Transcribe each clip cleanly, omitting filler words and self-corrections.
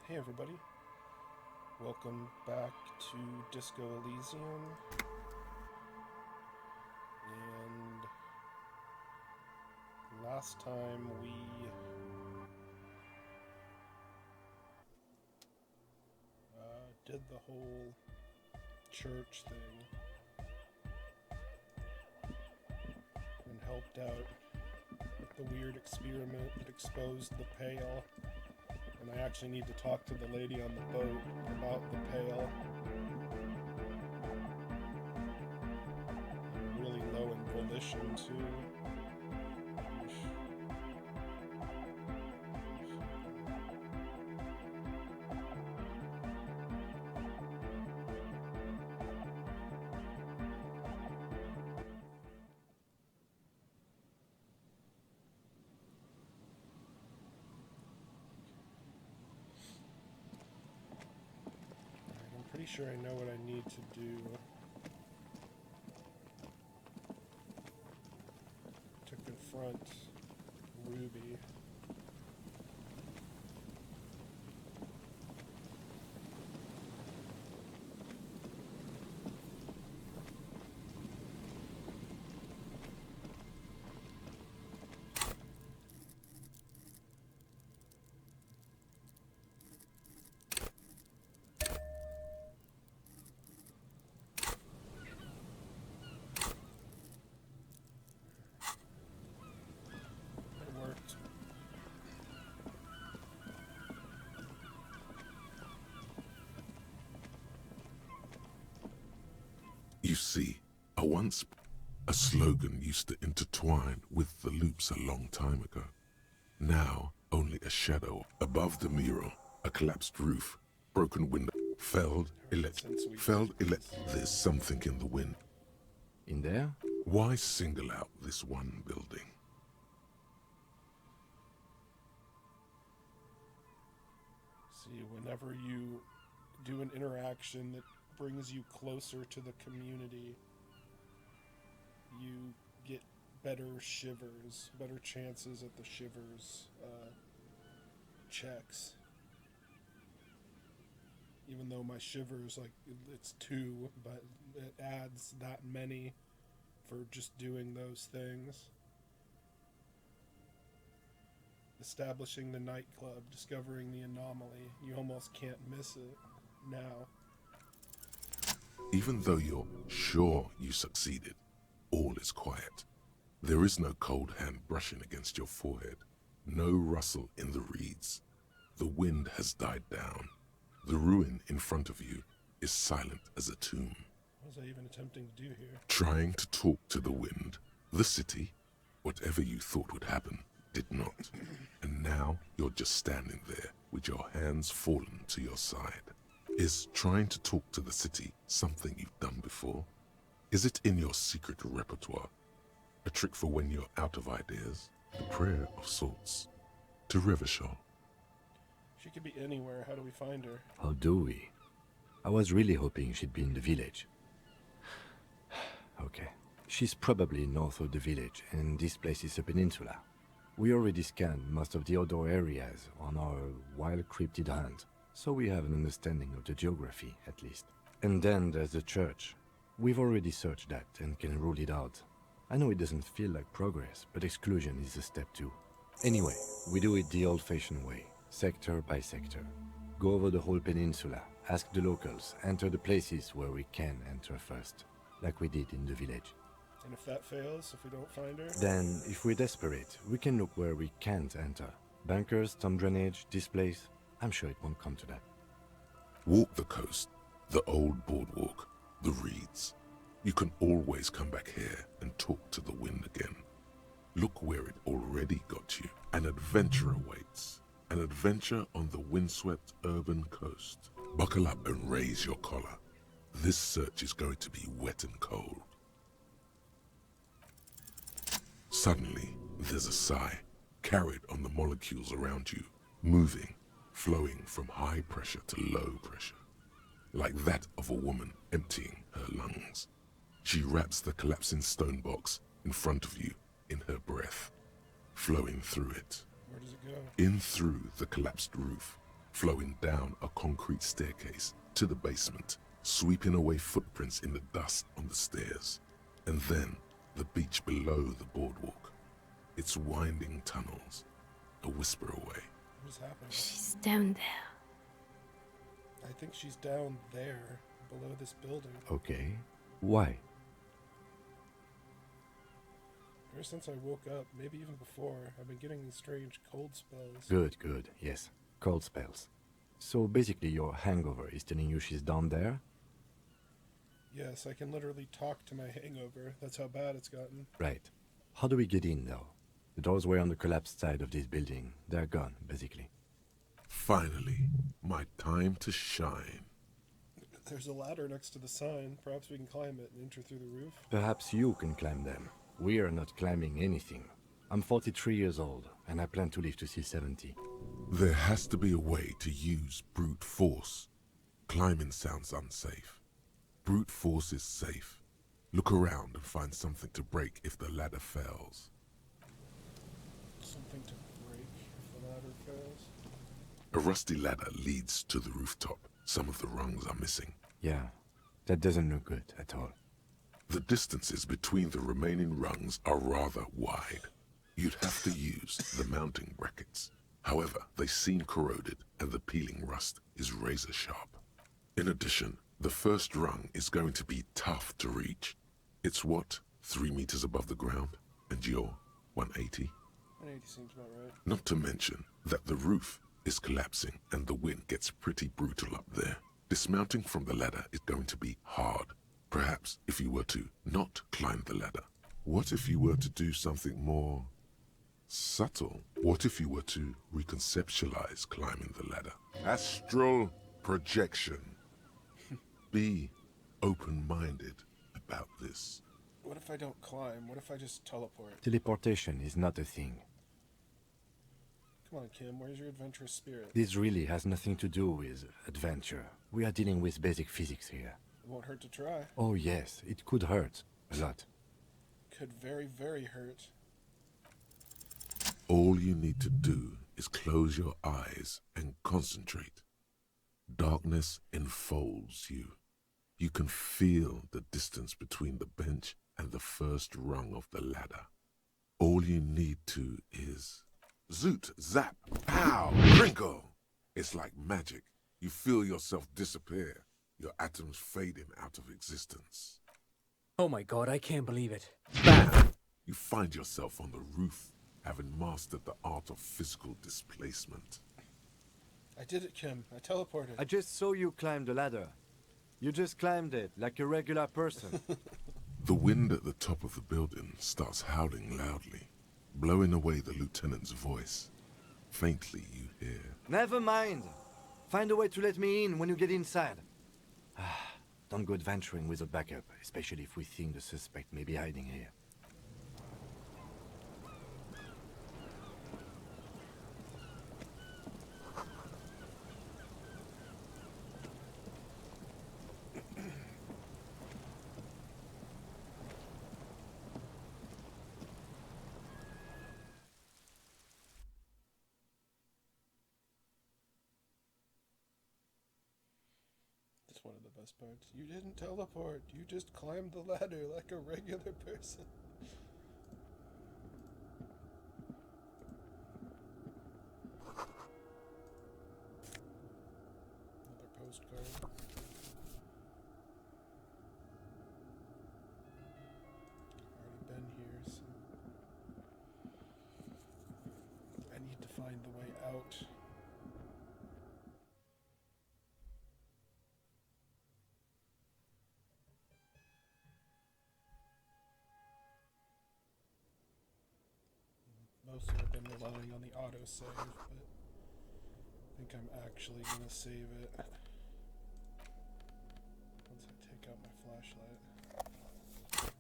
Hey everybody, welcome back to Disco Elysium, and last time we did the whole church thing and helped out with the weird experiment that exposed the pail. And I actually need to talk to the lady on the boat about the pail. I'm really low in volition too. I'm pretty sure I know what I need to do to confront Ruby. It worked. You see, a slogan used to intertwine with the loops a long time ago. Now, only a shadow above the mural, a collapsed roof, broken window, There's something in the wind. In there? Why single out this one building? See, whenever you do an interaction that brings you closer to the community, you get better shivers, better chances at the shivers checks. Even though my shivers, like, it's 2, but it adds that many for just doing those things. Establishing the nightclub, discovering the anomaly. You almost can't miss it now. Even though you're sure you succeeded, all is quiet. There is no cold hand brushing against your forehead, no rustle in the reeds. The wind has died down. The ruin in front of you is silent as a tomb. What was I even attempting to do here? Trying to talk to the wind, the city, whatever you thought would happen, did not. And now you're just standing there with your hands fallen to your side. Is trying to talk to the city something you've done before? Is it in your secret repertoire? A trick for when you're out of ideas? A prayer of sorts. To Revachol. She could be anywhere. How do we find her? How do we? I was really hoping she'd be in the village. Okay. She's probably north of the village, and this place is a peninsula. We already scanned most of the outdoor areas on our wild cryptid hunt, so we have an understanding of the geography, at least. And then there's the church. We've already searched that and can rule it out. I know it doesn't feel like progress, but exclusion is a step too. Anyway, we do it the old-fashioned way, sector by sector. Go over the whole peninsula, ask the locals, enter the places where we can enter first, like we did in the village. And if that fails, if we don't find her? Then, if we're desperate, we can look where we can't enter. Bunkers, storm drainage, this place. I'm sure it won't come to that. Walk the coast, the old boardwalk, the reeds. You can always come back here and talk to the wind again. Look where it already got you. An adventure awaits. An adventure on the windswept urban coast. Buckle up and raise your collar. This search is going to be wet and cold. Suddenly, there's a sigh, carried on the molecules around you, moving, flowing from high pressure to low pressure, like that of a woman emptying her lungs. She wraps the collapsing stone box in front of you in her breath, flowing through it. Where does it go? In through the collapsed roof, flowing down a concrete staircase to the basement, sweeping away footprints in the dust on the stairs. And then the beach below the boardwalk, its winding tunnels, a whisper away. What's happening? She's down there. I think she's down there, below this building. Okay. Why? Ever since I woke up, maybe even before, I've been getting these strange cold spells. Good, good. Yes. Cold spells. So basically your hangover is telling you she's down there? Yes, I can literally talk to my hangover. That's how bad it's gotten. Right. How do we get in, though? The doors were on the collapsed side of this building. They're gone, basically. Finally, my time to shine. There's a ladder next to the sign. Perhaps we can climb it and enter through the roof. Perhaps you can climb them. We are not climbing anything. I'm 43 years old, and I plan to live to see 70. There has to be a way to use brute force. Climbing sounds unsafe. Brute force is safe. Look around and find something to break if the ladder fails. Something to break if the ladder fails. A rusty ladder leads to the rooftop. Some of the rungs are missing. Yeah, that doesn't look good at all. The distances between the remaining rungs are rather wide. You'd have to use the mounting brackets. However, they seem corroded and the peeling rust is razor sharp. In addition, the first rung is going to be tough to reach. It's what, 3 meters above the ground? And you're 180? 180 seems about right. Not to mention that the roof is collapsing and the wind gets pretty brutal up there. Dismounting from the ladder is going to be hard. Perhaps if you were to not climb the ladder. What if you were to do something more subtle? What if you were to reconceptualize climbing the ladder? Astral projection. Be open-minded about this. What if I don't climb? What if I just teleport? Teleportation is not a thing. Come on, Kim, where's your adventurous spirit? This really has nothing to do with adventure. We are dealing with basic physics here. It won't hurt to try. Oh yes, it could hurt. A lot. Could very, very hurt. All you need to do is close your eyes and concentrate. Darkness enfolds you. You can feel the distance between the bench and the first rung of the ladder. All you need to is zoot, zap, pow, crinkle. It's like magic. You feel yourself disappear, your atoms fading out of existence. Oh my god, I can't believe it. Bam! You find yourself on the roof, having mastered the art of physical displacement. I did it, Kim. I teleported. I just saw you climb the ladder. You just climbed it like a regular person. The wind at the top of the building starts howling loudly, blowing away the lieutenant's voice. Faintly you hear, Never mind. Find a way to let me in when you get inside. Don't go adventuring with a backup, especially if we think the suspect may be hiding here. That's one of the best parts. You didn't teleport. You just climbed the ladder like a regular person. Another postcard. Already been here, so I need to find the way out. Mostly I've been relying on the autosave, but I think I'm actually gonna save it once I take out my flashlight. Got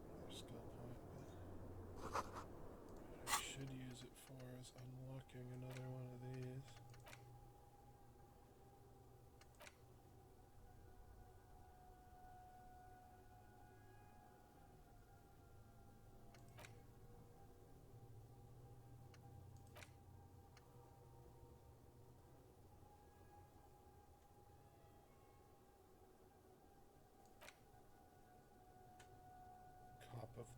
another skill point, but what I should use it for is unlocking another one of these.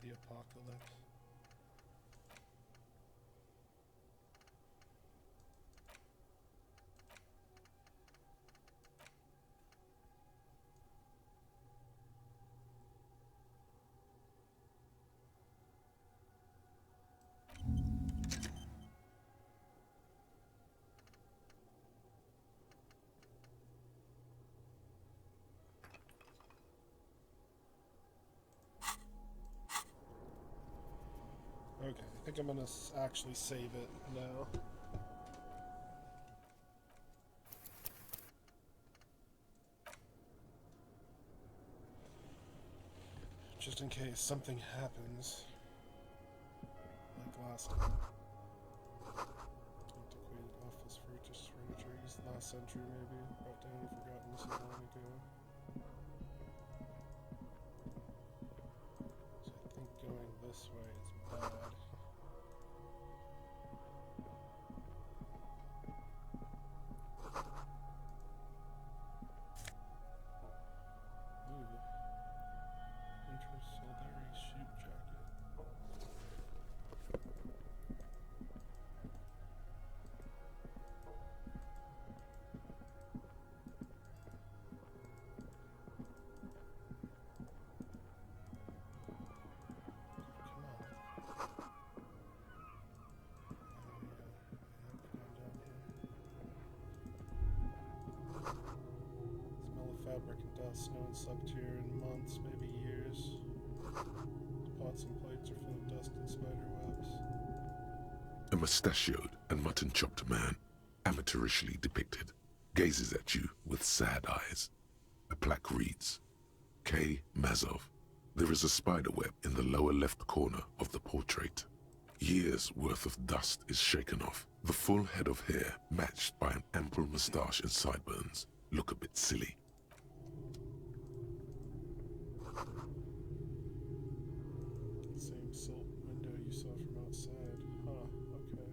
the apocalypse. Okay, I think I'm gonna actually save it now. Just in case something happens. Like last time. Antiquated office furniture used last century maybe. Brought down and forgotten so long ago. So I think going this way is bad. Intersolary shoot jacket. Come on. Smell of fabric and dust. No one slept here in months, maybe years. Pots and plates are full of dust and spider webs. A mustachioed and mutton-chopped man, amateurishly depicted, gazes at you with sad eyes. A plaque reads, K. Mazov. There is a spider web in the lower left corner of the portrait. Years' worth of dust is shaken off. The full head of hair, matched by an ample moustache and sideburns, look a bit silly. Same silt window you saw from outside. Huh, okay.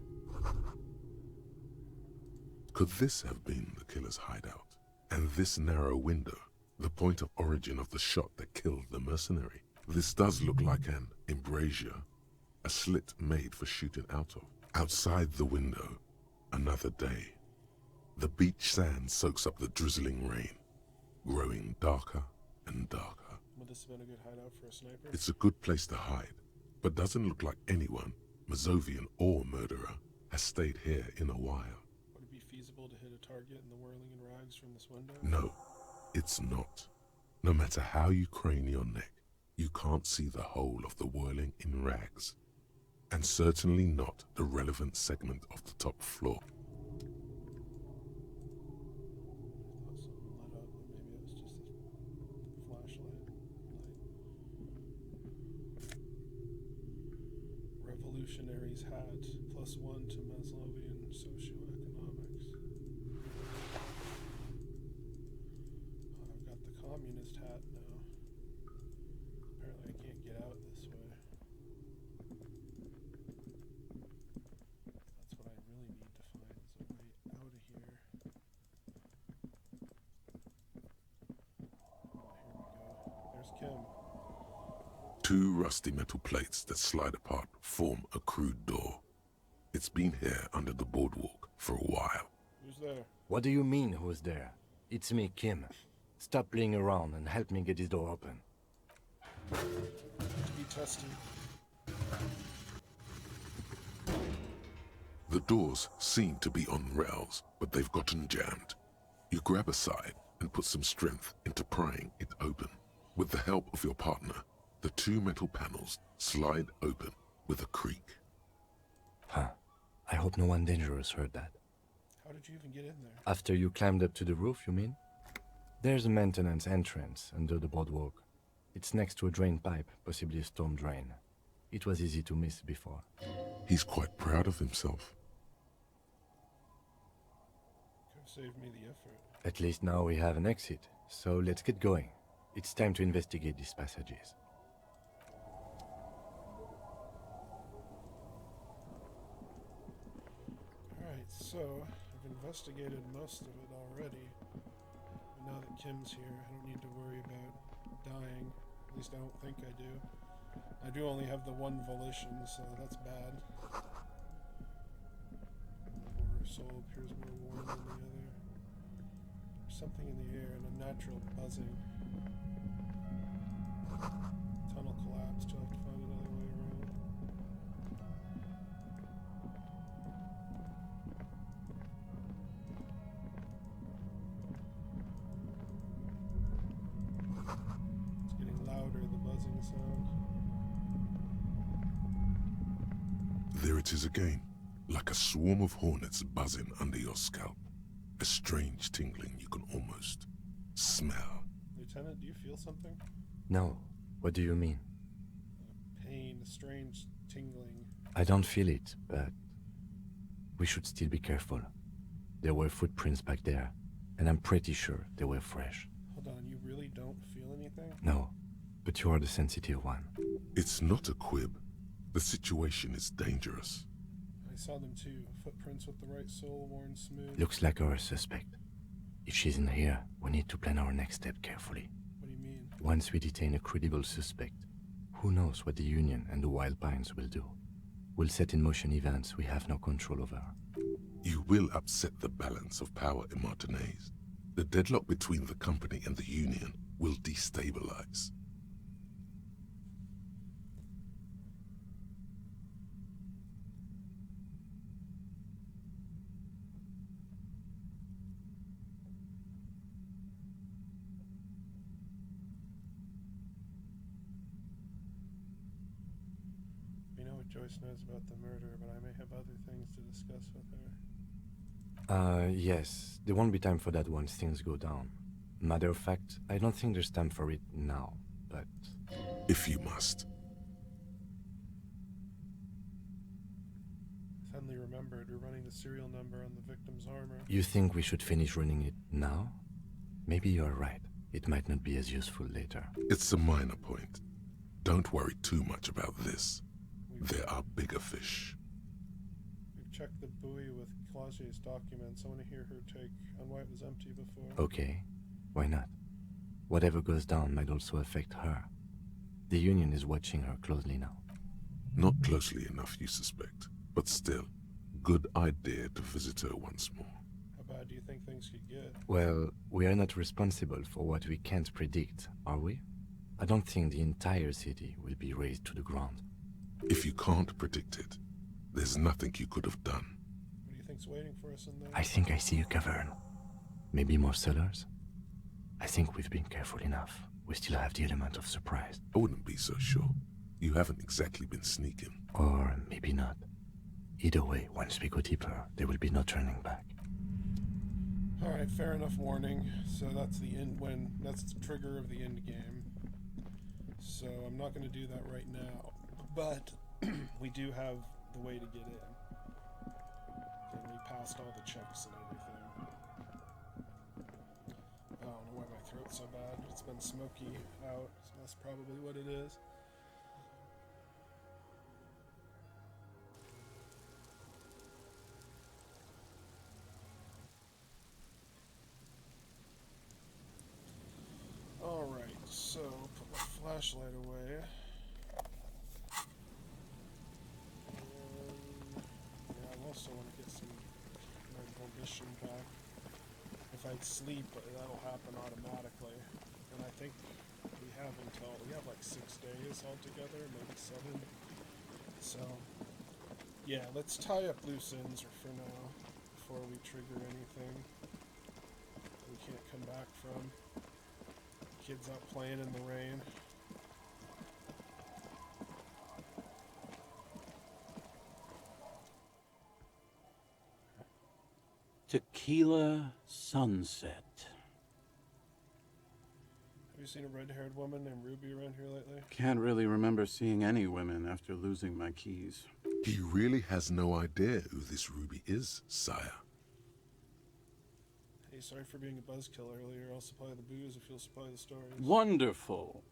Could this have been the killer's hideout? And this narrow window, the point of origin of the shot that killed the mercenary? This does look like an embrasure, a slit made for shooting out of. Outside the window, another day. The beach sand soaks up the drizzling rain, growing darker and darker. Would this have been a good hideout for a sniper? It's a good place to hide, but doesn't look like anyone, Mazovian or murderer, has stayed here in a while. Would it be feasible to hit a target in the whirling in rags from this window? No, it's not. No matter how you crane your neck, you can't see the whole of the whirling in rags. And certainly not the relevant segment of the top floor. I thought something lit up, but maybe it was just a flashlight. Revolutionary's hat, +1 to Maslowian socioeconomics. Oh, I've got the communist hat now. Apparently I can't get out this way. That's what I really need to find, is a way out of here. Oh, here we go. There's Kim. Two rusty metal plates that slide apart form a crude door. It's been here under the boardwalk for a while. Who's there? What do you mean, who's there? It's me, Kim. Stop playing around and help me get this door open. To be tested. The doors seem to be on rails, but they've gotten jammed. You grab a side and put some strength into prying it open. With the help of your partner, the two metal panels slide open with a creak. Huh. I hope no one dangerous heard that. How did you even get in there? After you climbed up to the roof, you mean? There's a maintenance entrance under the boardwalk. It's next to a drain pipe, possibly a storm drain. It was easy to miss before. He's quite proud of himself. Could have saved me the effort. At least now we have an exit, so let's get going. It's time to investigate these passages. Alright, so I've investigated most of it already. But now that Kim's here, I don't need to worry about dying. At least I don't think I do. I do only have the one volition, so that's bad. More soul appears more warm than the other. There's something in the air and a natural buzzing. Tunnel collapsed. You'll have to find another way around. It's getting louder, the buzzing sound. There it is again, like a swarm of hornets buzzing under your scalp. A strange tingling you can almost smell. Lieutenant, do you feel something? No. What do you mean? Pain, a strange tingling. I don't feel it, but we should still be careful. There were footprints back there, and I'm pretty sure they were fresh. Hold on, you really don't feel anything? No, but you are the sensitive one. It's not a quib. The situation is dangerous. I saw them too. Footprints with the right sole worn smooth. Looks like our suspect. If she's in here, we need to plan our next step carefully. What do you mean? Once we detain a credible suspect, who knows what the Union and the Wild Pines will do? We'll set in motion events we have no control over. You will upset the balance of power in Martinez. The deadlock between the company and the Union will destabilize. We know what Joyce knows about the murder, but I may have other things to discuss with her. Yes. There won't be time for that once things go down. Matter of fact, I don't think there's time for it now, but... If you must. Suddenly remembered, we're running the serial number on the victim's armor. You think we should finish running it now? Maybe you're right. It might not be as useful later. It's a minor point. Don't worry too much about this. There are bigger fish. We've checked the buoy with Clausier's documents. I want to hear her take on why it was empty before. Okay. Why not? Whatever goes down might also affect her. The Union is watching her closely now. Not closely enough, you suspect. But still, good idea to visit her once more. How bad do you think things could get? Well, we are not responsible for what we can't predict, are we? I don't think the entire city will be razed to the ground. If you can't predict it, there's nothing you could have done. What do you think's waiting for us in there? I think I see a cavern. Maybe more cellars? I think we've been careful enough. We still have the element of surprise. I wouldn't be so sure. You haven't exactly been sneaking. Or maybe not. Either way, once we go deeper, there will be no turning back. Alright, fair enough warning. So that's the that's the trigger of the end game. So I'm not going to do that right now. But we do have the way to get in. And we passed all the checks and everything. I don't know why my throat's so bad. It's been smoky out, so that's probably what it is. Alright, so put my flashlight away. And I also want to get some my volition back. If I sleep, that'll happen automatically. And I think we have like 6 days altogether, maybe 7. So, yeah, let's tie up loose ends for now, before we trigger anything we can't come back from. Kids out playing in the rain. Tequila Sunset. Have you seen a red-haired woman named Ruby around here lately? Can't really remember seeing any women after losing my keys. He really has no idea who this Ruby is, sire. Hey, sorry for being a buzzkill earlier. I'll supply the booze if you'll supply the stories. Wonderful.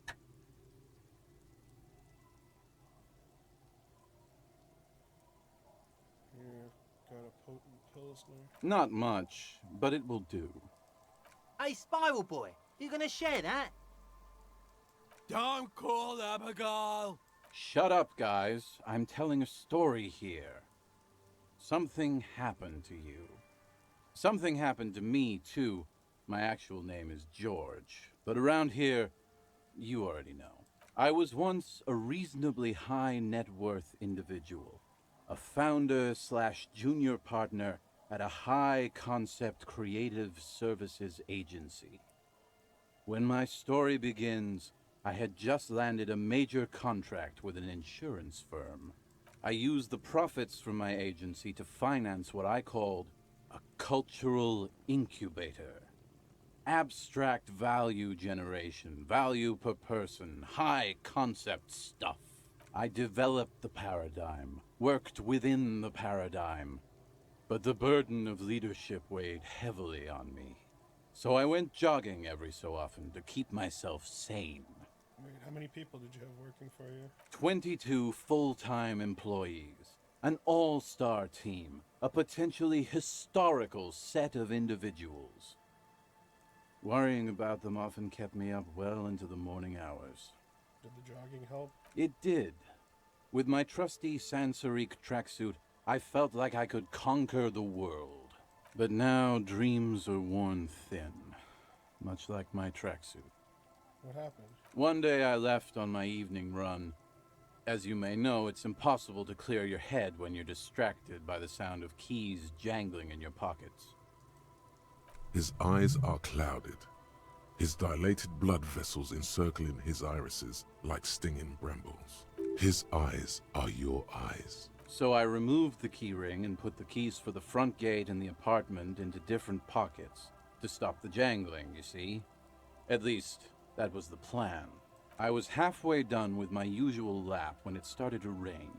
Here, got a potent pilsner. Not much, but it will do. Hey, Spiral Boy, you gonna share that? Don't call Abigail! Shut up, guys. I'm telling a story here. Something happened to you. Something happened to me, too. My actual name is George. But around here, you already know. I was once a reasonably high net worth individual. A founder slash junior partner at a high concept creative services agency. When my story begins, I had just landed a major contract with an insurance firm. I used the profits from my agency to finance what I called a cultural incubator. Abstract value generation, value per person, high concept stuff. I developed the paradigm, worked within the paradigm, but the burden of leadership weighed heavily on me. So I went jogging every so often to keep myself sane. Wait, how many people did you have working for you? 22 full-time employees, an all-star team, a potentially historical set of individuals. Worrying about them often kept me up well into the morning hours. Did the jogging help? It did. With my trusty Sansarique tracksuit, I felt like I could conquer the world. But now dreams are worn thin, much like my tracksuit. What happened? One day I left on my evening run. As you may know, it's impossible to clear your head when you're distracted by the sound of keys jangling in your pockets. His eyes are clouded, his dilated blood vessels encircling his irises like stinging brambles. His eyes are your eyes. So I removed the key ring and put the keys for the front gate and the apartment into different pockets to stop the jangling, you see. At least, that was the plan. I was halfway done with my usual lap when it started to rain.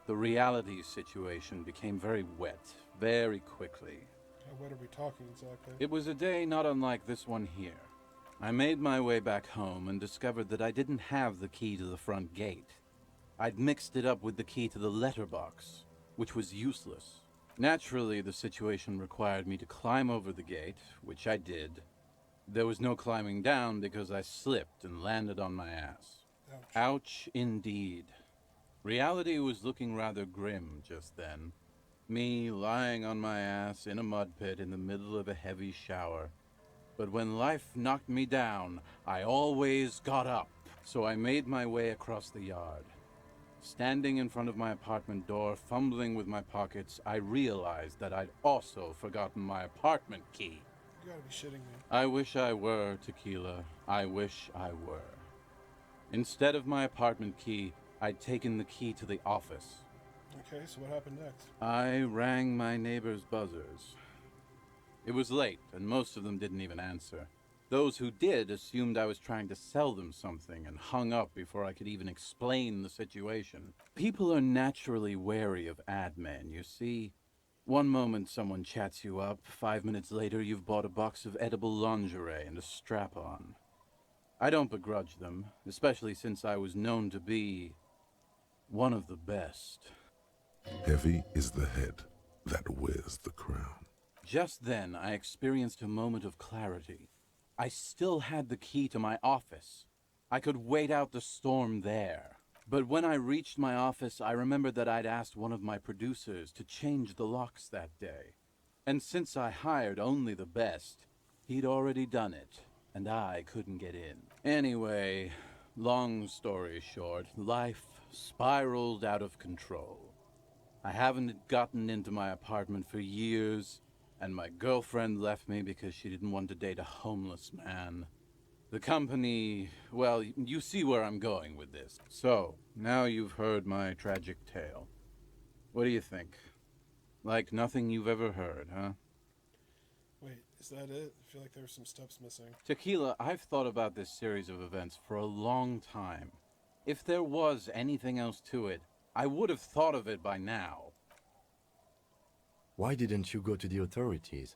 The reality situation became very wet, very quickly. How wet are we talking exactly? It was a day not unlike this one here. I made my way back home and discovered that I didn't have the key to the front gate. I'd mixed it up with the key to the letterbox, which was useless. Naturally, the situation required me to climb over the gate, which I did. There was no climbing down because I slipped and landed on my ass. Ouch. Ouch, indeed. Reality was looking rather grim just then. Me lying on my ass in a mud pit in the middle of a heavy shower. But when life knocked me down, I always got up. So I made my way across the yard. Standing in front of my apartment door, fumbling with my pockets, I realized that I'd also forgotten my apartment key. You gotta be shitting me. I wish I were, Tequila. I wish I were. Instead of my apartment key, I'd taken the key to the office. Okay, so what happened next? I rang my neighbors' buzzers. It was late, and most of them didn't even answer. Those who did assumed I was trying to sell them something and hung up before I could even explain the situation. People are naturally wary of ad men, you see. One moment someone chats you up, 5 minutes later you've bought a box of edible lingerie and a strap-on. I don't begrudge them, especially since I was known to be one of the best. Heavy is the head that wears the crown. Just then, I experienced a moment of clarity. I still had the key to my office. I could wait out the storm there. But when I reached my office, I remembered that I'd asked one of my producers to change the locks that day. And since I hired only the best, he'd already done it, and I couldn't get in. Anyway, long story short, life spiraled out of control. I haven't gotten into my apartment for years, and my girlfriend left me because she didn't want to date a homeless man. The company, well, you see where I'm going with this. So, now you've heard my tragic tale. What do you think? Like nothing you've ever heard, huh? Wait, is that it? I feel like there were some steps missing. Tequila, I've thought about this series of events for a long time. If there was anything else to it, I would have thought of it by now. Why didn't you go to the authorities?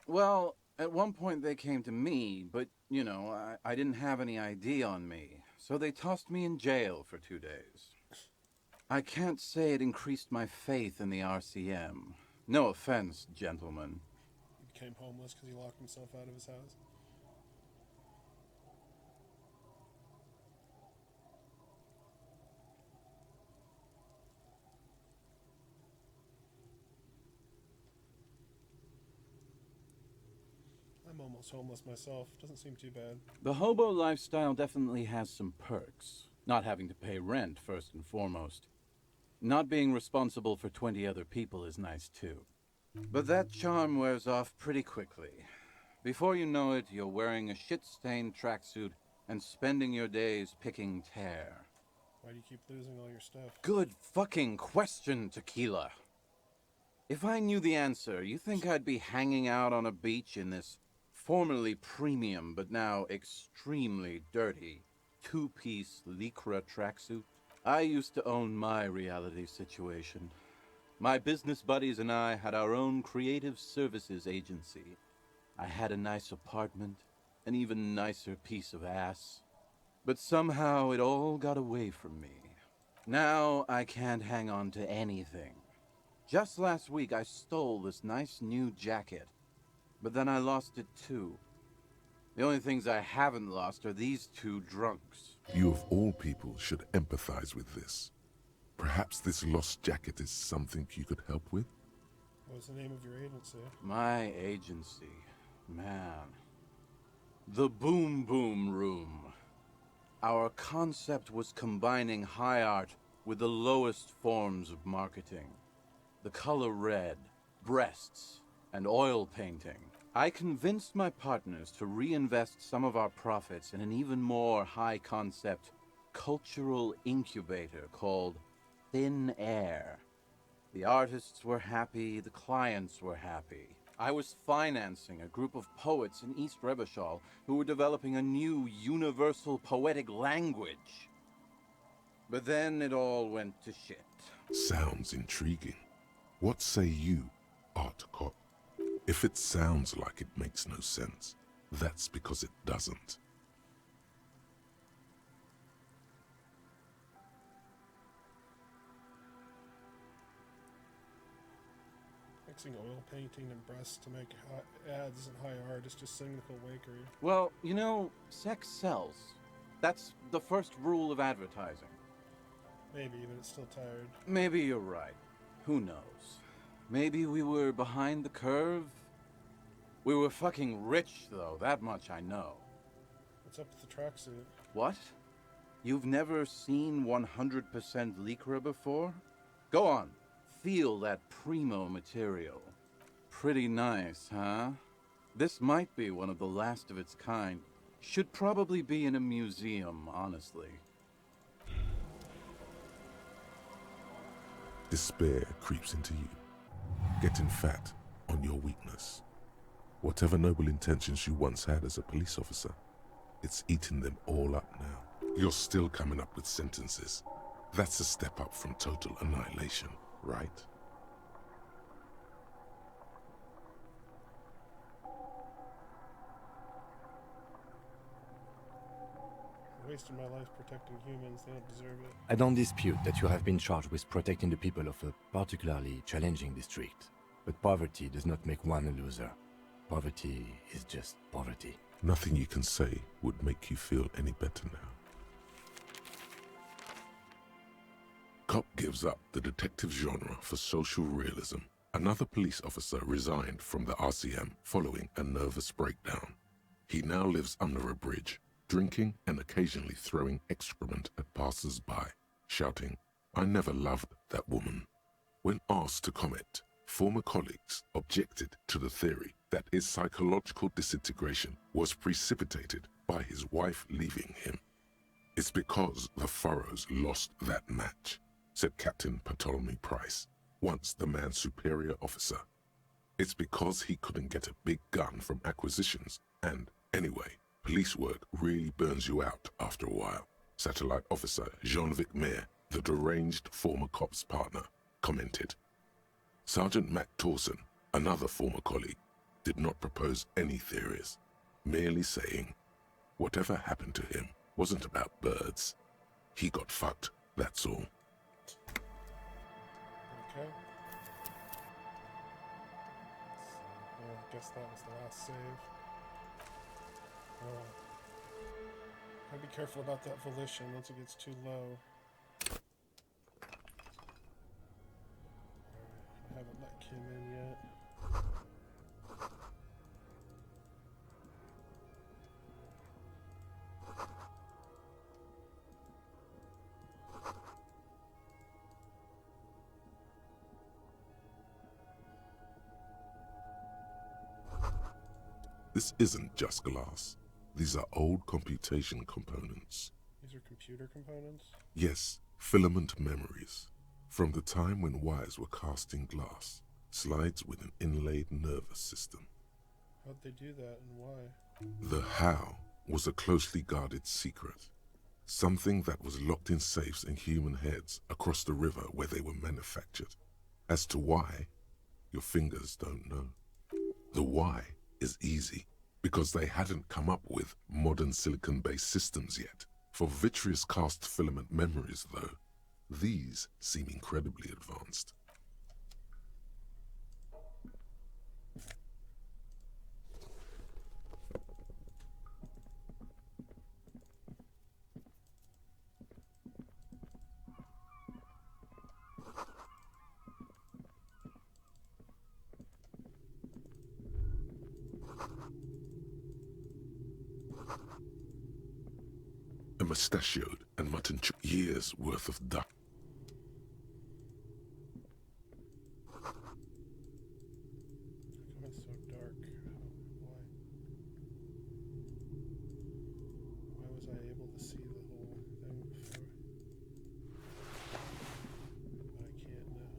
Well, at one point they came to me, but, you know, I didn't have any ID on me, so they tossed me in jail for 2 days. I can't say it increased my faith in the RCM. No offense, gentlemen. He became homeless because he locked himself out of his house. I'm almost homeless myself. Doesn't seem too bad. The hobo lifestyle definitely has some perks. Not having to pay rent, first and foremost. Not being responsible for 20 other people is nice too. But that charm wears off pretty quickly. Before you know it, you're wearing a shit-stained tracksuit and spending your days picking tear. Why do you keep losing all your stuff? Good fucking question, Tequila. If I knew the answer, you think I'd be hanging out on a beach in this formerly premium but now extremely dirty two-piece lycra tracksuit? I used to own my reality situation. My business buddies and I had our own creative services agency. I had a nice apartment, an even nicer piece of ass. But somehow it all got away from me. Now I can't hang on to anything. Just last week I stole this nice new jacket, but then I lost it too. The only things I haven't lost are these two drunks. You of all people should empathize with this. Perhaps this lost jacket is something you could help with? What's the name of your agency? My agency, man. The Boom Boom Room. Our concept was combining high art with the lowest forms of marketing. The color red, breasts, and oil painting. I convinced my partners to reinvest some of our profits in an even more high-concept cultural incubator called Thin Air. The artists were happy, the clients were happy. I was financing a group of poets in East Rebishal who were developing a new universal poetic language. But then it all went to shit. Sounds intriguing. What say you, Art Cop? If it sounds like it makes no sense, that's because it doesn't. Mixing oil painting and breasts to make ads isn't high art, it's just cynical wakery. Well, you know, sex sells. That's the first rule of advertising. Maybe, but it's still tired. Maybe you're right. Who knows? Maybe we were behind the curve? We were fucking rich, though, that much I know. What's up with the tracksuit? What? You've never seen 100% lycra before? Go on, feel that primo material. Pretty nice, huh? This might be one of the last of its kind. Should probably be in a museum, honestly. Despair creeps into you, getting fat on your weakness. Whatever noble intentions you once had as a police officer, it's eating them all up now. You're still coming up with sentences. That's a step up from total annihilation, right? I wasted my life protecting humans, they don't deserve it. I don't dispute that you have been charged with protecting the people of a particularly challenging district. But poverty does not make one a loser. Poverty is just poverty. Nothing you can say would make you feel any better now. Cop gives up the detective genre for social realism. Another police officer resigned from the RCM following a nervous breakdown. He now lives under a bridge, drinking and occasionally throwing excrement at passers-by, shouting, "I never loved that woman." When asked to comment, former colleagues objected to the theory that his psychological disintegration was precipitated by his wife leaving him. "It's because the Furrows lost that match," said Captain Ptolemy Price, once the man's superior officer. "It's because he couldn't get a big gun from acquisitions, and anyway, police work really burns you out after a while," Satellite Officer Jean-Vic Mayer, the deranged former cop's partner, commented. Sergeant Matt Torson, another former colleague, did not propose any theories, merely saying, whatever happened to him wasn't about birds. He got fucked, that's all. Okay. Yeah, I guess that was the last save. I'd be careful about that volition once it gets too low. I haven't let Kim in yet. This isn't just glass. These are old computation components. These are computer components? Yes, filament memories. From the time when wires were cast in glass, slides with an inlaid nervous system. How'd they do that and why? The how was a closely guarded secret. Something that was locked in safes in human heads across the river where they were manufactured. As to why, your fingers don't know. The why is easy, because they hadn't come up with modern silicon-based systems yet. For vitreous cast filament memories, though, these seem incredibly advanced. A mustachioed and mutton years worth of duck. How come it's so dark? Why? Why was I able to see the whole thing before? But I can't now.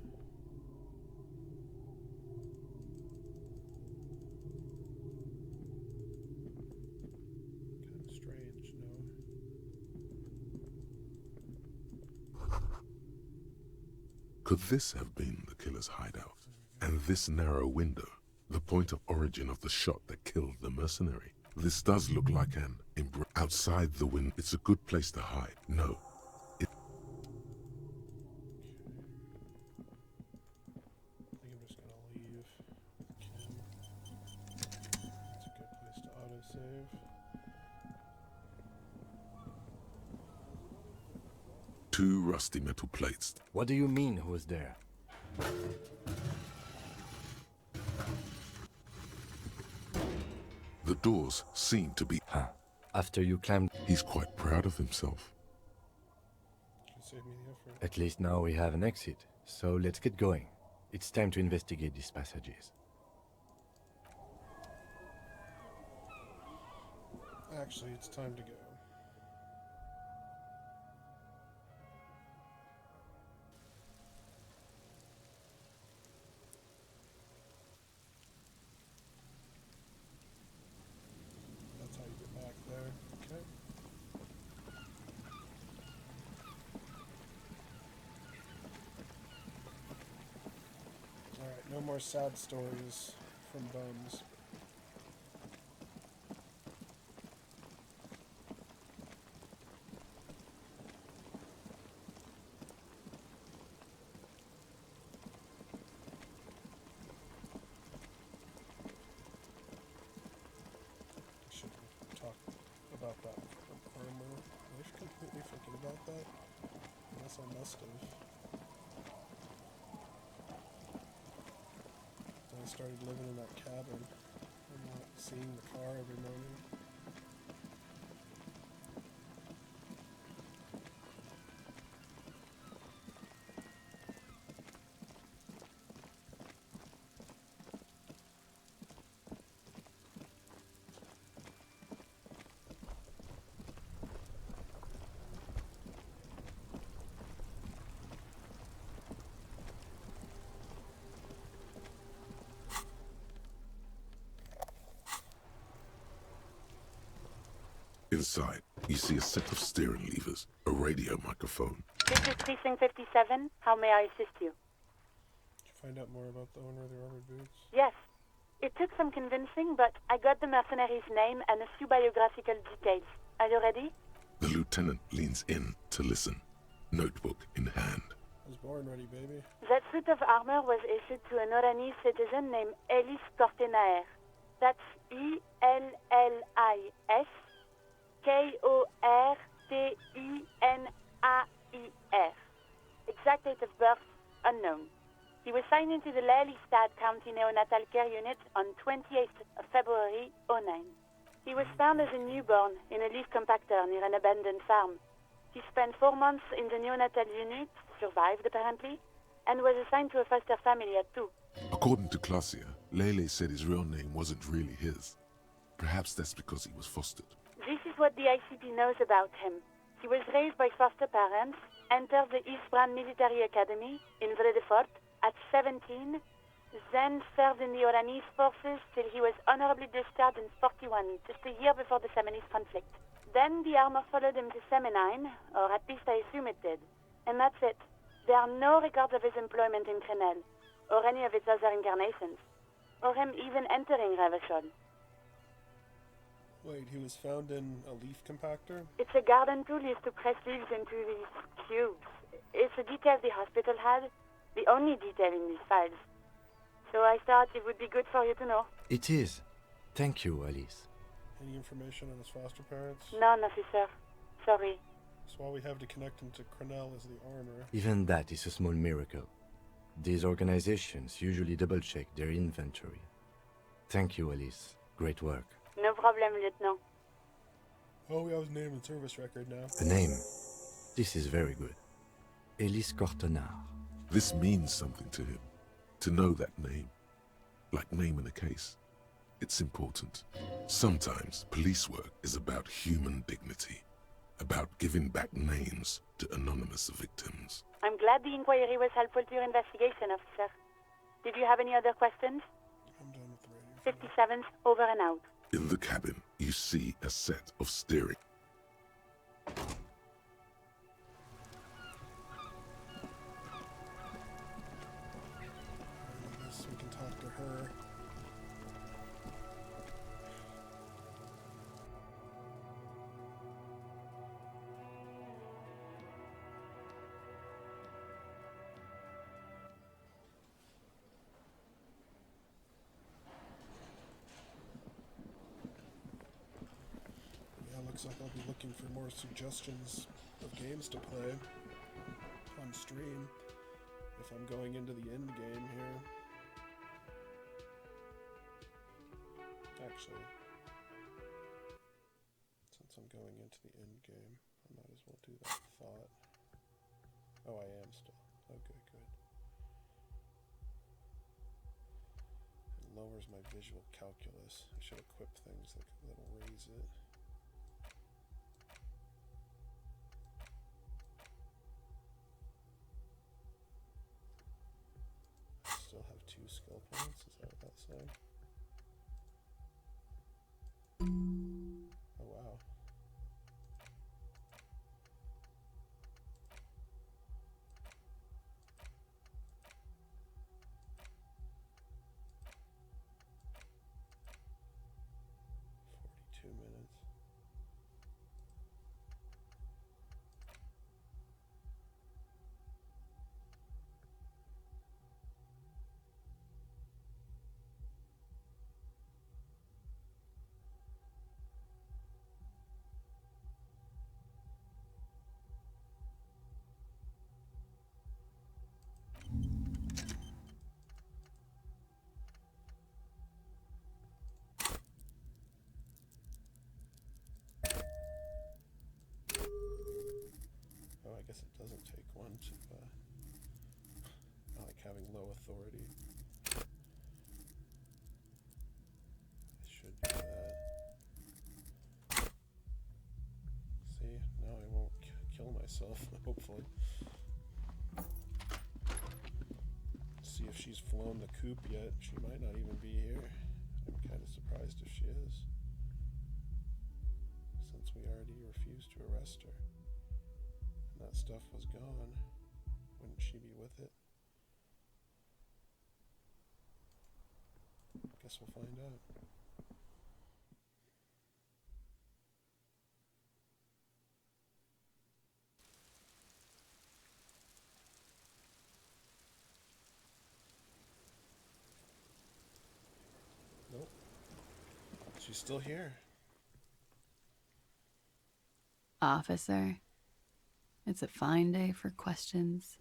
Kind of strange, no? Could this have been the killer's hideout? And this narrow window, the point of origin of the shot that killed the mercenary? This does look like an outside the window. It's a good place to hide. No. I think I'm just gonna leave Kim. It's a good place to autosave. Two rusty metal plates. What do you mean, who was there? The doors seem to be... Huh. After you climbed... He's quite proud of himself. Can save me the effort. At least now we have an exit, so let's get going. It's time to investigate these passages. Actually, it's time to go. That's how you get back there. Okay. Alright, no more sad stories from bums. Should have talked about that from armor. Did I completely forget about that? Unless I must have. Then I started living in that cabin and not seeing the car every morning. Inside, you see a set of steering levers, a radio microphone. This is Precinct 57. How may I assist you? Did you find out more about the owner of the rubber boots? Yes. It took some convincing, but I got the mercenary's name and a few biographical details. Are you ready? The lieutenant leans in to listen, notebook in hand. I was born ready, baby. That suit of armor was issued to an Oranese citizen named Ellis Kortenaer. That's Ellis Kortenaer. Exact date of birth, unknown. He was signed into the Lelystad County Neonatal Care Unit on 28th of February, 09. He was found as a newborn in a leaf compactor near an abandoned farm. He spent 4 months in the neonatal unit, survived apparently, and was assigned to a foster family at 2. According to Clausia, Lele said his real name wasn't really his. Perhaps that's because he was fostered. This is what the ICP knows about him. He was raised by foster parents, entered the Eastbrand Military Academy in Vredefort at 17, then served in the Oranese forces till he was honorably discharged in 41, just a year before the Seminese conflict. Then the armor followed him to Seminine, or at least I assume it did. And that's it. There are no records of his employment in Crenel, or any of its other incarnations, or him even entering Revachol. Wait, he was found in a leaf compactor? It's a garden tool used to press leaves into these cubes. It's a detail the hospital had, the only detail in these files. So I thought it would be good for you to know. It is. Thank you, Alice. Any information on his foster parents? None, officer. Sorry. So all we have to connect him to Crenel is the armor. Even that is a small miracle. These organizations usually double-check their inventory. Thank you, Alice. Great work. No problem, Lieutenant. Oh, we have his name and service record now. A name. This is very good. Elise Cortenard. This means something to him. To know that name. Like naming a case. It's important. Sometimes police work is about human dignity. About giving back names to anonymous victims. I'm glad the inquiry was helpful to your investigation, officer. Did you have any other questions? I'm done with the radio. 57's over and out. In the cabin, you see a set of steering. I guess we can talk to her. Looks like I'll be looking for more suggestions of games to play on stream if I'm going into the end game here. Actually, since I'm going into the end game, I might as well do that thought. Oh, I am still. Okay, good. It lowers my visual calculus. I should equip things that'll raise it. Still have 2 skill points, is that what that's saying? Oh wow. Minutes. Oh, I guess it doesn't take one to, I like having low authority. I should do that. See, now I won't kill myself, hopefully. See if she's flown the coop yet. She might not even be here. I'm kind of surprised if she is, since we already refused to arrest her. That stuff was gone. Wouldn't she be with it? Guess we'll find out. Nope. She's still here. Officer, it's a fine day for questions.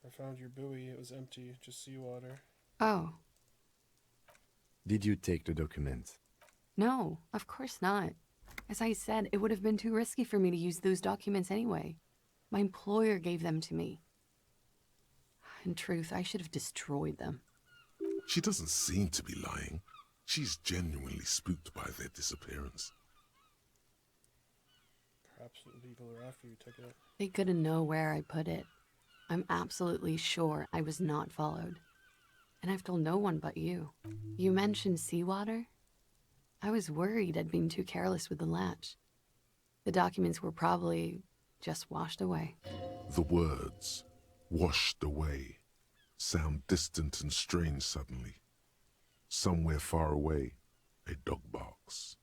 I found your buoy. It was empty, just seawater. Oh, Did you take the documents? no, of course not. As I said, it would have been too risky for me to use those documents anyway. My employer gave them to me. In truth, I should have destroyed them. She doesn't seem to be lying. She's genuinely spooked by their disappearance. Perhaps the people are after you took it. They couldn't know where I put it. I'm absolutely sure I was not followed. And I've told no one but you. You mentioned seawater? I was worried I'd been too careless with the latch. The documents were probably just washed away. The words, washed away, sound distant and strange suddenly. Somewhere far away, a dog barks.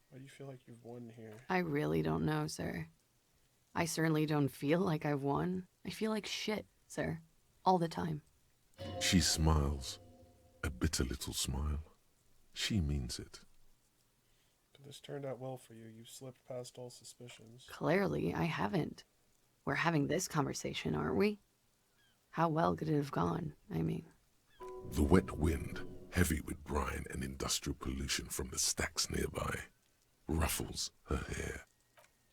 Why do you feel like you've won here? I really don't know, sir. I certainly don't feel like I've won. I feel like shit, sir. All the time. She smiles, a bitter little smile. She means it. But this turned out well for you. You slipped past all suspicions. Clearly, I haven't. We're having this conversation, aren't we? How well could it have gone, I mean? The wet wind, heavy with brine and industrial pollution from the stacks nearby, ruffles her hair.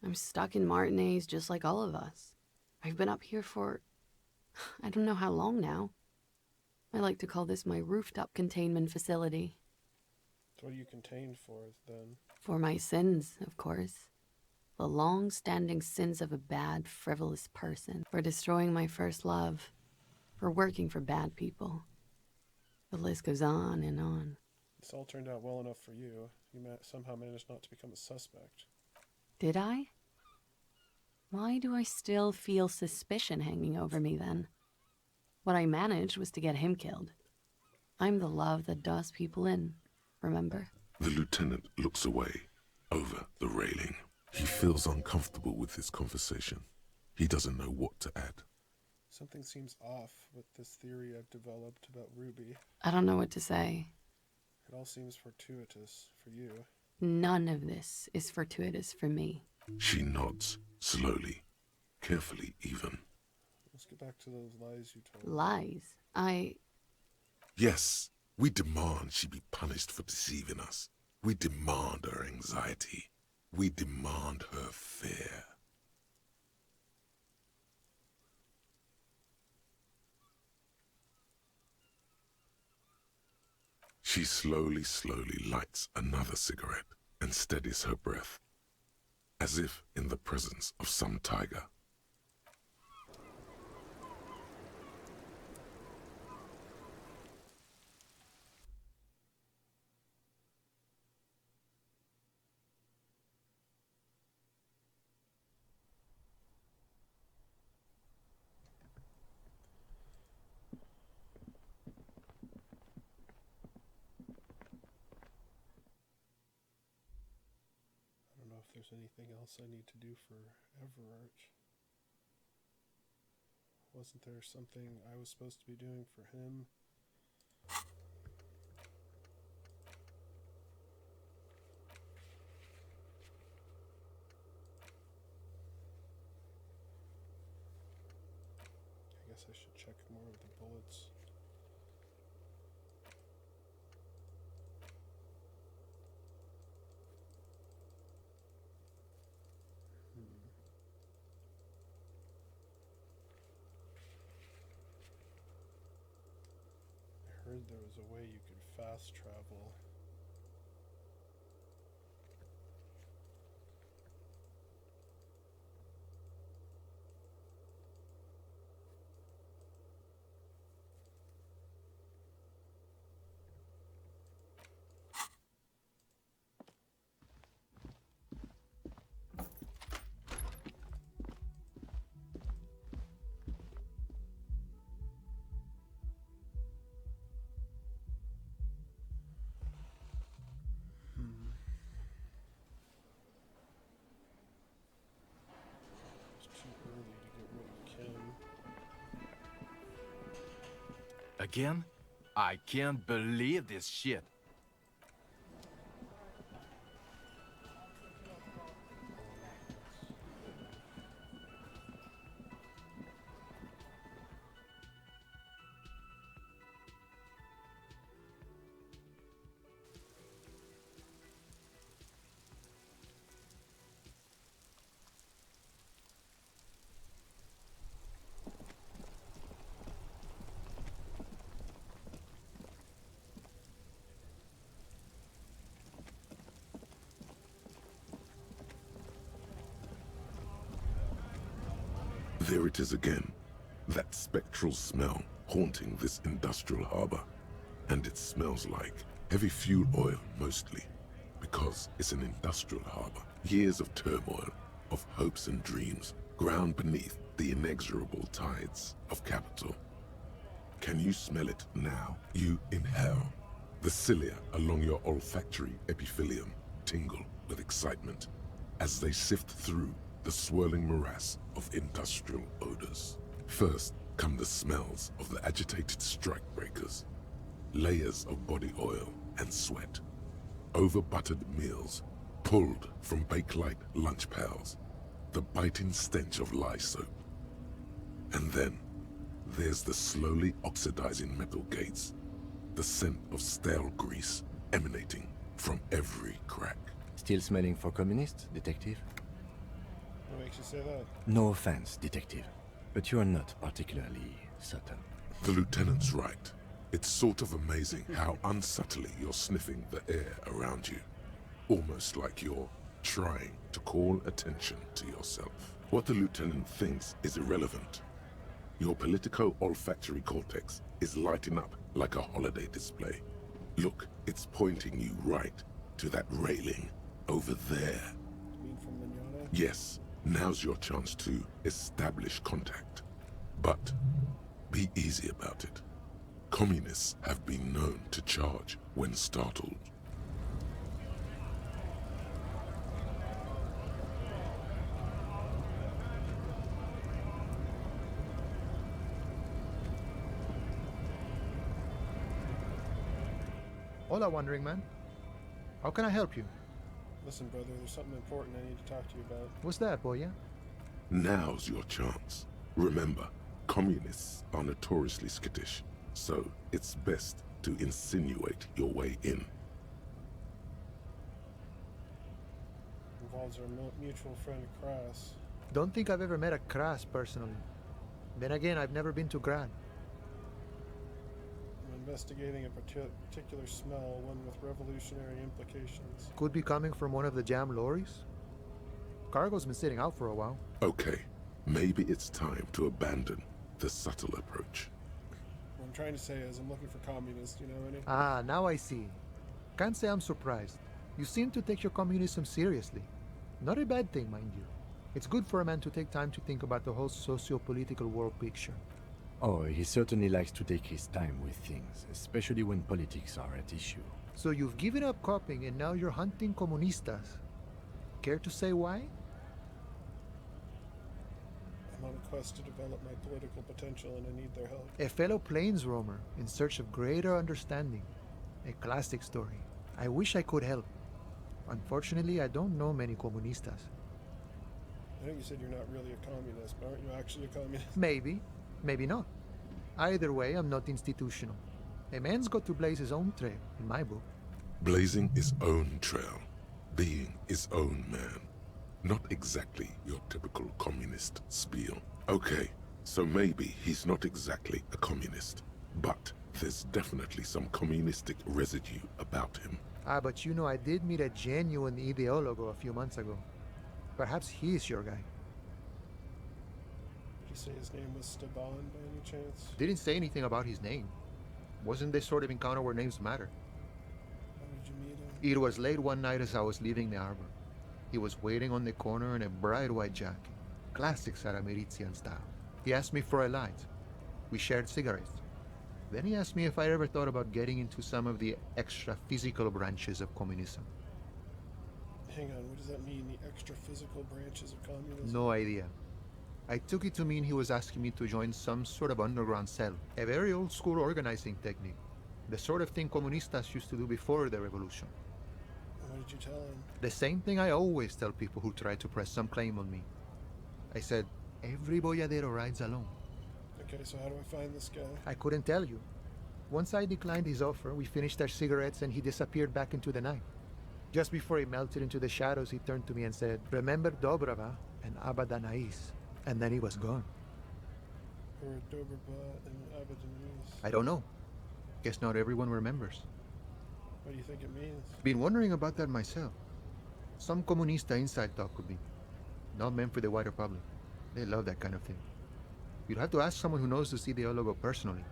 I'm stuck in Martinez just like all of us. I've been up here for... I don't know how long now. I like to call this my rooftop containment facility. What are you contained for, then? For my sins, of course. The long-standing sins of a bad, frivolous person. For destroying my first love. For working for bad people. The list goes on and on. This all turned out well enough for you. You somehow managed not to become a suspect. Did I? Why do I still feel suspicion hanging over me, then? What I managed was to get him killed. I'm the love that does people in, remember? The lieutenant looks away, over the railing. He feels uncomfortable with this conversation. He doesn't know what to add. Something seems off with this theory I've developed about Ruby. I don't know what to say. It all seems fortuitous for you. None of this is fortuitous for me. She nods, slowly, carefully even. Let's get back to those lies you told. Lies? Yes, we demand she be punished for deceiving us. We demand her anxiety. We demand her fear. She slowly lights another cigarette and steadies her breath, as if in the presence of some tiger. I don't know if there's anything else I need to do for Everett. Wasn't there something I was supposed to be doing for him? I guess I should check more of the bullets. I heard there was a way you could fast travel. It's too early to get rid of Kim. Again? I can't believe this shit. Here it is again. That spectral smell haunting this industrial harbor. And it smells like heavy fuel oil mostly, because it's an industrial harbor. Years of turmoil, of hopes and dreams, ground beneath the inexorable tides of capital. Can you smell it now? You inhale. The cilia along your olfactory epithelium tingle with excitement as they sift through the swirling morass of industrial odors. First come the smells of the agitated strikebreakers, layers of body oil and sweat, over-buttered meals pulled from bake-light lunch pails, the biting stench of lye soap. And then there's the slowly oxidizing metal gates, the scent of stale grease emanating from every crack. Still smelling for communists, detective? What makes you say that? No offense, detective, but you are not particularly subtle. The lieutenant's right. It's sort of amazing how unsubtly you're sniffing the air around you. Almost like you're trying to call attention to yourself. What the lieutenant thinks is irrelevant. Your politico-olfactory cortex is lighting up like a holiday display. Look, it's pointing you right to that railing over there. You mean from Manana? Yes, now's your chance to establish contact. But be easy about it. Communists have been known to charge when startled. Hola, Wandering Man. How can I help you? Listen, brother, there's something important I need to talk to you about. What's that, boya? Now's your chance. Remember, communists are notoriously skittish, so it's best to insinuate your way in. Involves our mutual friend Kras. Don't think I've ever met a Kras personally. Then again, I've never been to Grad. I'm investigating a particular smell, one with revolutionary implications. Could be coming from one of the jam lorries. Cargo's been sitting out for a while. Okay, maybe it's time to abandon the subtle approach. What I'm trying to say is I'm looking for communists, you know any? Ah, now I see. Can't say I'm surprised. You seem to take your communism seriously. Not a bad thing, mind you. It's good for a man to take time to think about the whole socio-political world picture. Oh, he certainly likes to take his time with things, especially when politics are at issue. So you've given up copying and now you're hunting comunistas. Care to say why? I'm on a quest to develop my political potential and I need their help. A fellow plains roamer in search of greater understanding. A classic story. I wish I could help. Unfortunately, I don't know many comunistas. I think you said you're not really a communist, but aren't you actually a communist? Maybe, maybe not. Either way, I'm not institutional. A man's got to blaze his own trail, in my book. Blazing his own trail, being his own man. Not exactly your typical communist spiel. Okay, so maybe he's not exactly a communist, but there's definitely some communistic residue about him. Ah, but you know, I did meet a genuine ideologo a few months ago. Perhaps he's your guy. Did you say his name was Steban by any chance? Didn't say anything about his name. Wasn't this sort of encounter where names matter? How did you meet him? It was late one night as I was leaving the harbor. He was waiting on the corner in a bright white jacket. Classic Sarameritian style. He asked me for a light. We shared cigarettes. Then he asked me if I ever thought about getting into some of the extra physical branches of communism. Hang on, what does that mean, the extra physical branches of communism? No idea. I took it to mean he was asking me to join some sort of underground cell. A very old school organizing technique. The sort of thing comunistas used to do before the revolution. What did you tell him? The same thing I always tell people who try to press some claim on me. I said, every boyadero rides alone. Okay, so how do I find this guy? I couldn't tell you. Once I declined his offer, we finished our cigarettes and he disappeared back into the night. Just before he melted into the shadows, he turned to me and said, "Remember Dobrava and Abadanais." And then he was gone. Or Dobraba and Abadanese? I don't know. Guess not everyone remembers. What do you think it means? Been wondering about that myself. Some comunista inside talk with me. Not meant for the wider public. They love that kind of thing. You'd have to ask someone who knows this ideologo personally.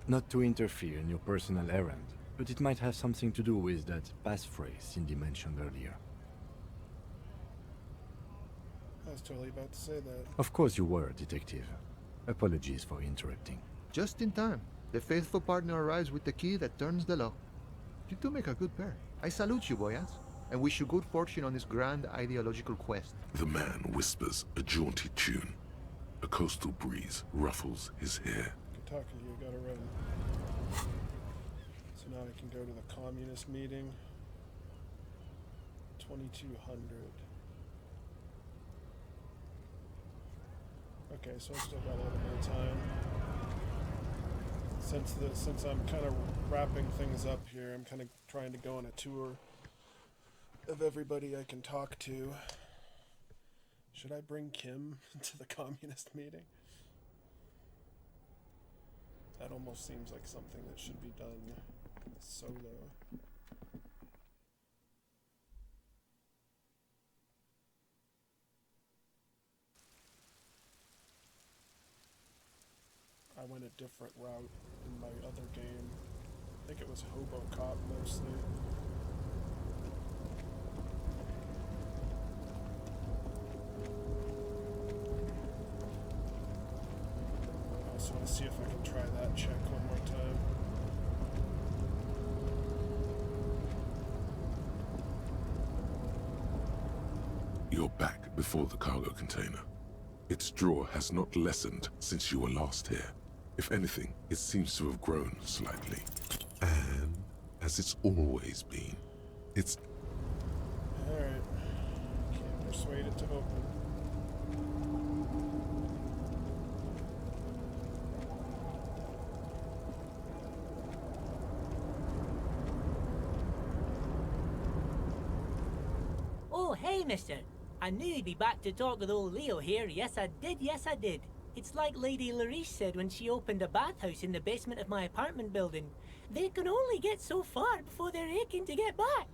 Not to interfere in your personal errand, but it might have something to do with that passphrase Cindy mentioned earlier. I was totally about to say that. Of course you were, Detective. Apologies for interrupting. Just in time. The faithful partner arrives with the key that turns the lock. You two make a good pair. I salute you, boyas, and wish you good fortune on this grand ideological quest. The man whispers a jaunty tune. A coastal breeze ruffles his hair. Good talking to you. Gotta run. So now I can go to the communist meeting. 2200. Okay, so I still got a little bit of time. Since I'm kind of wrapping things up here, I'm kind of trying to go on a tour of everybody I can talk to. Should I bring Kim to the communist meeting? That almost seems like something that should be done solo. I went a different route in my other game. I think it was Hobo Cop mostly. I also want to see if I can try that check one more time. You're back before the cargo container. Its drawer has not lessened since you were last here. If anything, it seems to have grown slightly. And, as it's always been, it's... Alright. Can't persuade it to open. Oh, hey, mister. I knew you'd be back to talk with old Leo here. Yes, I did. Yes, I did. It's like Lady Larice said when she opened a bathhouse in the basement of my apartment building. They can only get so far before they're aching to get back.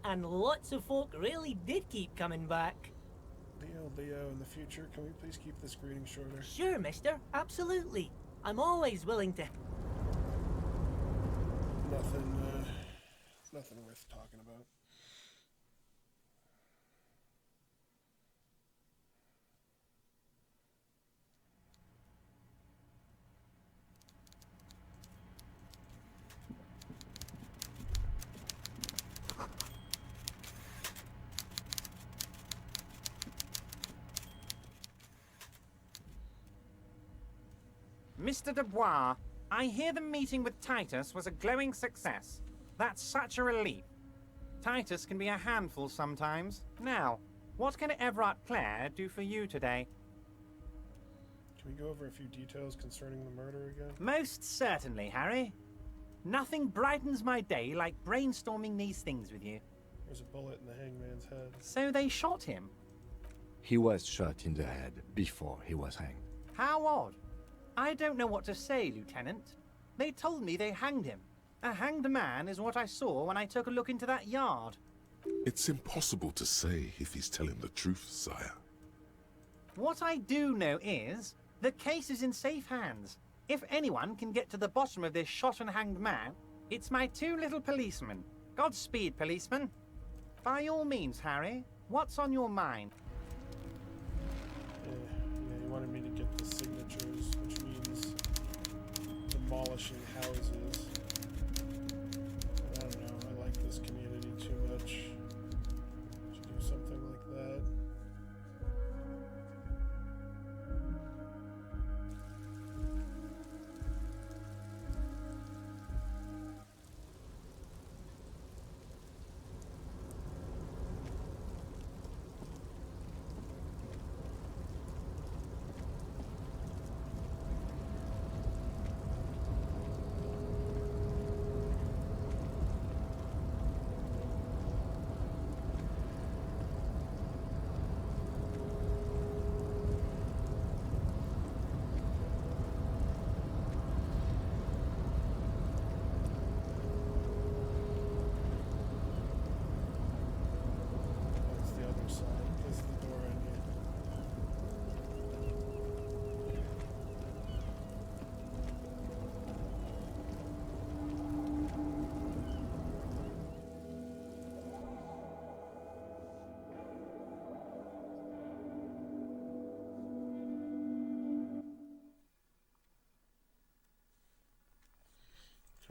And lots of folk really did keep coming back. Leo, in the future, can we please keep this greeting shorter? Sure, mister. Absolutely. I'm always willing to... Nothing worth talking about. Mr. Dubois, I hear the meeting with Titus was a glowing success. That's such a relief. Titus can be a handful sometimes. Now, what can Everard Clare do for you today? Can we go over a few details concerning the murder again? Most certainly, Harry. Nothing brightens my day like brainstorming these things with you. There's a bullet in the hangman's head. So they shot him? He was shot in the head before he was hanged. How odd. I don't know what to say, Lieutenant. They told me they hanged him. A hanged man is what I saw when I took a look into that yard. It's impossible to say if he's telling the truth, sire. What I do know is, the case is in safe hands. If anyone can get to the bottom of this shot and hanged man, it's my two little policemen. Godspeed, policeman. By all means, Harry, what's on your mind? Yeah, he wanted me to get the signatures, which means demolishing houses. I don't know, I like this community too much to do something like that.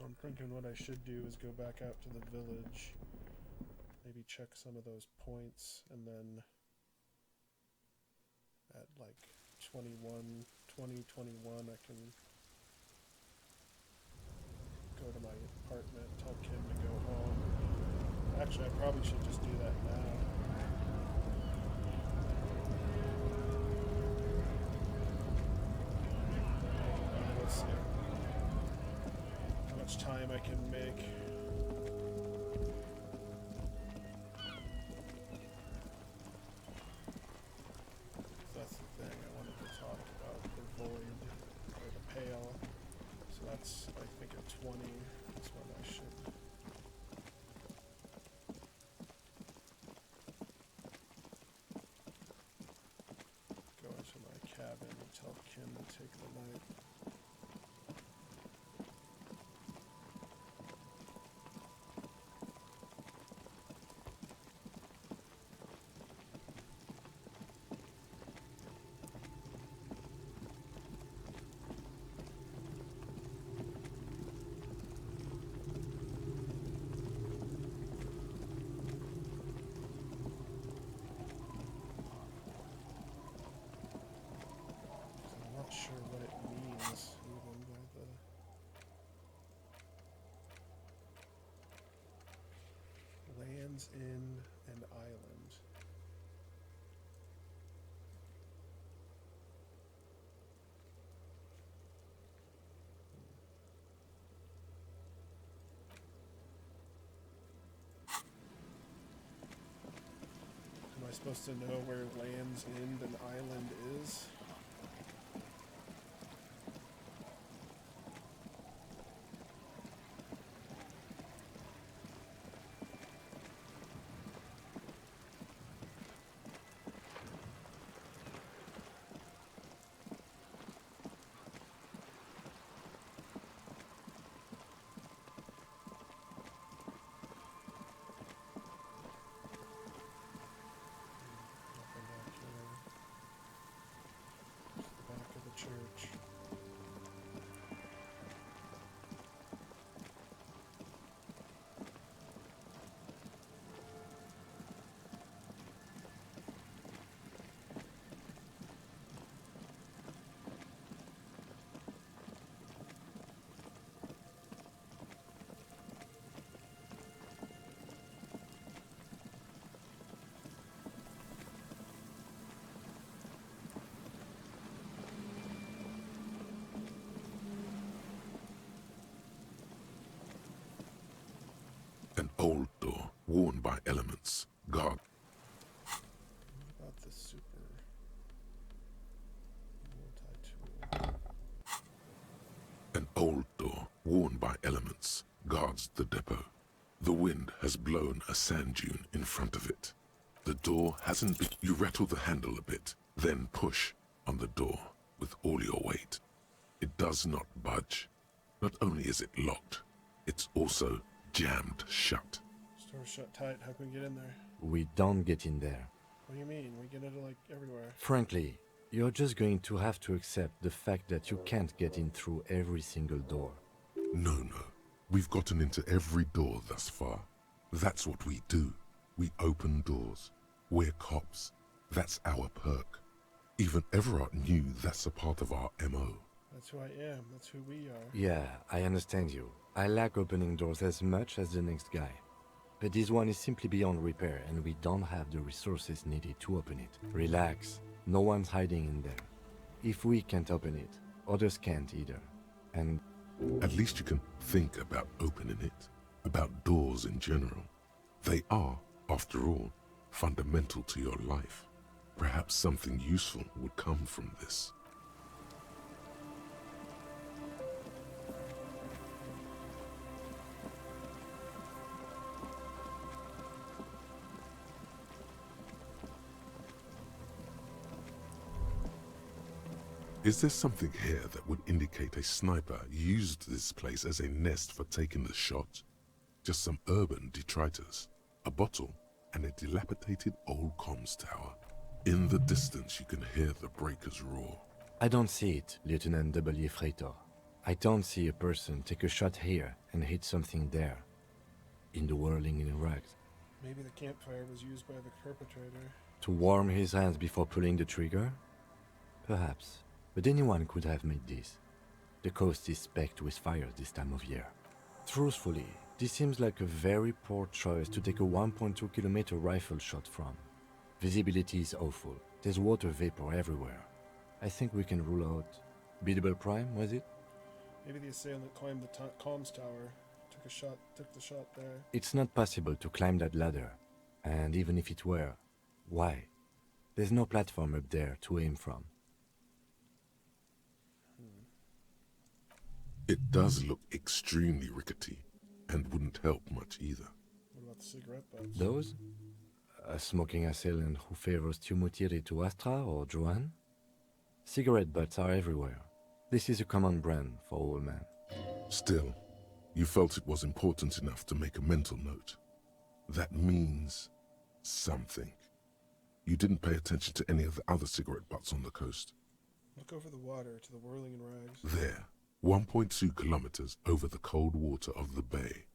I'm thinking what I should do is go back out to the village, maybe check some of those points, and then at like 2021, I can go to my apartment, tell Kim to go home. Actually, I probably should just do that now. Let's see how much time I can make. That's the thing I wanted to talk about, the void, or the pale. So that's, I think, at 20 is when I should. Go into my cabin and tell Kim to take the night. I'm not sure what it means, even by the lands in an island. Am I supposed to know where Land's End and Island is? Nothing back here. Just the back of the church. An old door, worn by elements, guard. What about the super multi-tool? An old door, worn by elements, guards the depot. The wind has blown a sand dune in front of it. The door hasn't been... You rattle the handle a bit, then push on the door with all your weight. It does not budge. Not only is it locked, it's also jammed shut. Store's shut tight. How can we get in there? We don't get in there. What do you mean? We get into like everywhere. Frankly, you're just going to have to accept the fact that you can't get in through every single door. No. We've gotten into every door thus far. That's what we do. We open doors. We're cops. That's our perk. Even Everard knew that's a part of our MO. That's who I am. That's who we are. Yeah, I understand you. I like opening doors as much as the next guy. But this one is simply beyond repair, and we don't have the resources needed to open it. Relax. No one's hiding in there. If we can't open it, others can't either. And at least you can think about opening it, about doors in general. They are, after all, fundamental to your life. Perhaps something useful would come from this. Is there something here that would indicate a sniper used this place as a nest for taking the shot? Just some urban detritus, a bottle, and a dilapidated old comms tower. In the distance you can hear the breakers roar. I don't see it, Lieutenant W. Freitor. I don't see a person take a shot here and hit something there, in the whirling in rags. Maybe the campfire was used by the perpetrator. To warm his hands before pulling the trigger? Perhaps, but anyone could have made this. The coast is specked with fires this time of year. Truthfully, this seems like a very poor choice to take a 1.2 kilometer rifle shot from. Visibility is awful. There's water vapor everywhere. I think we can rule out Biddable Prime, was it? Maybe the assailant climbed the comms tower, took the shot there. It's not possible to climb that ladder. And even if it were, why? There's no platform up there to aim from. It does look extremely rickety, and wouldn't help much either. What about the cigarette butts? Those? A smoking assailant who favors Tumutiri to Astra or Johan? Cigarette butts are everywhere. This is a common brand for all men. Still, you felt it was important enough to make a mental note. That means something. You didn't pay attention to any of the other cigarette butts on the coast. Look over the water to the whirling in rags. There, 1.2 kilometers over the cold water of the bay,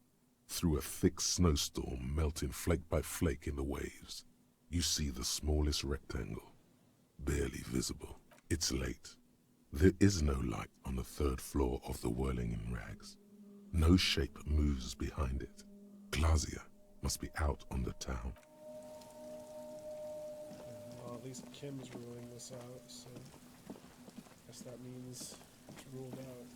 through a thick snowstorm melting flake by flake in the waves, you see the smallest rectangle, barely visible. It's late. There is no light on the third floor of the whirling in rags. No shape moves behind it. Glazia must be out on the town. Well, at least Kim is ruling this out, so I guess that means it's ruled out.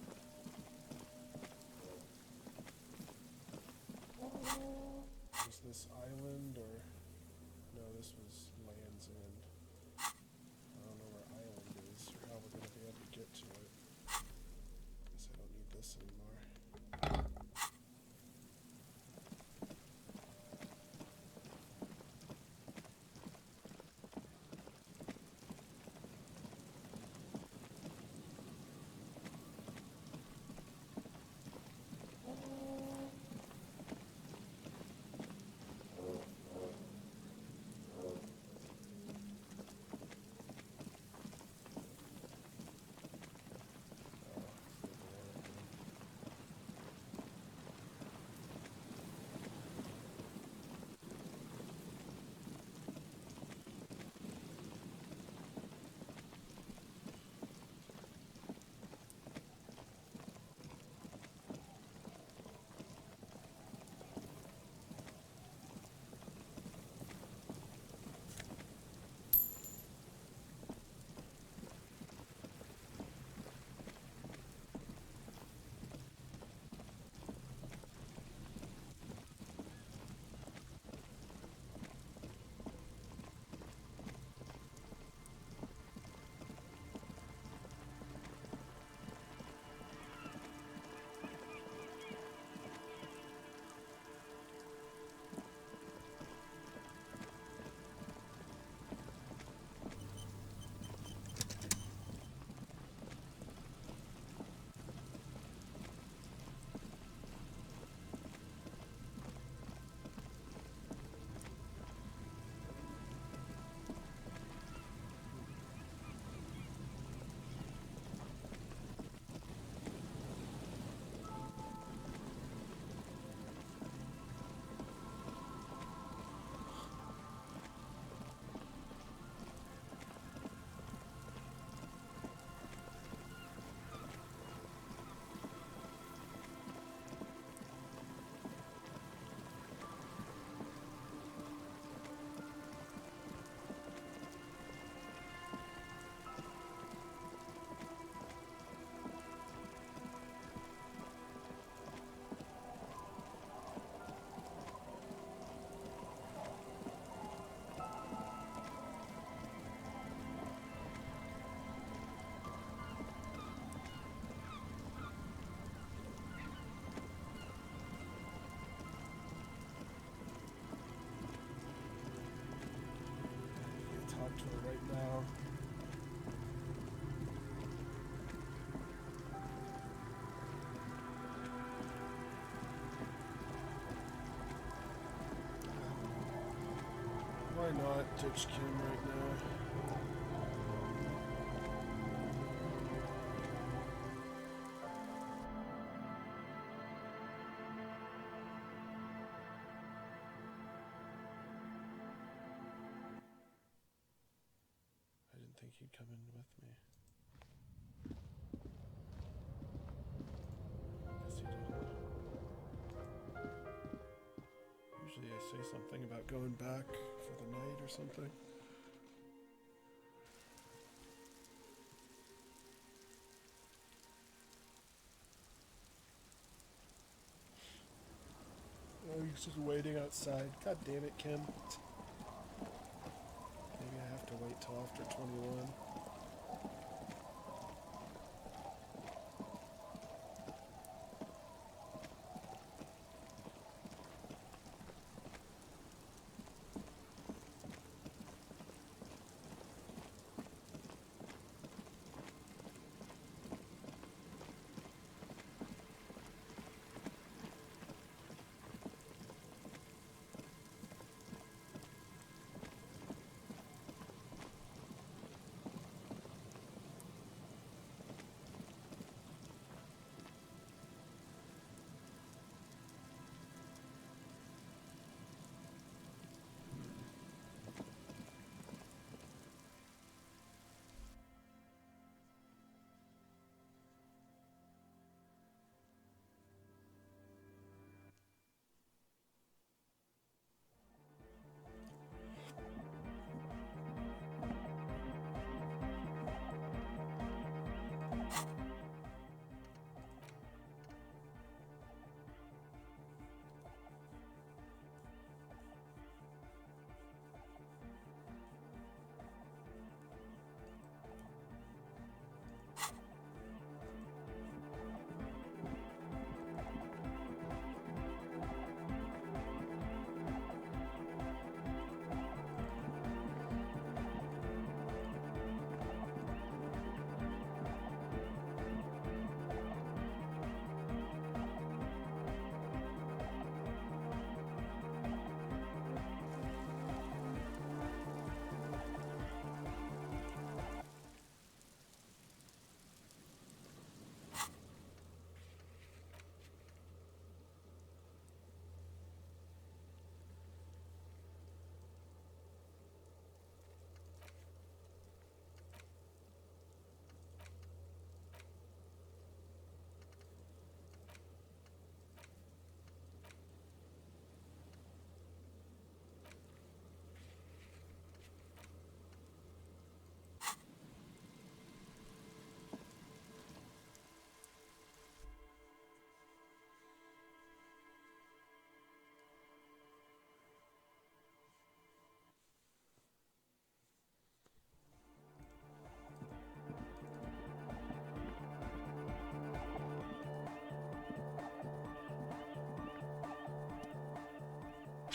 Was this island or... No, this was Land's End. I don't know where island is or how we're going to be able to get to it. Guess I don't need this anymore. Talk to her right now. Why not ditch Kim right now? come in with me. Guess he didn't. Usually I say something about going back for the night or something. Oh, he's just waiting outside. God damn it, Kim. Maybe I have to wait till after 21.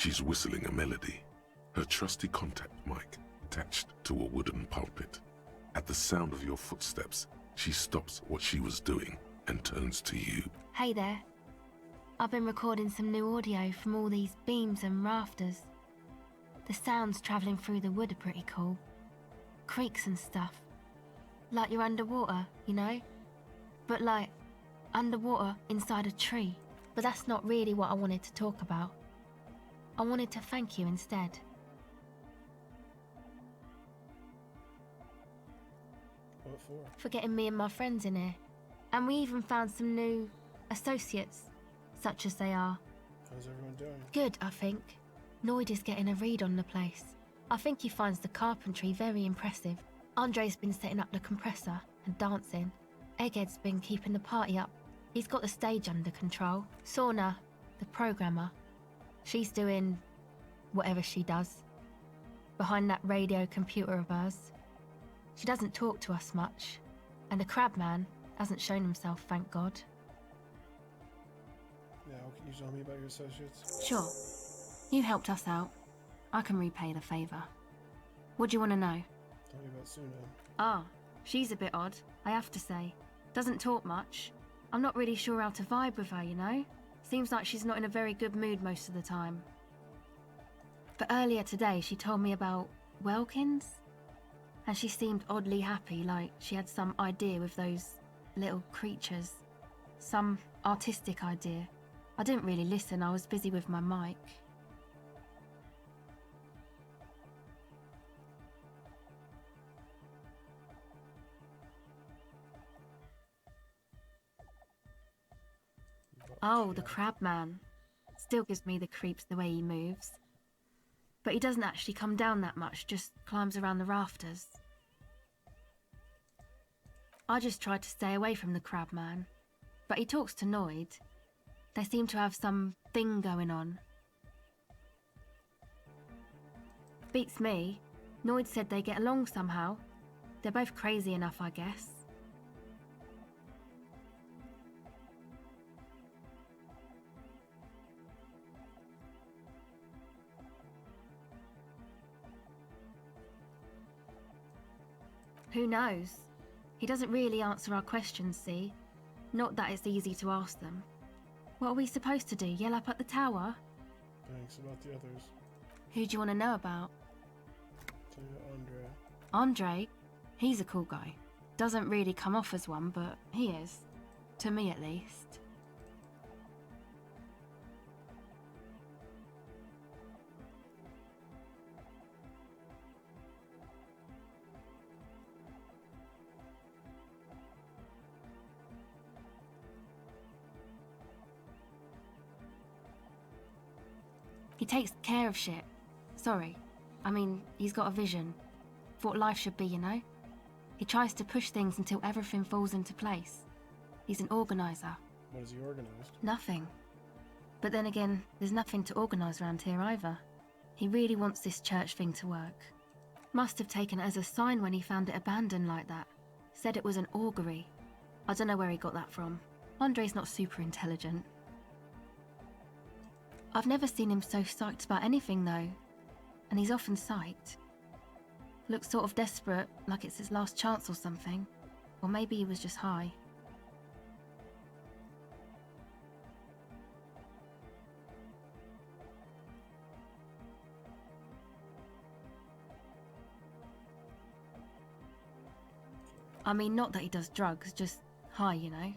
She's whistling a melody, her trusty contact mic attached to a wooden pulpit. At the sound of your footsteps, she stops what she was doing and turns to you. Hey there. I've been recording some new audio from all these beams and rafters. The sounds travelling through the wood are pretty cool. Creaks and stuff. Like you're underwater, you know? But like, underwater inside a tree. But that's not really what I wanted to talk about. I wanted to thank you instead. What for? For getting me and my friends in here. And we even found some new associates, such as they are. How's everyone doing? Good, I think. Noid is getting a read on the place. I think he finds the carpentry very impressive. Andre's been setting up the compressor and dancing. Egghead's been keeping the party up. He's got the stage under control. Sauna, the programmer, she's doing whatever she does. Behind that radio computer of hers. She doesn't talk to us much. And the crabman hasn't shown himself, thank God. Now, can you tell me about your associates? Sure. You helped us out. I can repay the favour. What do you want to know? Tell me about Suna. Ah, she's a bit odd, I have to say. Doesn't talk much. I'm not really sure how to vibe with her, you know? Seems like she's not in a very good mood most of the time. But earlier today she told me about Welkins. And she seemed oddly happy, like she had some idea with those little creatures. Some artistic idea. I didn't really listen, I was busy with my mic. Oh, the crab man. Still gives me the creeps the way he moves. But he doesn't actually come down that much, just climbs around the rafters. I just tried to stay away from the crab man. But he talks to Noid. They seem to have some thing going on. Beats me. Noid said they get along somehow. They're both crazy enough, I guess. Who knows? He doesn't really answer our questions, see? Not that it's easy to ask them. What are we supposed to do, yell up at the tower? Thanks about the others. Who do you want to know about? Tell you Andre. Andre? He's a cool guy. Doesn't really come off as one, but he is. To me, at least. He takes care of shit. Sorry. I mean, he's got a vision. For what life should be, you know? He tries to push things until everything falls into place. He's an organizer. What has he organized? Nothing. But then again, there's nothing to organize around here either. He really wants this church thing to work. Must have taken it as a sign when he found it abandoned like that. Said it was an augury. I don't know where he got that from. Andre's not super intelligent. I've never seen him so psyched about anything though. And he's often psyched. Looks sort of desperate, like it's his last chance or something. Or maybe he was just high. I mean, not that he does drugs, just high, you know.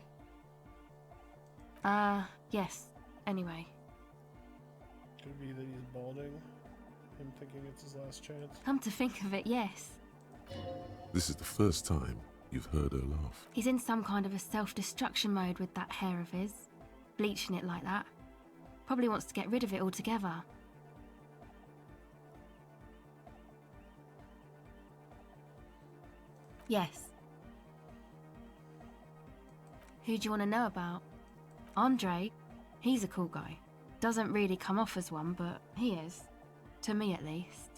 Yes. Anyway. Could be that he's balding. Him thinking it's his last chance. Come to think of it, yes. This is the first time you've heard her laugh. He's in some kind of a self-destruction mode with that hair of his. Bleaching it like that. Probably wants to get rid of it altogether. Yes. Who do you want to know about? Andre? He's a cool guy. Doesn't really come off as one, but he is. To me, at least.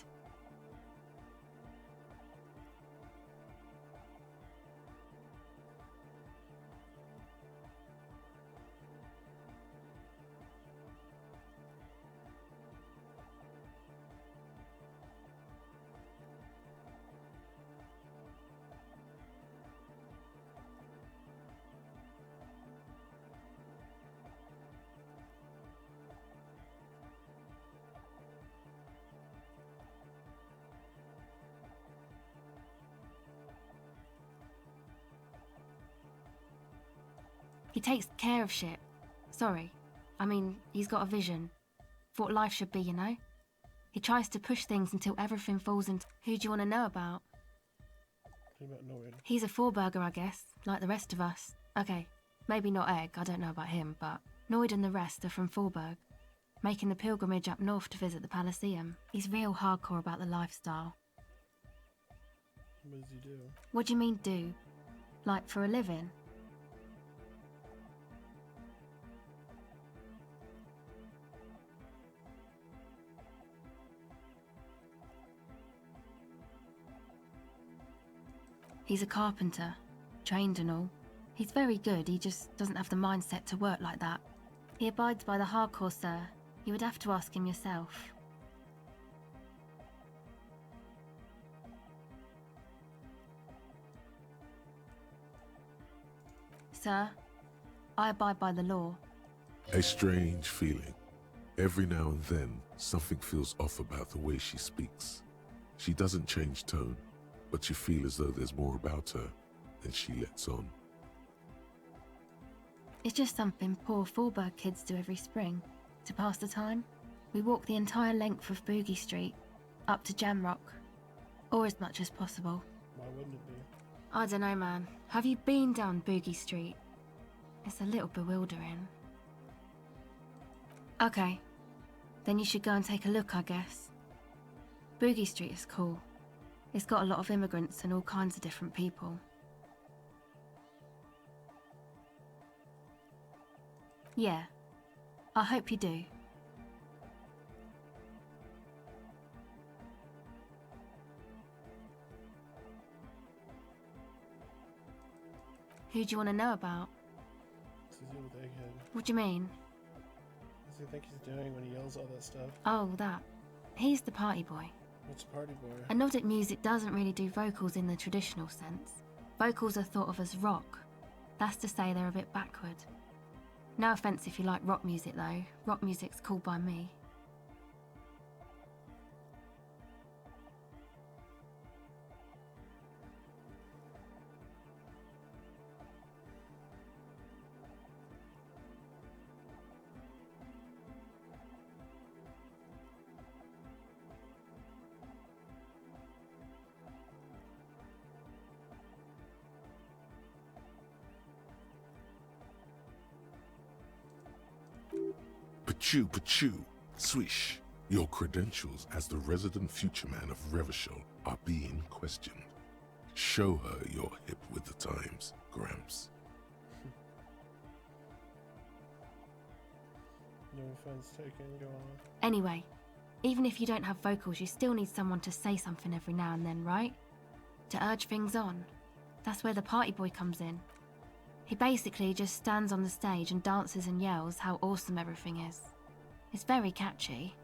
He takes care of shit. Sorry. I mean, he's got a vision. For what life should be, you know? He tries to push things until everything falls into... Who do you want to know about? He's a Forburger, I guess, like the rest of us. Okay, maybe not Egg, I don't know about him, but Noid and the rest are from Forburg, making the pilgrimage up north to visit the Elysium. He's real hardcore about the lifestyle. What does he do? What do you mean, do? Like, for a living? He's a carpenter, trained and all. He's very good, he just doesn't have the mindset to work like that. He abides by the hardcore, sir. You would have to ask him yourself. Sir, I abide by the law. A strange feeling. Every now and then, something feels off about the way she speaks. She doesn't change tone, but you feel as though there's more about her than she lets on. It's just something poor Forburg kids do every spring. To pass the time, we walk the entire length of Boogie Street, up to Jamrock. Or as much as possible. Why wouldn't it be? I don't know, man. Have you been down Boogie Street? It's a little bewildering. Okay. Then you should go and take a look, I guess. Boogie Street is cool. It's got a lot of immigrants and all kinds of different people. Yeah. I hope you do. Who do you want to know about? What's he do with Egghead? What do you mean? What does he think he's doing when he yells all that stuff? Oh, that. He's the party boy. What's party boy? Anodic music doesn't really do vocals in the traditional sense. Vocals are thought of as rock. That's to say they're a bit backward. No offence if you like rock music though. Rock music's cool by me. Pachoo, swish. Your credentials as the resident future man of Revachol are being questioned. Show her you're hip with the times, Gramps. No offense taken, go on. Anyway, even if you don't have vocals, you still need someone to say something every now and then, right? To urge things on. That's where the party boy comes in. He basically just stands on the stage and dances and yells how awesome everything is. It's very catchy.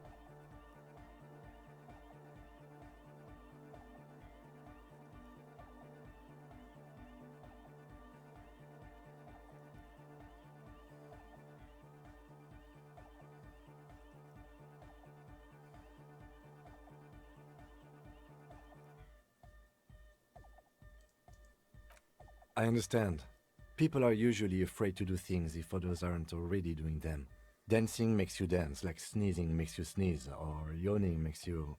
I understand. People are usually afraid to do things if others aren't already doing them. Dancing makes you dance, like sneezing makes you sneeze, or yawning makes you...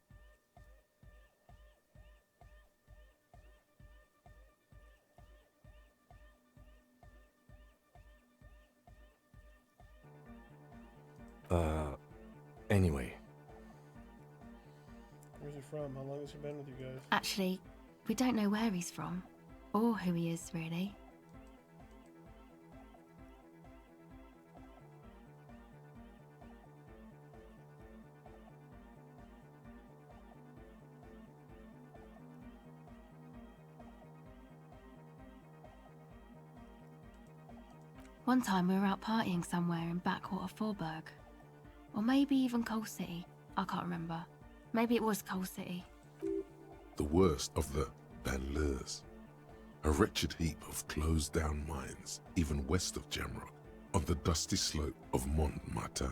Anyway. Where's he from? How long has he been with you guys? Actually, we don't know where he's from, or who he is, really. One time we were out partying somewhere in backwater Forburg. Or maybe even Coal City. I can't remember. Maybe it was Coal City. The worst of the banlieues. A wretched heap of closed-down mines, even west of Jamrock, on the dusty slope of Mont Martin,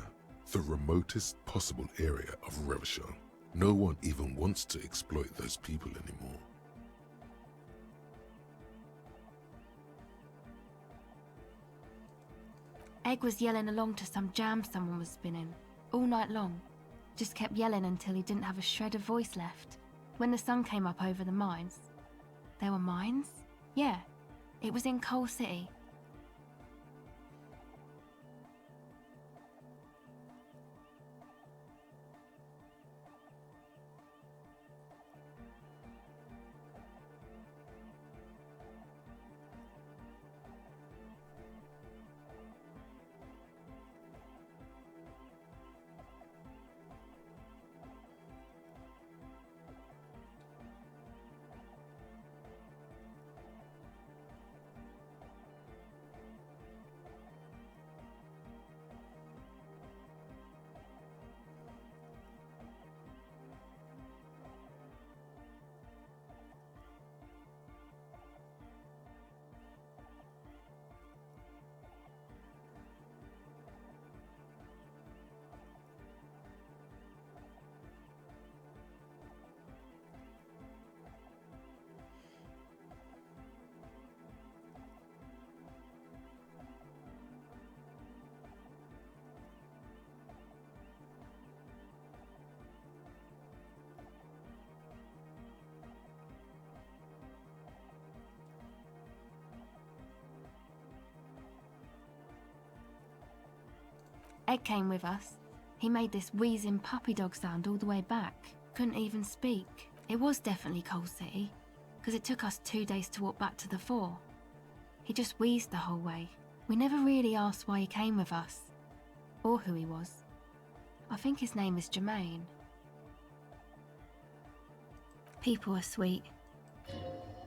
the remotest possible area of Revachol. No one even wants to exploit those people anymore. Egg was yelling along to some jam someone was spinning, all night long. Just kept yelling until he didn't have a shred of voice left. When the sun came up over the mines. There were mines? Yeah, it was in Coal City. Egg came with us. He made this wheezing puppy dog sound all the way back. Couldn't even speak. It was definitely Coal City, because it took us 2 days to walk back to the fort. He just wheezed the whole way. We never really asked why he came with us, or who he was. I think his name is Jermaine. People are sweet.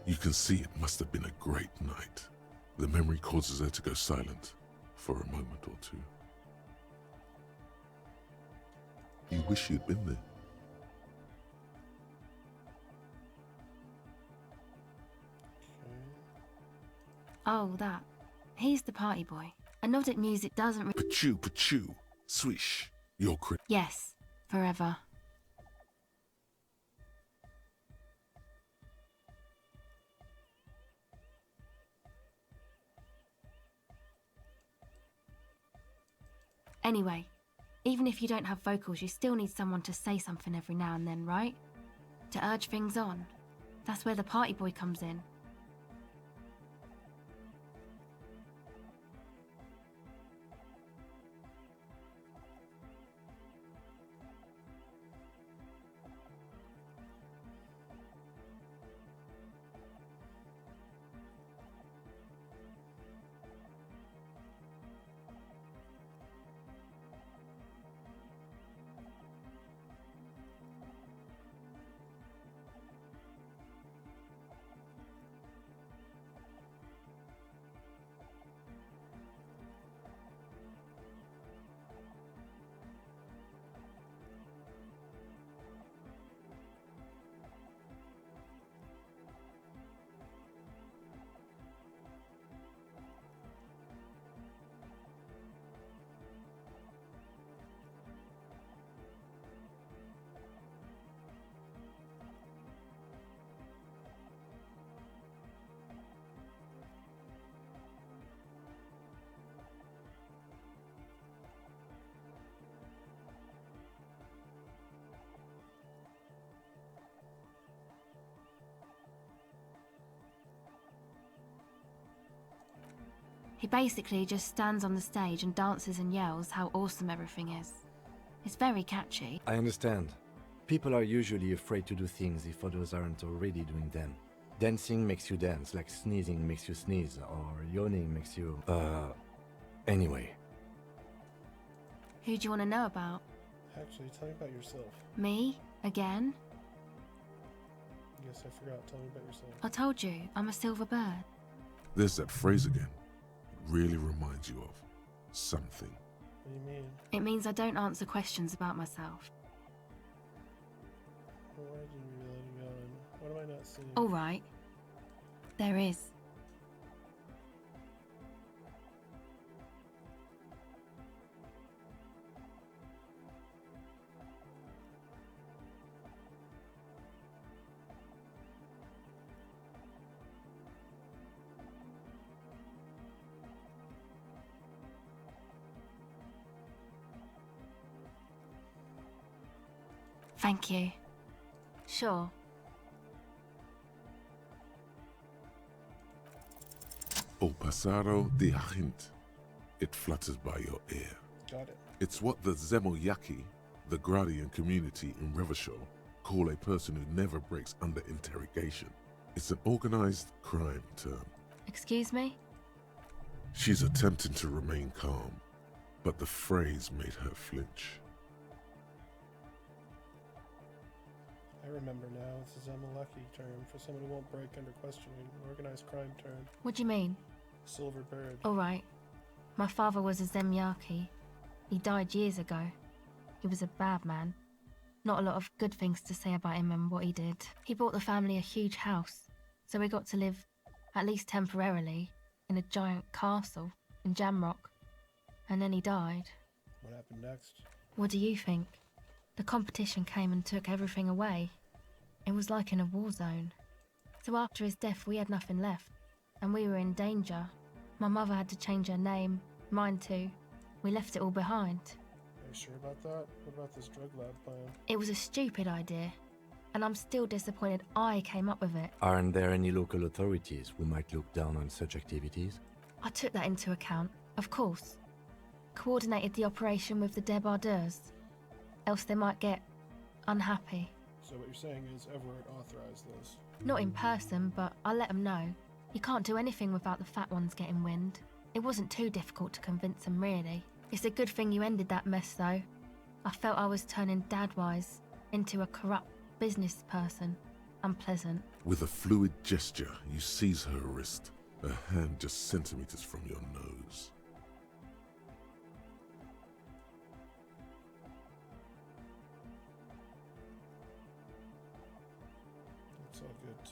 You can see it must have been a great night. The memory causes her to go silent for a moment or two. You wish you'd been there. Oh, that. He's the party boy. A Nordic music doesn't Pachoo, pachoo, swish. You're Yes, forever. Anyway, even if you don't have vocals, you still need someone to say something every now and then, right? To urge things on. That's where the party boy comes in. He basically just stands on the stage and dances and yells how awesome everything is. It's very catchy. I understand. People are usually afraid to do things if others aren't already doing them. Dancing makes you dance, like sneezing makes you sneeze, or yawning makes you... Anyway. Who do you want to know about? Actually, tell me about yourself. Me? Again? Yes, I forgot. Tell me about yourself. I told you, I'm a silver bird. There's that phrase again. It really reminds you of something. What do you mean? It means I don't answer questions about myself. Well, why did you let it go? And what am I not seeing? All right. There is. Thank you. Sure. O pasaro de hint. It flutters by your ear. Got it. It's what the Zemoyaki, the Gradian community in Revachol, call a person who never breaks under interrogation. It's an organized crime term. Excuse me? She's attempting to remain calm, but the phrase made her flinch. I remember now. This is a lucky term for someone who won't break under questioning. Organized crime term. What do you mean? Silver bird. All right. My father was a Zemyaki. He died years ago. He was a bad man. Not a lot of good things to say about him and what he did. He bought the family a huge house, so we got to live, at least temporarily, in a giant castle in Jamrock. And then he died. What happened next? What do you think? The competition came and took everything away. It was like in a war zone. So after his death, we had nothing left, and we were in danger. My mother had to change her name, mine too. We left it all behind. Are you sure about that? What about this drug lab plan? It was a stupid idea, and I'm still disappointed I came up with it. Aren't there any local authorities who might look down on such activities? I took that into account, of course. Coordinated the operation with the débardeurs. else they might get unhappy. So what you're saying is Everett authorized this? Not in person, but I'll let them know. You can't do anything without the fat ones getting wind. It wasn't too difficult to convince them, really. It's a good thing you ended that mess, though. I felt I was turning Dad-wise into a corrupt business person. Unpleasant. With a fluid gesture, you seize her wrist, a hand just centimeters from your nose. It's all good. It's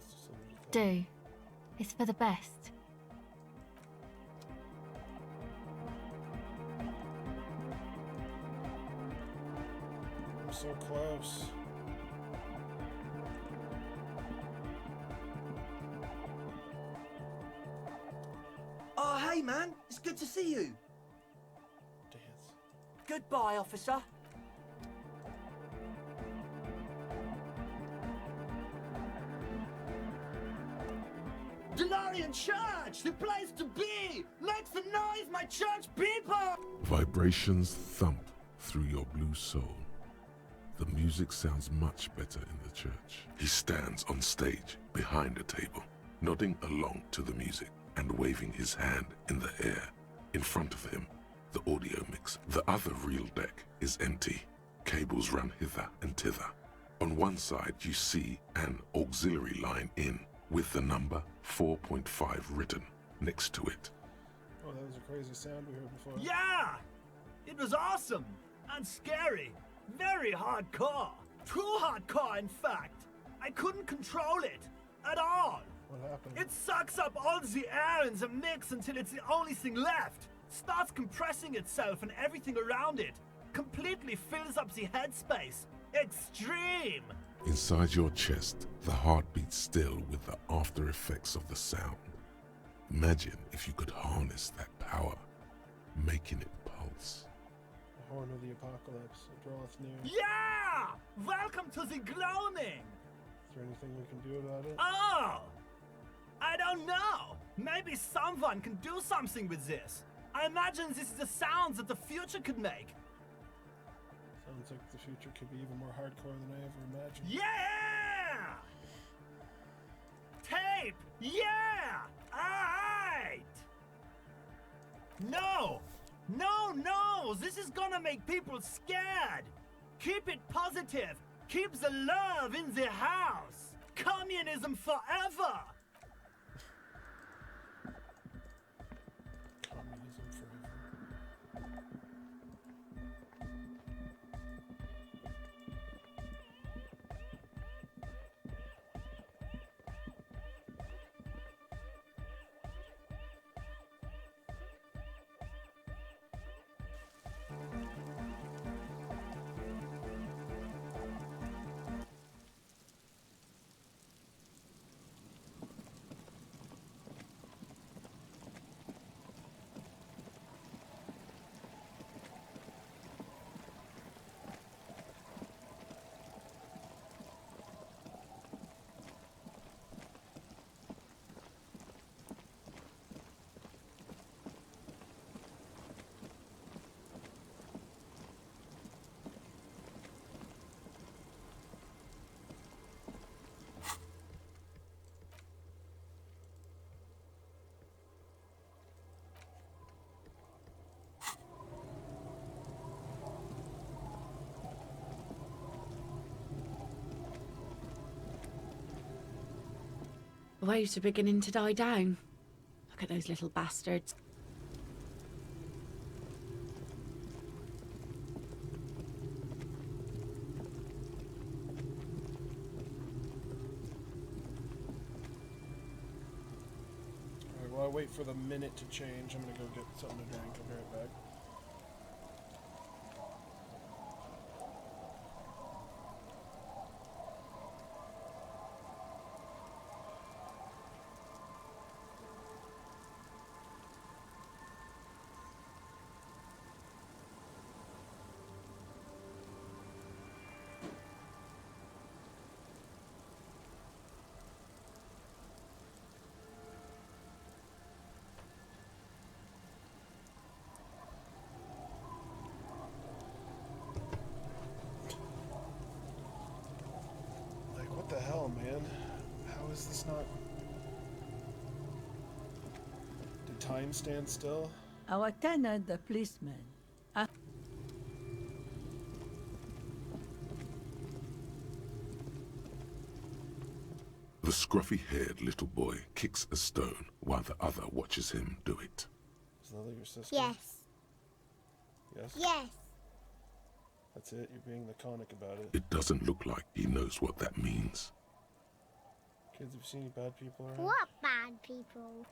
just something to think. Do. It's for the best. I'm so close. Oh, hey, man. It's good to see you. Dance. Goodbye, officer. Delarian Church, the place to be. Make some noise, my church people. Vibrations thump through your blue soul. The music sounds much better in the church. He stands on stage behind a table, nodding along to the music and waving his hand in the air. In front of him, the audio mix. The other reel deck is empty. Cables run hither and thither. On one side, you see an auxiliary line in with the number 4.5 written next to it. Oh, that was a crazy sound we heard before. Yeah! It was awesome and scary. Very hardcore. Too hardcore, in fact. I couldn't control it at all. What happened? It sucks up all the air in the mix until it's the only thing left. Starts compressing itself and everything around it. Completely fills up the headspace. Extreme. Inside your chest, the heart beats still with the after effects of the sound. Imagine if you could harness that power, making it pulse. The horn of the apocalypse. It draweth near. Yeah! Welcome to the gloaming. Is there anything we can do about it? Oh! I don't know. Maybe someone can do something with this. I imagine this is the sounds that the future could make. Sounds like the future could be even more hardcore than I ever imagined. Yeah! Tape! Yeah! Alright! No! No, no! This is gonna make people scared! Keep it positive! Keep the love in the house! Communism forever! Communism forever. The waves are beginning to die down. Look at those little bastards. Alright, while I wait for the minute to change, I'm gonna go get something to drink. I'll be right back. time stand still? Our tenant, the policeman. The scruffy-haired little boy kicks a stone while the other watches him do it. Is Lily your sister? Yes. Yes? Yes. That's it? You're being laconic about it. It doesn't look like he knows what that means. Kids, have you seen any bad people around? What bad people?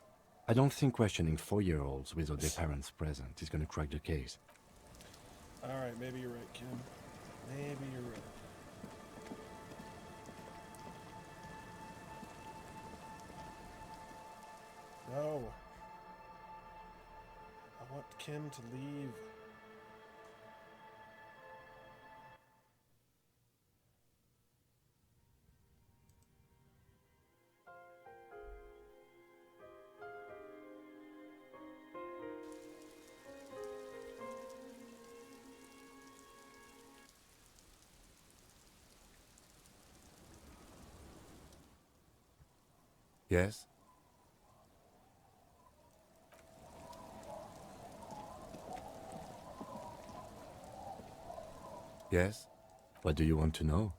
I don't think questioning 4-year-olds without their parents present is gonna crack the case. Alright, maybe you're right, Kim. Maybe you're right. No. I want Kim to leave. Yes? Yes? What do you want to know?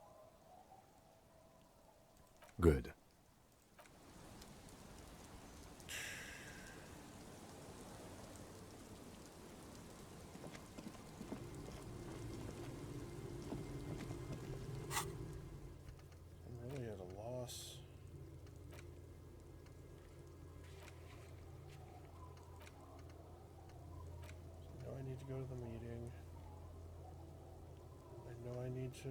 Good. I'm really at a loss. I know I need to go to the meeting. I know I need to...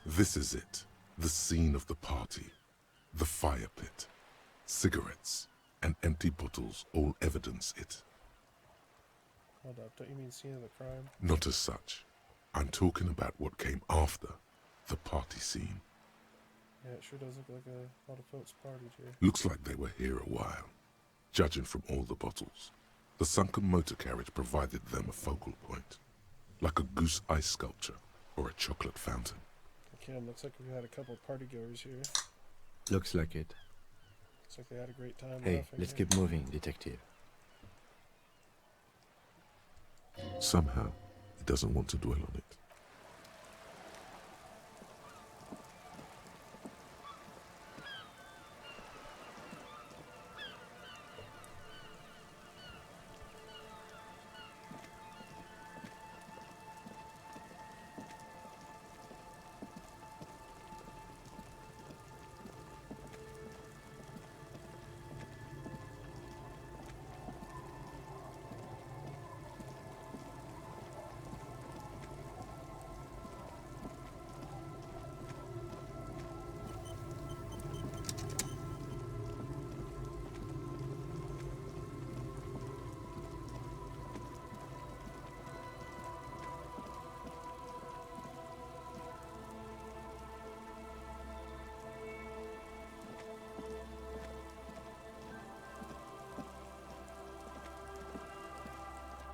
This is it. The scene of the party. The fire pit. Cigarettes and empty bottles all evidence it. Hold up, don't you mean scene of the crime? Not as such. I'm talking about what came after the party scene. Yeah, it sure does look like a lot of folks partied here. Looks like they were here a while, judging from all the bottles. The sunken motor carriage provided them a focal point, like a goose ice sculpture or a chocolate fountain. Kim, looks like we had a couple of partygoers here. Looks like it. Looks like they had a great time. Hey, laughing let's here. keep moving, detective. Somehow, he doesn't want to dwell on it.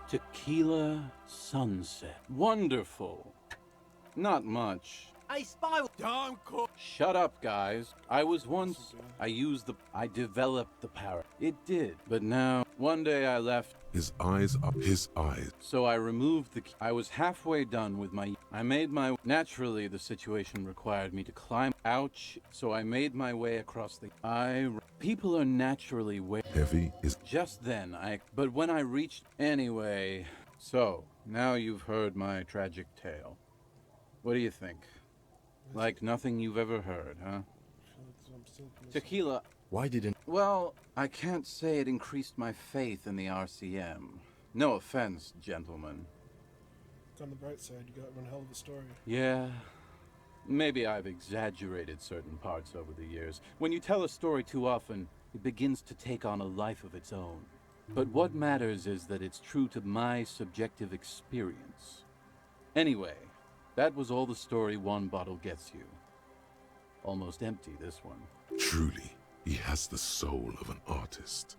Tequila sunset. Wonderful. Not much. I spy. Don't call. Shut up, guys. I developed the power. It did. But now, one day I left. His eyes up his eyes. So I removed the... I was halfway done with my... I made my... Naturally, the situation required me to climb... Ouch. So I made my way across the... People are naturally way... Heavy is... Just then, But when I reached... Anyway... So, now you've heard my tragic tale. What do you think? Like nothing you've ever heard, huh? I feel like there's still missing. Tequila. Why didn't... Well, I can't say it increased my faith in the RCM. No offense, gentlemen. On the bright side, you got one hell of a story. Yeah. Maybe I've exaggerated certain parts over the years. When you tell a story too often, it begins to take on a life of its own. But what matters is that it's true to my subjective experience. Anyway, that was all the story one bottle gets you. Almost empty, this one. Truly, he has the soul of an artist.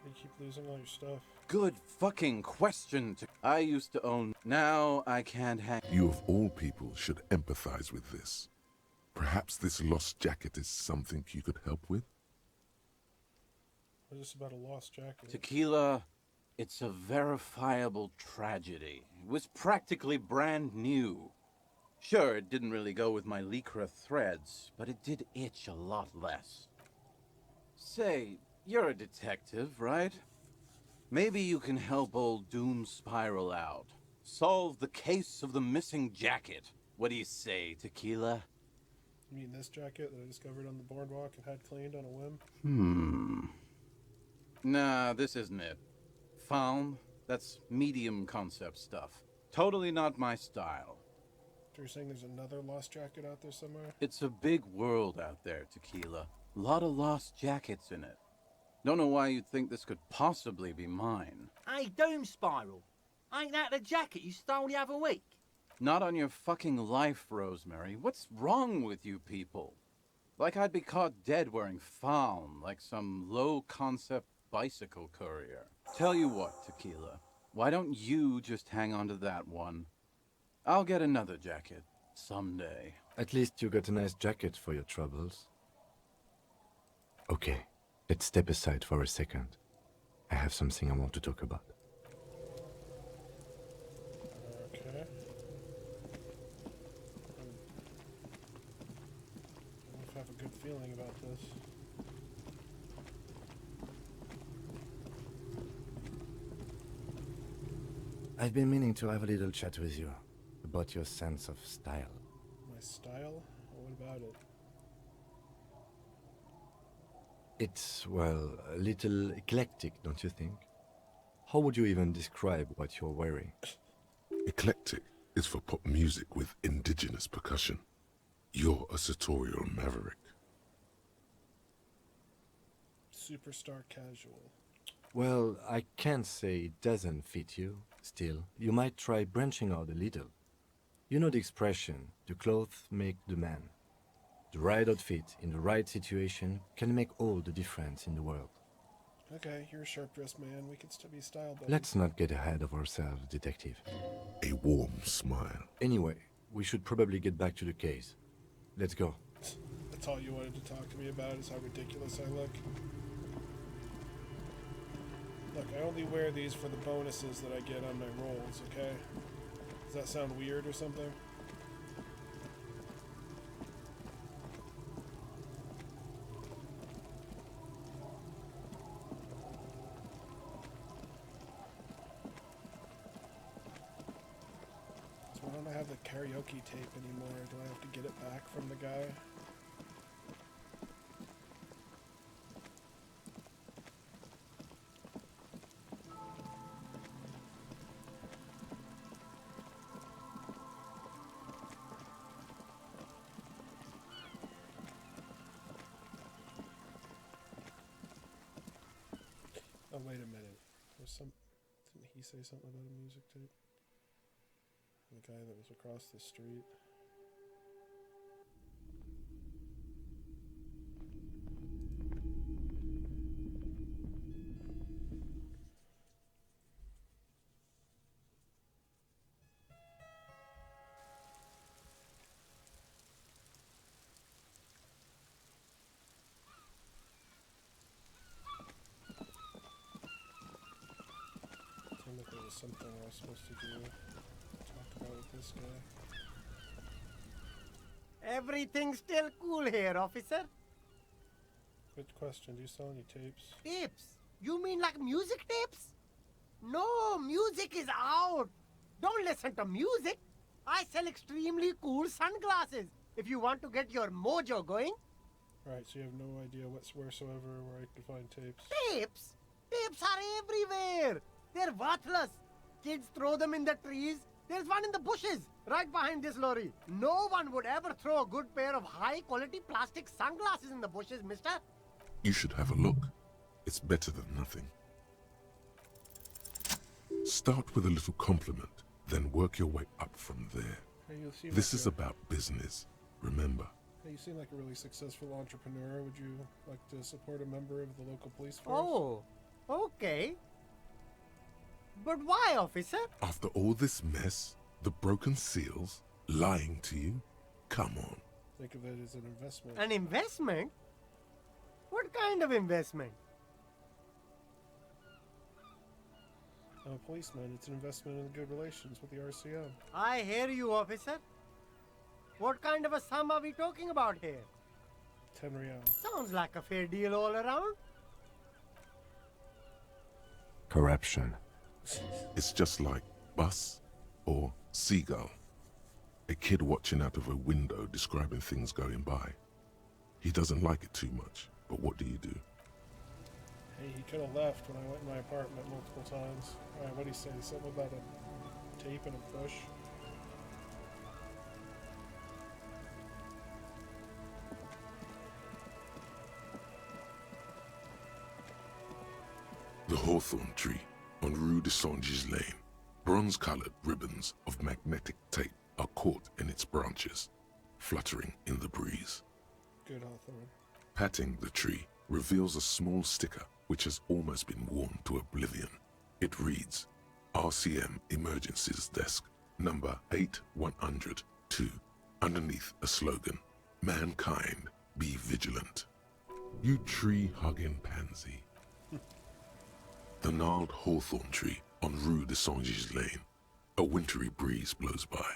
You keep losing all your stuff. Good fucking question. I used to own... Now I can't hang... You of all people should empathize with this. Perhaps this lost jacket is something you could help with? What is this about a lost jacket? Tequila, it's a verifiable tragedy. It was practically brand new. Sure, it didn't really go with my lycra threads, but it did itch a lot less. Say, you're a detective, right? Maybe you can help old Doom Spiral out. Solve the case of the missing jacket. What do you say, Tequila? You mean this jacket that I discovered on the boardwalk and had cleaned on a whim? Nah, this isn't it. Found? That's medium concept stuff. Totally not my style. So you're saying there's another lost jacket out there somewhere? It's a big world out there, Tequila. A lot of lost jackets in it. Don't know why you'd think this could possibly be mine. Hey, Doom Spiral. Ain't that the jacket you stole the other week? Not on your fucking life, Rosemary. What's wrong with you people? Like I'd be caught dead wearing fawn, like some low-concept bicycle courier. Tell you what, Tequila. Why don't you just hang on to that one? I'll get another jacket. Someday. At least you got a nice jacket for your troubles. Okay, let's step aside for a second. I have something I want to talk about. Okay. I have a good feeling about this. I've been meaning to have a little chat with you about your sense of style. My style? What about it? It's, well, a little eclectic, don't you think? How would you even describe what you're wearing? Eclectic is for pop music with indigenous percussion. You're a sartorial maverick. Superstar casual. Well, I can't say it doesn't fit you. Still, you might try branching out a little. You know the expression, the clothes make the man. The right outfit in the right situation can make all the difference in the world. Okay, you're a sharp-dressed man. We could still be style buddies. Let's not get ahead of ourselves, detective. A warm smile. Anyway, we should probably get back to the case. Let's go. That's all you wanted to talk to me about, is how ridiculous I look. Look, I only wear these for the bonuses that I get on my rolls, okay? Does that sound weird or something? So why don't I have the karaoke tape anymore? Do I have to get it back from the guy? Oh, wait a minute. There's some... Didn't he say something about a music tape? The guy that was across the street. Seemed like there was something I was supposed to do. Talk about with this guy. Everything's still cool here, officer. Good question. Do you sell any tapes? Tapes? You mean like music tapes? No, music is out. Don't listen to music. I sell extremely cool sunglasses. If you want to get your mojo going. Right, so you have no idea whatsoever where I could find tapes. Tapes? Tapes are everywhere. They're worthless. Kids throw them in the trees. There's one in the bushes, right behind this lorry. No one would ever throw a good pair of high-quality plastic sunglasses in the bushes, mister. You should have a look. It's better than nothing. Start with a little compliment, then work your way up from there. Hey, you seem This like is about business, remember. Hey, you seem like a really successful entrepreneur. Would you like to support a member of the local police force? Oh, okay. But why, officer? After all this mess, the broken seals, lying to you, come on. Think of it as an investment. An investment? What kind of investment? I'm a policeman. It's an investment in good relations with the RCO. I hear you, officer. What kind of a sum are we talking about here? 10 real. Sounds like a fair deal all around. Corruption. It's just like bus or seagull. A kid watching out of a window describing things going by. He doesn't like it too much, but what do you do? Hey, he could have left when I went in my apartment multiple times. Alright, what'd he say? Something about a tape and a push? The hawthorn tree on Rue de Saint-Gilles Lane. Bronze-colored ribbons of magnetic tape are caught in its branches, fluttering in the breeze. Good hawthorn. Patting the tree reveals a small sticker which has almost been worn to oblivion. It reads, RCM Emergencies Desk, number 8102, underneath a slogan, Mankind, be vigilant. You tree-hugging pansy. The gnarled hawthorn tree on Rue de Saint-Gilles Lane. A wintry breeze blows by,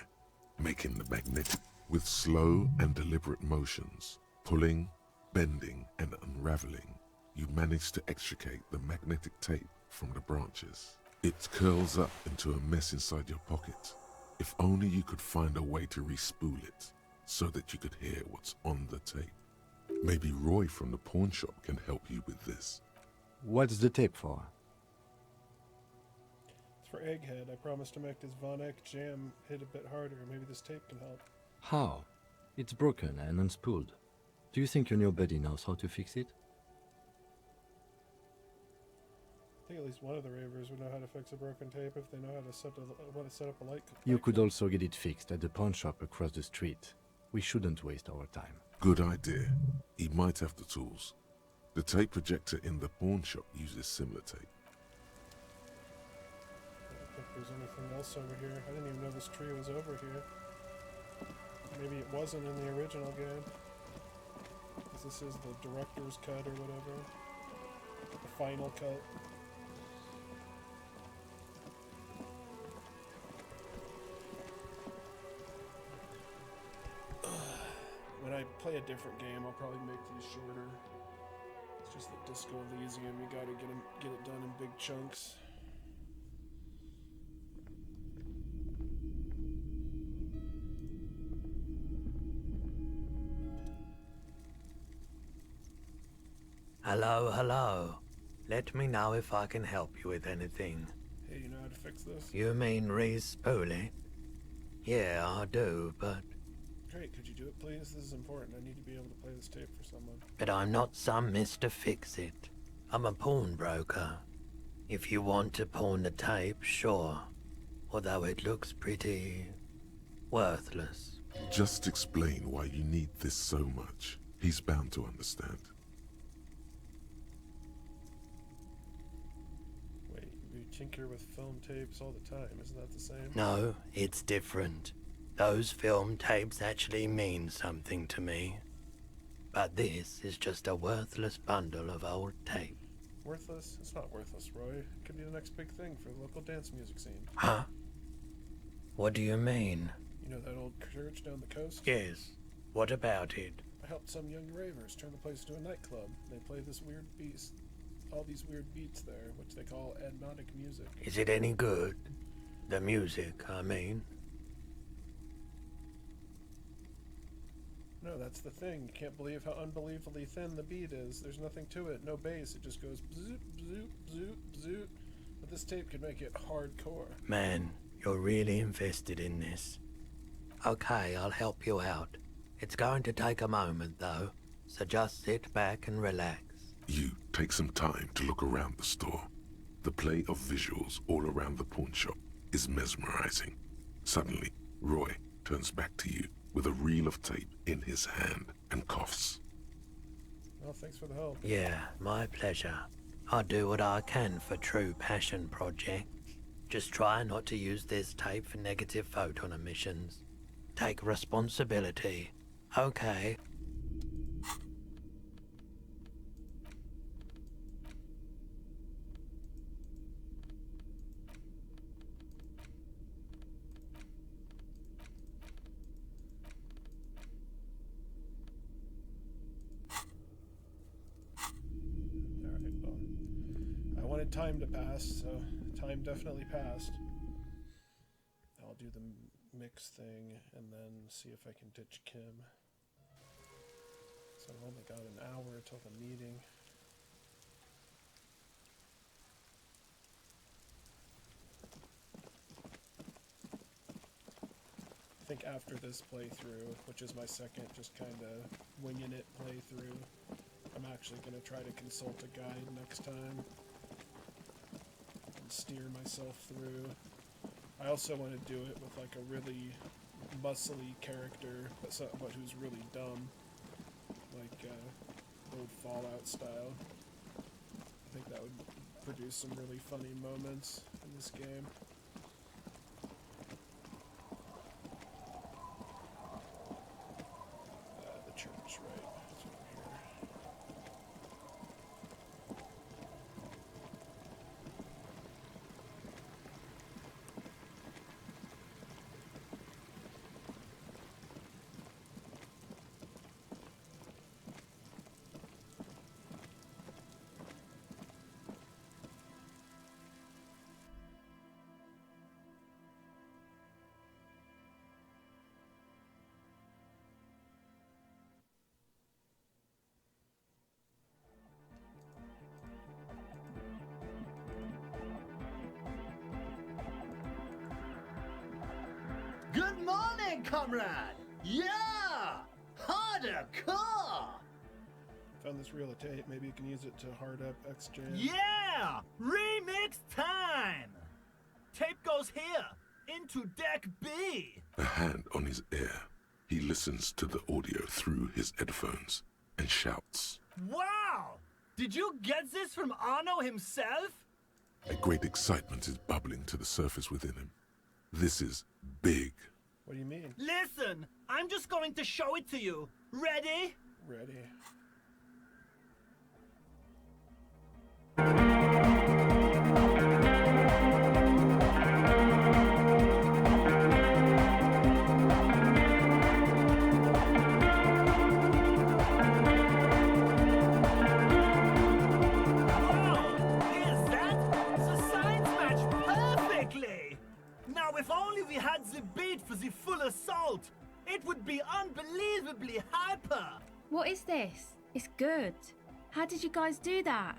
making the magnetic with slow and deliberate motions, pulling, bending, and unraveling. You manage to extricate the magnetic tape from the branches. It curls up into a mess inside your pocket. If only you could find a way to re-spool it, so that you could hear what's on the tape. Maybe Roy from the pawn shop can help you with this. What's the tape for? It's for Egghead. I promised to make this Von Eck jam hit a bit harder. Maybe this tape can help. How? It's broken and unspooled. Do you think your new buddy knows how to fix it? I think at least one of the ravers would know how to fix a broken tape if they know how to set up a light. You could also get it fixed at the pawn shop across the street. We shouldn't waste our time. Good idea. He might have the tools. The tape projector in the pawn shop uses similar tape. I don't think there's anything else over here. I didn't even know this tree was over here. Maybe it wasn't in the original game. Because this is the director's cut or whatever. The final cut. When I play a different game, I'll probably make these shorter. It's just that Disco Elysium, you gotta get it done in big chunks. Hello, hello. Let me know if I can help you with anything. Hey, you know how to fix this? You mean re-spool it? Yeah, I do, but Great, could you do it please? This is important. I need to be able to play this tape for someone. I'm not some Mr. Fix-It. I'm a pawnbroker. If you want to pawn the tape, sure. Although it looks pretty worthless. Just explain why you need this so much. He's bound to understand. Wait, you tinker with film tapes all the time. Isn't that the same? No, it's different. Those film tapes actually mean something to me. But this is just a worthless bundle of old tape. Worthless? It's not worthless, Roy. It could be the next big thing for the local dance music scene. Huh? What do you mean? You know that old church down the coast? Yes. What about it? I helped some young ravers turn the place into a nightclub. They play this weird beast, all these weird beats there, which they call hypnotic music. Is it any good? The music, I mean. No, that's the thing. You can't believe how unbelievably thin the beat is. There's nothing to it, no bass. It just goes zoop, zoop, zoop, zoop. But this tape could make it hardcore. Man, you're really invested in this. Okay, I'll help you out. It's going to take a moment, though, so just sit back and relax. You take some time to look around the store. The play of visuals all around the pawn shop is mesmerizing. Suddenly, Roy turns back to you with a reel of tape in his hand and coughs. Well, thanks for the help. Yeah, my pleasure. I'll do what I can for true passion projects. Just try not to use this tape for negative photon emissions. Take responsibility. Okay. I wanted time to pass, so time definitely passed. I'll do the mix thing and then see if I can ditch Kim. So I've only got an hour till the meeting. I think after this playthrough, which is my second just kind of winging it playthrough, I'm actually going to try to consult a guide next time and steer myself through. I also want to do it with like a really muscly character, but who's really dumb, like old Fallout style. I think that would produce some really funny moments in this game. The church, right? It's over here. Good morning, comrade! Yeah! Harder car! Found this reel of tape. Maybe you can use it to hard up X-Jam. Yeah! Remix time! Tape goes here, into deck B! A hand on his ear, he listens to the audio through his headphones and shouts. Wow! Did you get this from Arno himself? A great excitement is bubbling to the surface within him. This is big. What do you mean? Listen, I'm just going to show it to you. Ready? Ready. If only we had the beat for the full assault, it would be unbelievably hyper. What is this? It's good. How did you guys do that?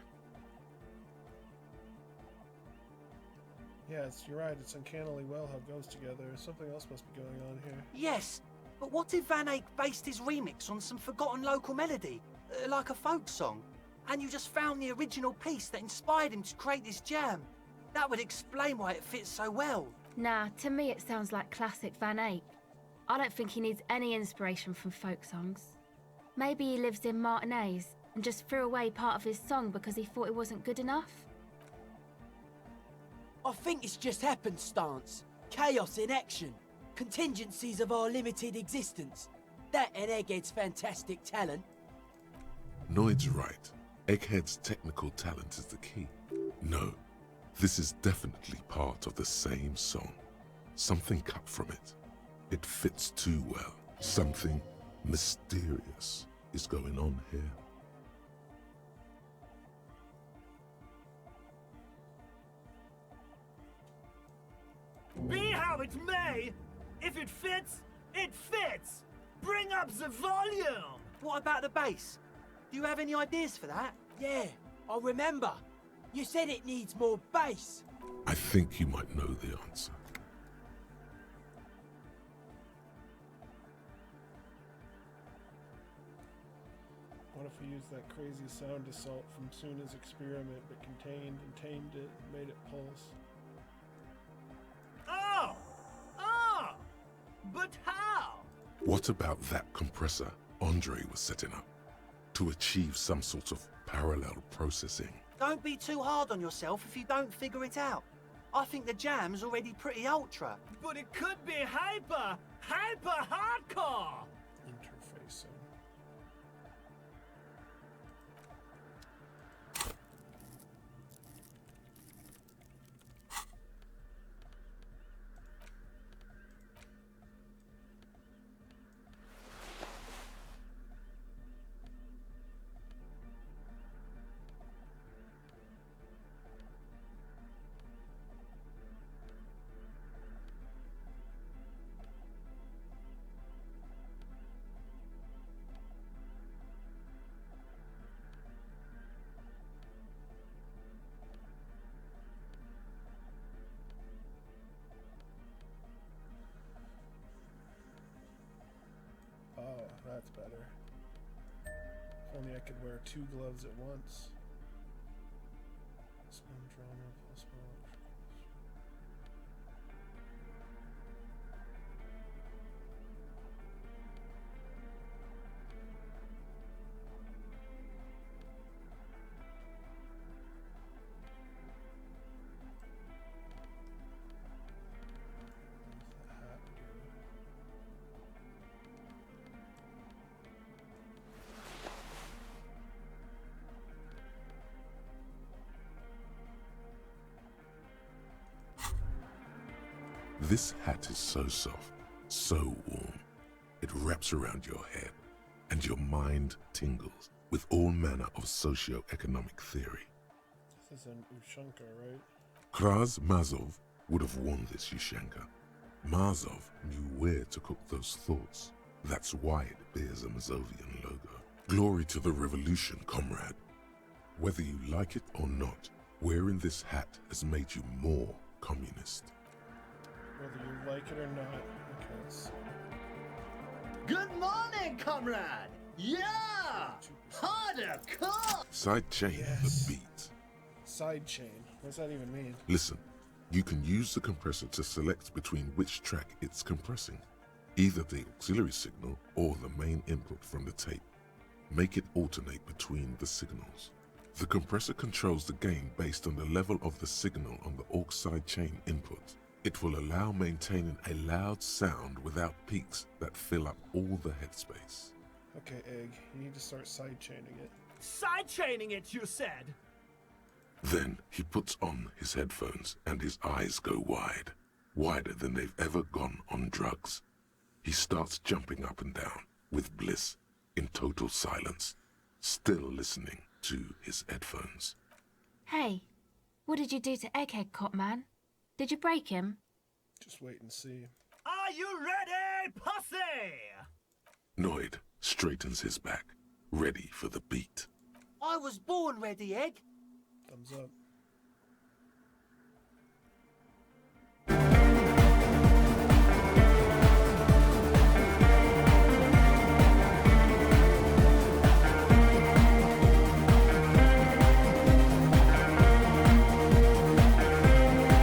Yes, you're right. It's uncannily well how it goes together. Something else must be going on here. Yes, but what if Van Eyck based his remix on some forgotten local melody, like a folk song, and you just found the original piece that inspired him to create this jam? That would explain why it fits so well. Nah, to me it sounds like classic Van Eyck. I don't think he needs any inspiration from folk songs. Maybe he lives in Martinez and just threw away part of his song because he thought it wasn't good enough. I think it's just happenstance. Chaos in action. Contingencies of our limited existence. That and Egghead's fantastic talent. Noid's right. Egghead's technical talent is the key. No. This is definitely part of the same song. Something cut from it. It fits too well. Something mysterious is going on here. Be how it may, if it fits, it fits. Bring up the volume! What about the bass? Do you have any ideas for that? Yeah, I remember. You said it needs more bass. I think you might know the answer. What if we used that crazy sound assault from Suna's experiment that contained and tamed it and made it pulse? Oh! Oh! But how? What about that compressor Andre was setting up to achieve some sort of parallel processing? Don't be too hard on yourself if you don't figure it out. I think the jam's already pretty ultra. But it could be hyper hardcore! Interfacing. Oh, that's better. If only I could wear 2 gloves at once. Spin drama, possible. This hat is so soft, so warm. It wraps around your head, and your mind tingles with all manner of socio-economic theory. This is an Ushanka, right? Kraz Mazov would have worn this Ushanka. Mazov knew where to cook those thoughts. That's why it bears a Mazovian logo. Glory to the revolution, comrade. Whether you like it or not, wearing this hat has made you more communist. Whether you like it or not. Okay, let's see. Good morning, comrade! Yeah! Harder, come! Sidechain Yes. the beat. Sidechain. What does that even mean? Listen, you can use the compressor to select between which track it's compressing, either the auxiliary signal or the main input from the tape. Make it alternate between the signals. The compressor controls the gain based on the level of the signal on the aux sidechain input. It will allow maintaining a loud sound without peaks that fill up all the headspace. Okay, Egg, you need to start sidechaining it. Sidechaining it, you said? Then he puts on his headphones and his eyes go wide, wider than they've ever gone on drugs. He starts jumping up and down with bliss in total silence, still listening to his headphones. Hey, what did you do to Egghead, Cop Man? Did you break him? Just wait and see. Are you ready, pussy? Noid straightens his back, ready for the beat. I was born ready, Egg. Thumbs up.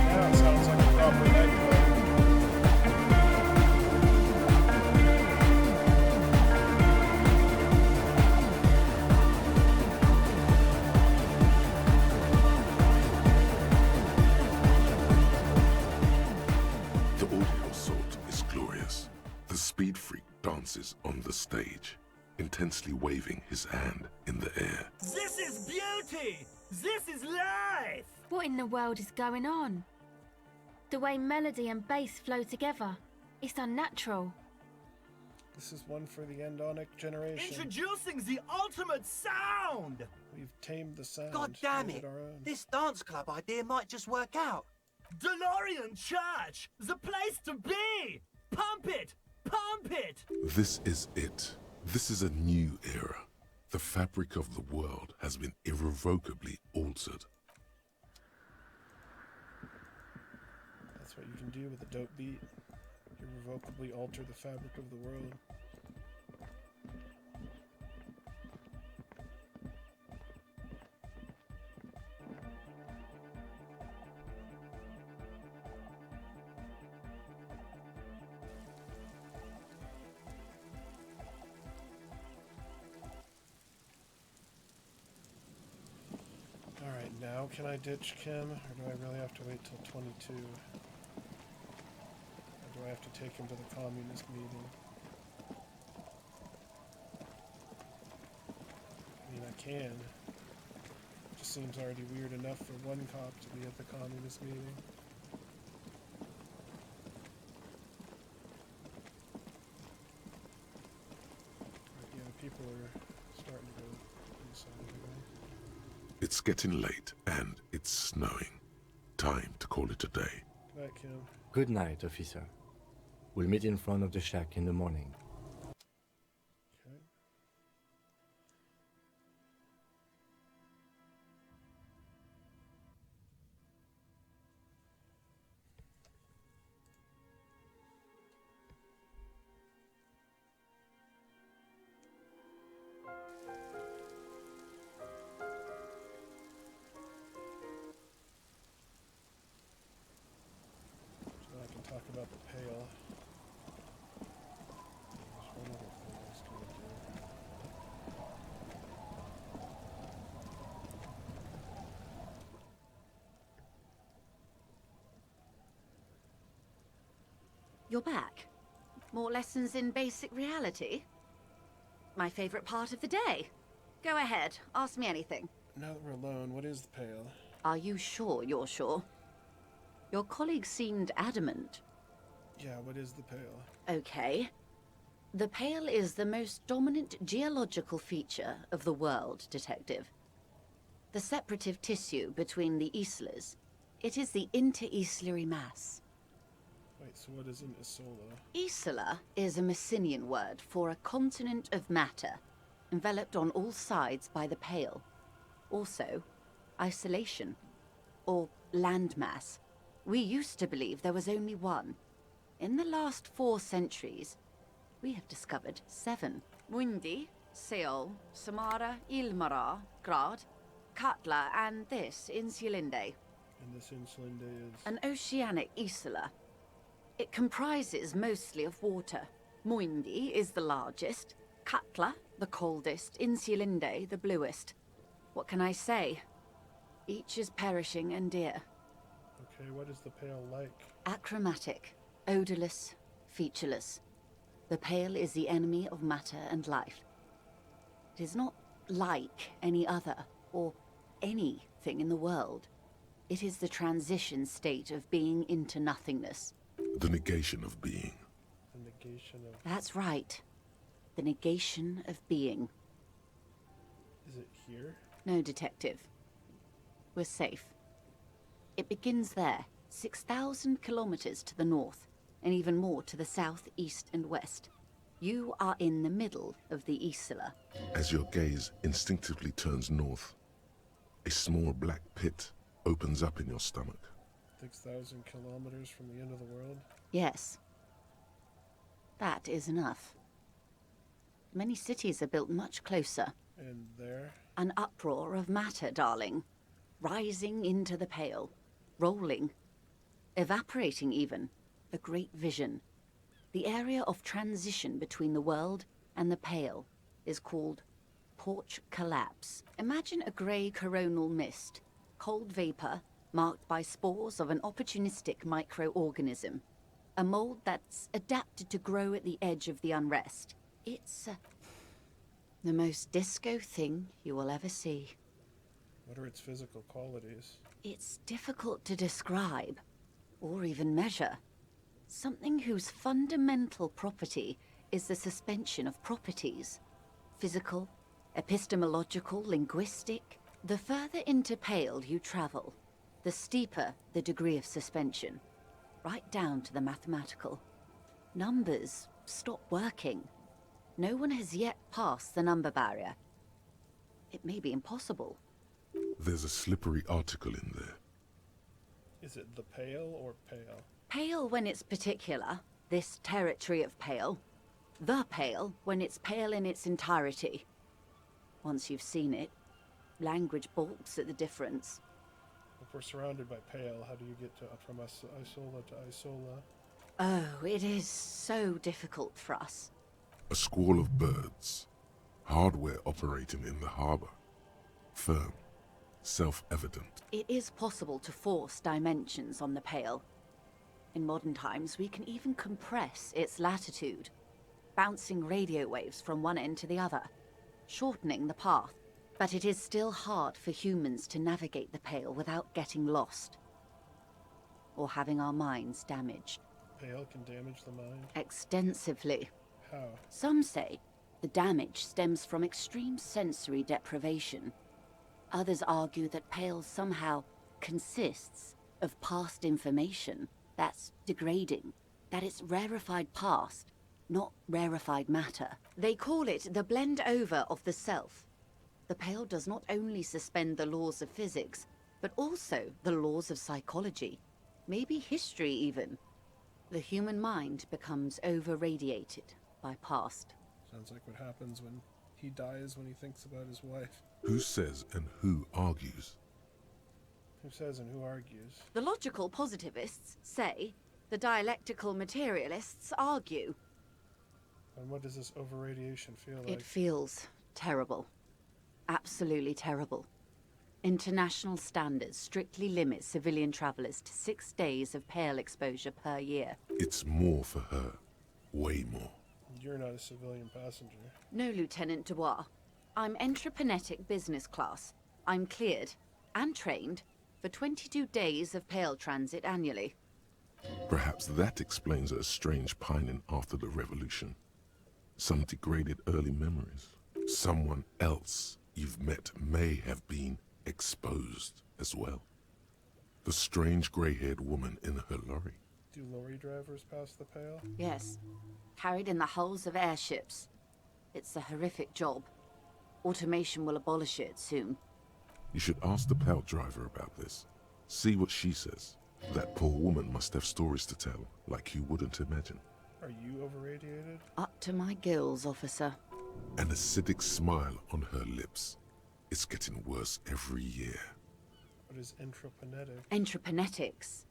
Now it sounds like a proper nightclub. The audio assault is glorious. The speed freak dances on the stage, intensely waving his hand in the air. This is beauty! This is life! What in the world is going on? The way melody and bass flow together, it's unnatural. This is one for the endonic generation. Introducing the ultimate sound! We've tamed the sound. God damn made it! our own. This dance club idea might just work out. DeLorean Church! The place to be! Pump it! Pump it! This is it. This is a new era. The fabric of the world has been irrevocably altered. That's what you can do with a dope beat. Irrevocably alter the fabric of the world. Alright, now can I ditch Kim, or do I really have to wait till 22? Or do I have to take him to the communist meeting? I mean, I can. It just seems already weird enough for one cop to be at the communist meeting. But yeah, people are starting to go inside anyway. It's getting late, and it's snowing. Time to call it a day. Good night, Kim. Good night, officer. We'll meet in front of the shack in the morning. Okay. So I can talk about the pail. There's one other thing I was gonna do. You're back. More lessons in basic reality? My favorite part of the day. Go ahead, ask me anything. Now that we're alone, what is the pail? Are you sure you're sure? Your colleague seemed adamant. Yeah, what is the pail? Okay. The Pale is the most dominant geological feature of the world, Detective. The separative tissue between the islas. It is the inter-islary mass. Wait, so what is an isola? Isla is a Messinian word for a continent of matter, enveloped on all sides by the Pale. Also, isolation, or landmass. We used to believe there was only one. In the last 4 centuries, we have discovered 7. Mundi, Seol, Samara, Ilmara, Grad, Katla, and this, Insulinde. And this Insulinde is... An oceanic isla. It comprises mostly of water. Muindi is the largest, Katla the coldest, Insulinde the bluest. What can I say? Each is perishing and dear. Okay, what is the Pale like? Achromatic, odorless, featureless. The Pale is the enemy of matter and life. It is not like any other, or anything in the world. It is the transition state of being into nothingness. The negation of being. The negation of... That's right. The negation of being. Is it here? No, Detective. We're safe. It begins there, 6,000 kilometers to the north, and even more to the south, east, and west. You are in the middle of the Isla. As your gaze instinctively turns north, a small black pit opens up in your stomach. 6,000 kilometers from the end of the world? Yes. That is enough. Many cities are built much closer. And there? An uproar of matter, darling. Rising into the Pale. Rolling. Evaporating even. A great vision. The area of transition between the world and the Pale is called porch collapse. Imagine a grey coronal mist. Cold vapor marked by spores of an opportunistic microorganism. A mold that's adapted to grow at the edge of the unrest. It's the most disco thing you will ever see. What are its physical qualities? It's difficult to describe, or even measure. Something whose fundamental property is the suspension of properties. Physical, epistemological, linguistic. The further into Pale you travel, the steeper the degree of suspension. Right down to the mathematical. Numbers stop working. No one has yet passed the number barrier. It may be impossible. There's a slippery article in there. Is it the Pale or Pale? Pale when it's particular, this territory of Pale. The Pale when it's pale in its entirety. Once you've seen it, language balks at the difference. If we're surrounded by Pale, how do you get from Isola to Isola? Oh, it is so difficult for us. A squall of birds. Hardware operating in the harbor. Firm. Self-evident. It is possible to force dimensions on the Pale. In modern times, we can even compress its latitude, bouncing radio waves from one end to the other, shortening the path. But it is still hard for humans to navigate the Pale without getting lost, or having our minds damaged. Pale can damage the mind? Extensively. How? Some say the damage stems from extreme sensory deprivation. Others argue that Pale somehow consists of past information that's degrading, that it's rarefied past, not rarefied matter. They call it the blend over of the self. The Pale does not only suspend the laws of physics, but also the laws of psychology, maybe history even. The human mind becomes over-radiated by past. Sounds like what happens when he dies when he thinks about his wife. Who says and who argues? Who says and who argues? The logical positivists say, the dialectical materialists argue. And what does this over-radiation feel like? It feels terrible. Absolutely terrible. International standards strictly limit civilian travelers to 6 days of Pale exposure per year. It's more for her. Way more. You're not a civilian passenger. No, Lieutenant Dubois. I'm entreprenetic business class. I'm cleared and trained for 22 days of Pale transit annually. Perhaps that explains her strange pining after the revolution. Some degraded early memories. Someone else you've met may have been exposed as well. The strange grey-haired woman in her lorry. Do lorry drivers pass the Pale? Yes. Carried in the hulls of airships. It's a horrific job. Automation will abolish it soon. You should ask the Pale driver about this. See what she says. That poor woman must have stories to tell, like you wouldn't imagine. Are you over-radiated? Up to my gills, officer. An acidic smile on her lips. It's getting worse every year. What is intraplanetic? Entreprenetics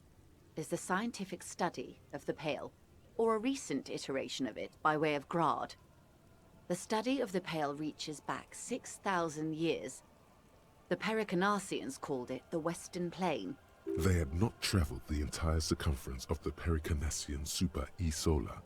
is the scientific study of the Pale, or a recent iteration of it by way of grad. The study of the Pale reaches back 6,000 years. The Pericarnassians called it the Western Plain. They had not traveled the entire circumference of the Pericarnassian super-E-Solar.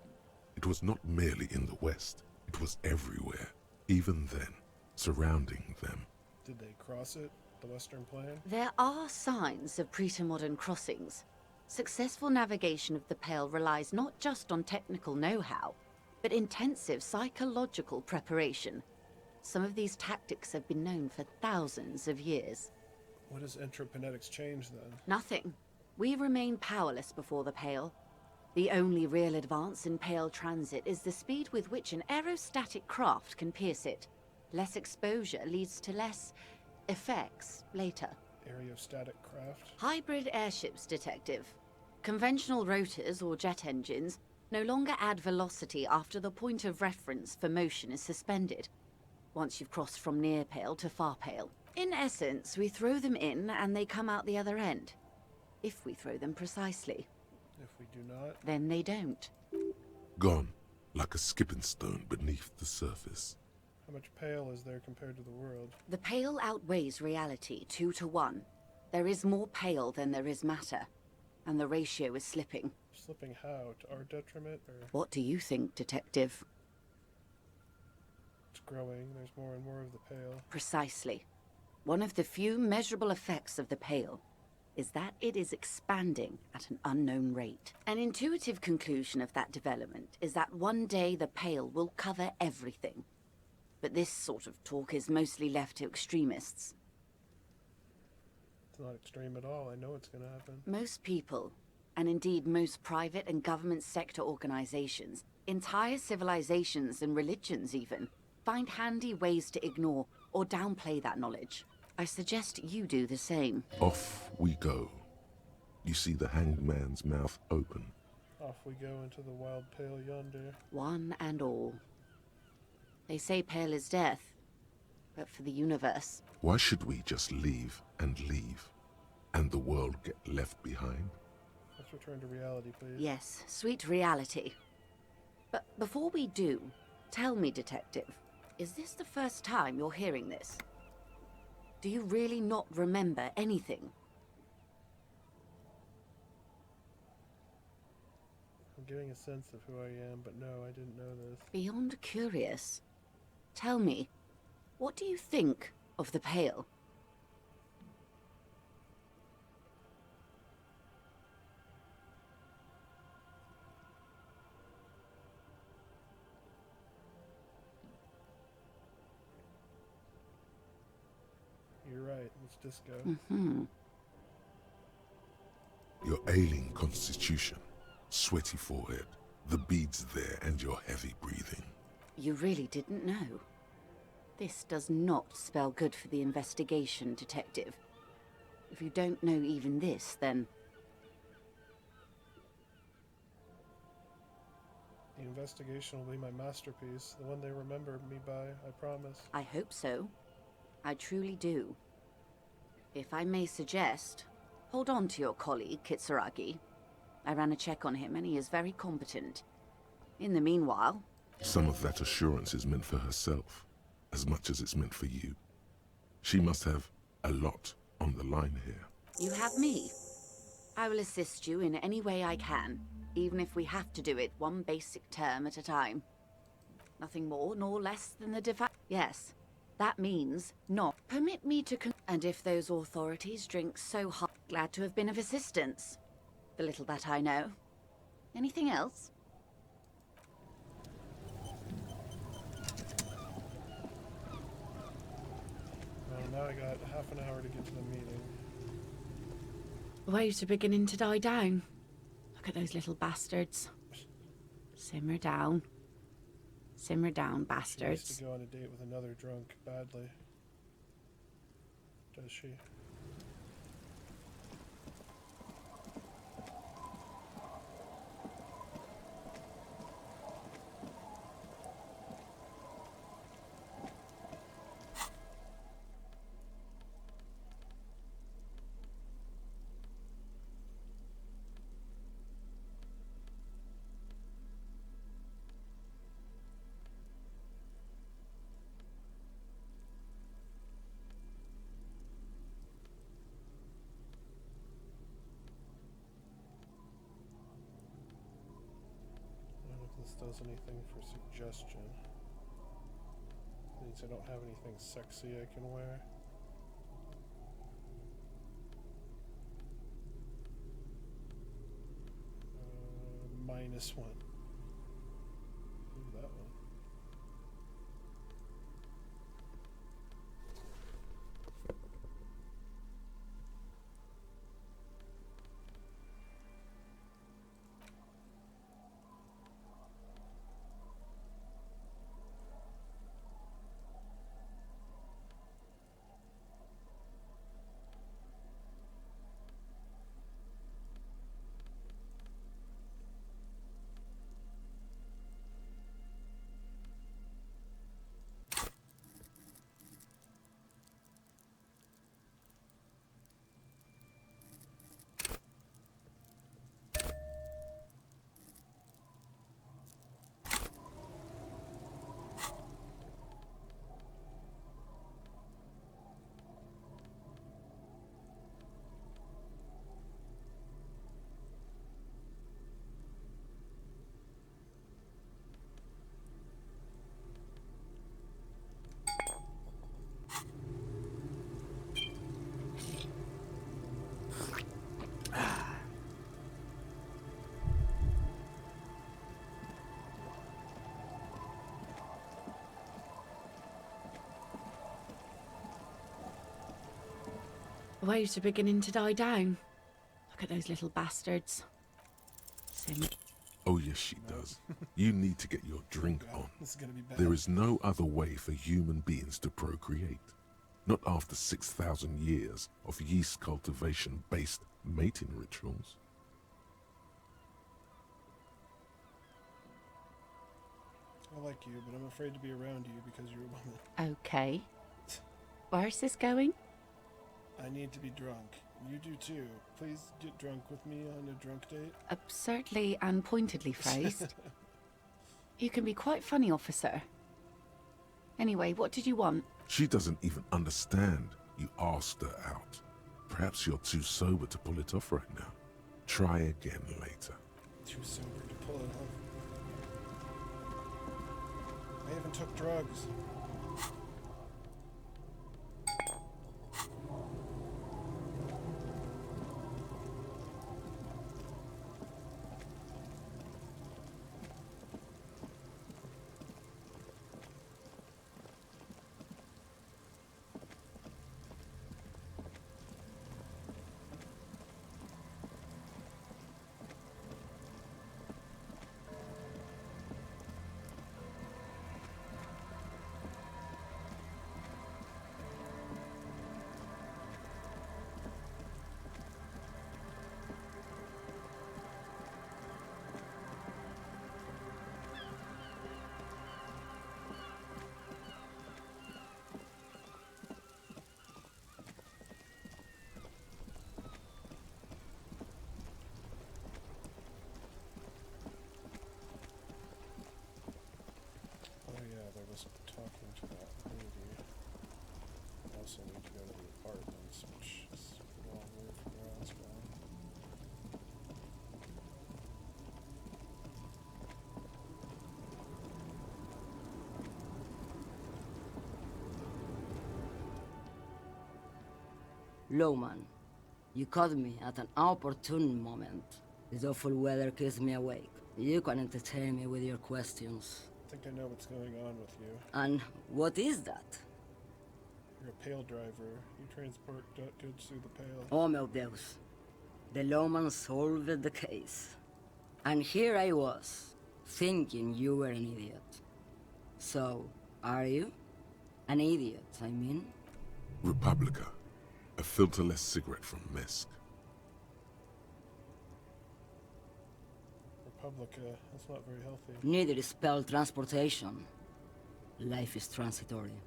It was not merely in the west, it was everywhere, even then, surrounding them. Did they cross it, the Western Plain? There are signs of pretermodern crossings. Successful navigation of the Pale relies not just on technical know-how, but intensive psychological preparation. Some of these tactics have been known for thousands of years. What does intrapanetics change then? Nothing. We remain powerless before the Pale. The only real advance in Pale transit is the speed with which an aerostatic craft can pierce it. Less exposure leads to less effects later. Aerostatic craft? Hybrid airships, Detective. Conventional rotors or jet engines no longer add velocity after the point of reference for motion is suspended, once you've crossed from near Pale to far Pale. In essence, we throw them in and they come out the other end. If we throw them precisely. If we do not? Then they don't. Gone, like a skipping stone beneath the surface. How much Pale is there compared to the world? The Pale outweighs reality 2 to 1. There is more Pale than there is matter, and the ratio is slipping. Slipping how? To our detriment, or? What do you think, Detective? It's growing. There's more and more of the Pale. Precisely. One of the few measurable effects of the Pale is that it is expanding at an unknown rate. An intuitive conclusion of that development is that one day the Pale will cover everything. But this sort of talk is mostly left to extremists. It's not extreme at all. I know it's going to happen. Most people and indeed most private and government sector organizations, entire civilizations and religions even, find handy ways to ignore or downplay that knowledge. I suggest you do the same. Off we go. You see the hanged man's mouth open. Off we go into the wild pale yonder. One and all. They say pale is death, but for the universe. Why should we just leave, and the world get left behind? Let's return to reality, please. Yes, sweet reality. But before we do, tell me, Detective, is this the first time you're hearing this? Do you really not remember anything? I'm getting a sense of who I am, but no, I didn't know this. Beyond curious. Tell me, what do you think of the Pale? You're right, it's disco. Mm-hmm. Your ailing constitution, sweaty forehead, the beads there, and your heavy breathing. You really didn't know. This does not spell good for the investigation, Detective. If you don't know even this, then... The investigation will be my masterpiece, the one they remember me by, I promise. I hope so. I truly do. If I may suggest, hold on to your colleague, Kitsuragi. I ran a check on him and he is very competent. In the meanwhile... Some of that assurance is meant for herself, as much as it's meant for you. She must have a lot on the line here. You have me. I will assist you in any way I can, even if we have to do it one basic term at a time. Nothing more nor less than the Yes, that means not. Permit me to and if those authorities drink so hard, glad to have been of assistance. The little that I know. Anything else? Well, now I got half an hour to get to the meeting. The waves are beginning to die down. Look at those little bastards. Simmer down. Simmer down, bastards. She needs to go on a date with another drunk, badly. Does she? This does anything for suggestion. Means I don't have anything sexy I can wear. -1. Ooh, that one. The waves are beginning to die down. Look at those little bastards. Oh yes, she does. You need to get your drink on. This is gonna be bad. There is no other way for human beings to procreate. Not after 6,000 years of yeast cultivation-based mating rituals. I like you, but I'm afraid to be around you because you're a woman. Okay. Where's this going? I need to be drunk. You do too. Please get drunk with me on a drunk date. Absurdly and pointedly phrased. You can be quite funny, officer. Anyway, what did you want? She doesn't even understand. You asked her out. Perhaps you're too sober to pull it off right now. Try again later. Too sober to pull it off. I even took drugs. Was talking to that lady. I also need to go to the apartments, which is a long way from where I was going. Lowman, you caught me at an opportune moment. This awful weather keeps me awake. You can entertain me with your questions. I think I know what's going on with you. And what is that? You're a pail driver. You transport goods through the pail. Oh, meu Deus. The lawman solved the case. And here I was, thinking you were an idiot. So, are you? An idiot, I mean? Republica. A filterless cigarette from Misk. Republica, that's not very healthy. Neither is spelled transportation. Life is transitory.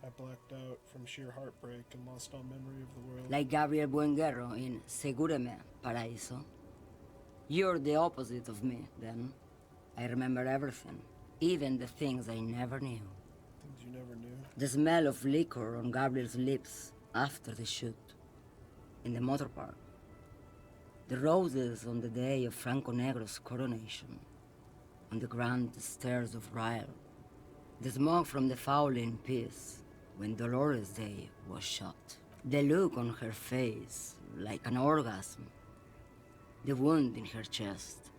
I blacked out from sheer heartbreak and lost all memory of the world. Like Gabriel Buenguerro in Segúreme, Paraíso. You're the opposite of me, then. I remember everything, even the things I never knew. Things you never knew? The smell of liquor on Gabriel's lips after the shoot. In the motor park. The roses on the day of Franco Negro's coronation. On the grand stairs of Ryle. The smoke from the Fowling piece when Dolores Day was shot. The look on her face, like an orgasm. The wound in her chest.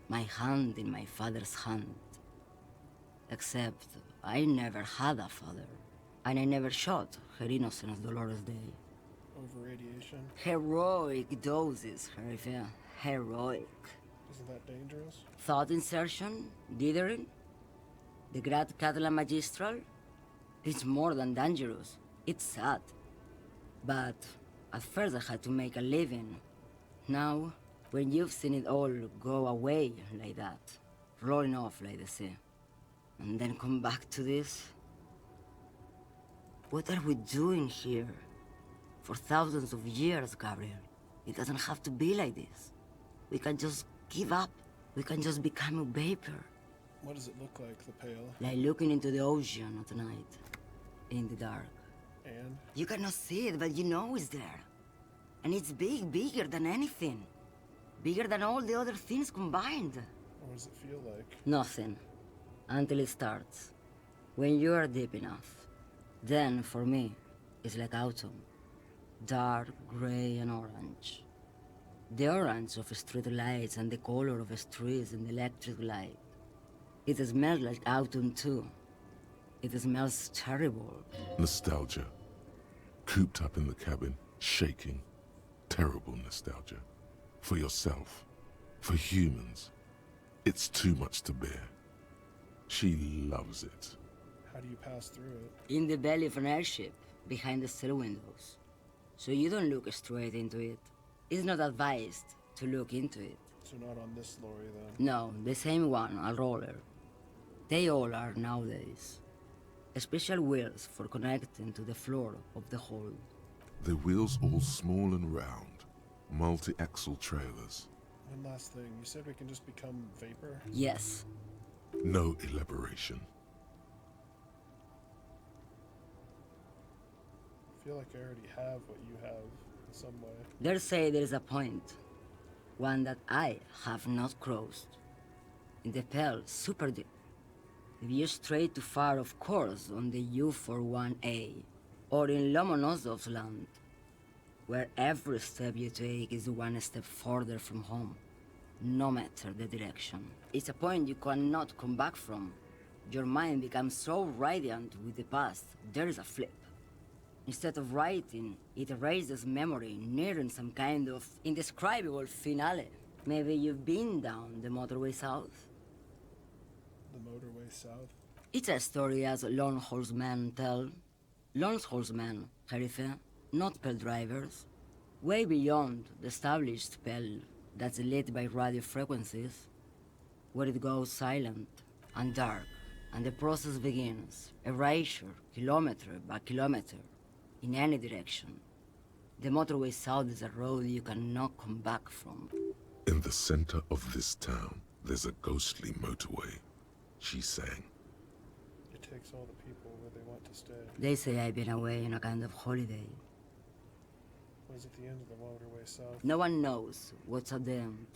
My hand in my father's hand. Except I never had a father. And I never shot her innocent Dolores Day. Over radiation? Heroic doses, Herifia. Heroic. Isn't that dangerous? Thought insertion? Dithering? The Grad Catalan Magistral? It's more than dangerous. It's sad. But at first I had to make a living. Now, when you've seen it all go away like that, rolling off like the sea, and then come back to this? What are we doing here? For thousands of years, Gabriel. It doesn't have to be like this. We can just give up. We can just become a vapor. What does it look like, the pail? Like looking into the ocean at night. In the dark. And? You cannot see it, but you know it's there. And it's big, bigger than anything. Bigger than all the other things combined. What does it feel like? Nothing. Until it starts. When you are deep enough. Then, for me, it's like autumn. Dark, gray, and orange. The orange of street lights and the color of streets in the electric light. It smells like autumn too. It smells terrible. Nostalgia. cooped up in the cabin, shaking. Terrible nostalgia. For yourself. For humans. It's too much to bear. She loves it. How do you pass through it? In the belly of an airship, behind the sail windows. So you don't look straight into it. It's not advised to look into it. So not on this lorry, then? No, the same one, a roller. They all are nowadays. Special wheels for connecting to the floor of the hold. The wheels all small and round. Multi-axle trailers. One last thing. You said we can just become vapor? Yes. No elaboration. I feel like I already have what you have in some way. They say there is a point. One that I have not crossed. In the Pale, super deep. If you stray too far, of course, on the U41A, or in Lomonosov's land, where every step you take is one step further from home, no matter the direction. It's a point you cannot come back from. Your mind becomes so radiant with the past, there is a flip. Instead of writing, it erases memory, nearing some kind of indescribable finale. Maybe you've been down the motorway south? The motorway south? It's a story as lone horsemen tell. Lone horsemen, Sheriff, not Pell drivers. Way beyond the established Pell that's lit by radio frequencies, where it goes silent and dark, and the process begins, erasure, kilometer by kilometer, in any direction. The motorway south is a road you cannot come back from. In the center of this town, there's a ghostly motorway, she sang. It takes all the people where they want to stay. They say I've been away on a kind of holiday. What is at the end of the motorway south? No one knows what's at the end.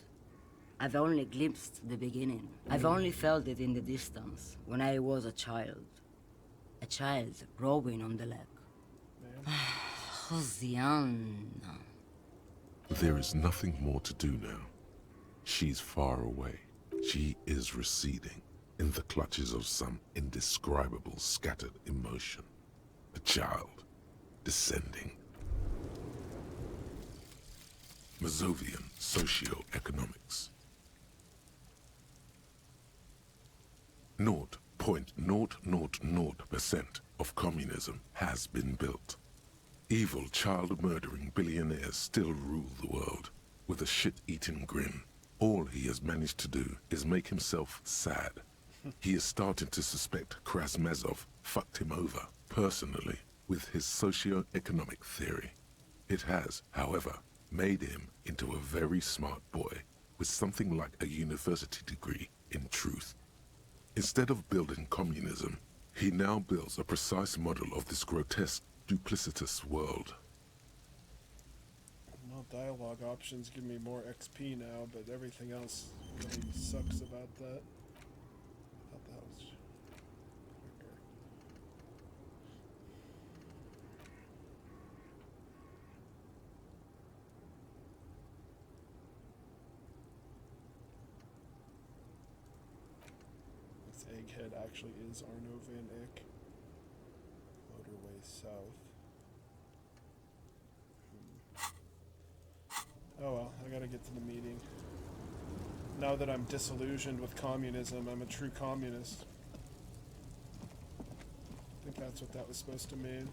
I've only glimpsed the beginning. I've only felt it in the distance, when I was a child. A child rowing on the lake. Josiana. There is nothing more to do now. She's far away. She is receding in the clutches of some indescribable scattered emotion. A child descending. Mazovian socio-economics. 0.000% of communism has been built. Evil, child-murdering billionaires still rule the world with a shit-eating grin. All he has managed to do is make himself sad. He is starting to suspect Krasmazov fucked him over, personally, with his socio-economic theory. It has, however, made him into a very smart boy with something like a university degree in truth. Instead of building communism, he now builds a precise model of this grotesque, duplicitous world. Well, dialogue options give me more XP now, but everything else really sucks about that. I thought that was quicker. This egghead actually is Arno van Eyck. Motorway south. Oh well, I gotta get to the meeting. Now that I'm disillusioned with communism, I'm a true communist. I think that's what that was supposed to mean.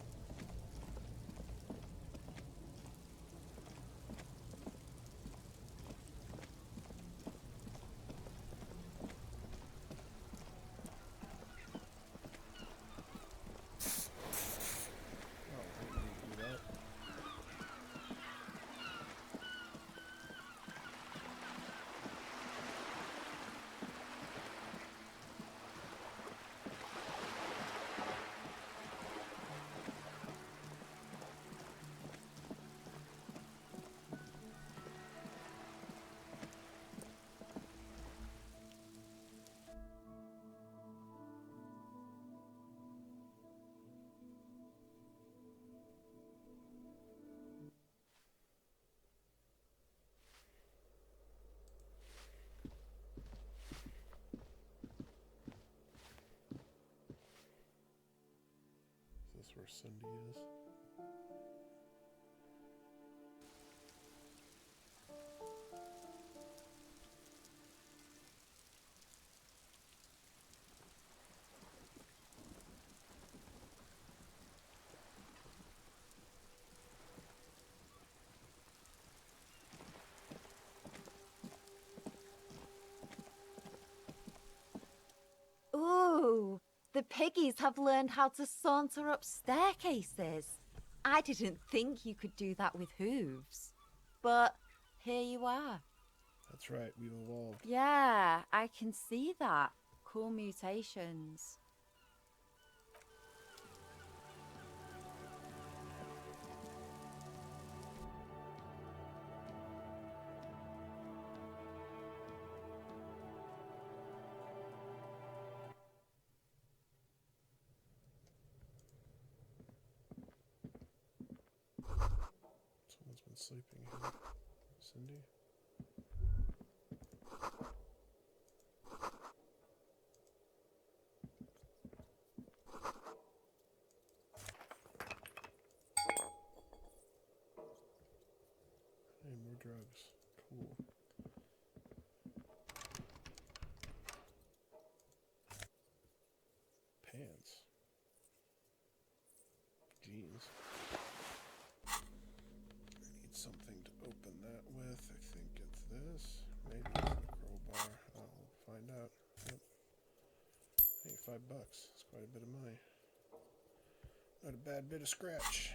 Is this where Cindy is? The piggies have learned how to saunter up staircases. I didn't think you could do that with hooves. But here you are. That's right, we've evolved. Yeah, I can see that. Cool mutations. Someone's been sleeping here. Cindy? Hey, more drugs. Cool. Pants. Jeans. I need something to open that with. I think it's this. Maybe a crowbar. I'll find out. Yep. Hey, $5. It's quite a bit of money. Not a bad bit of scratch.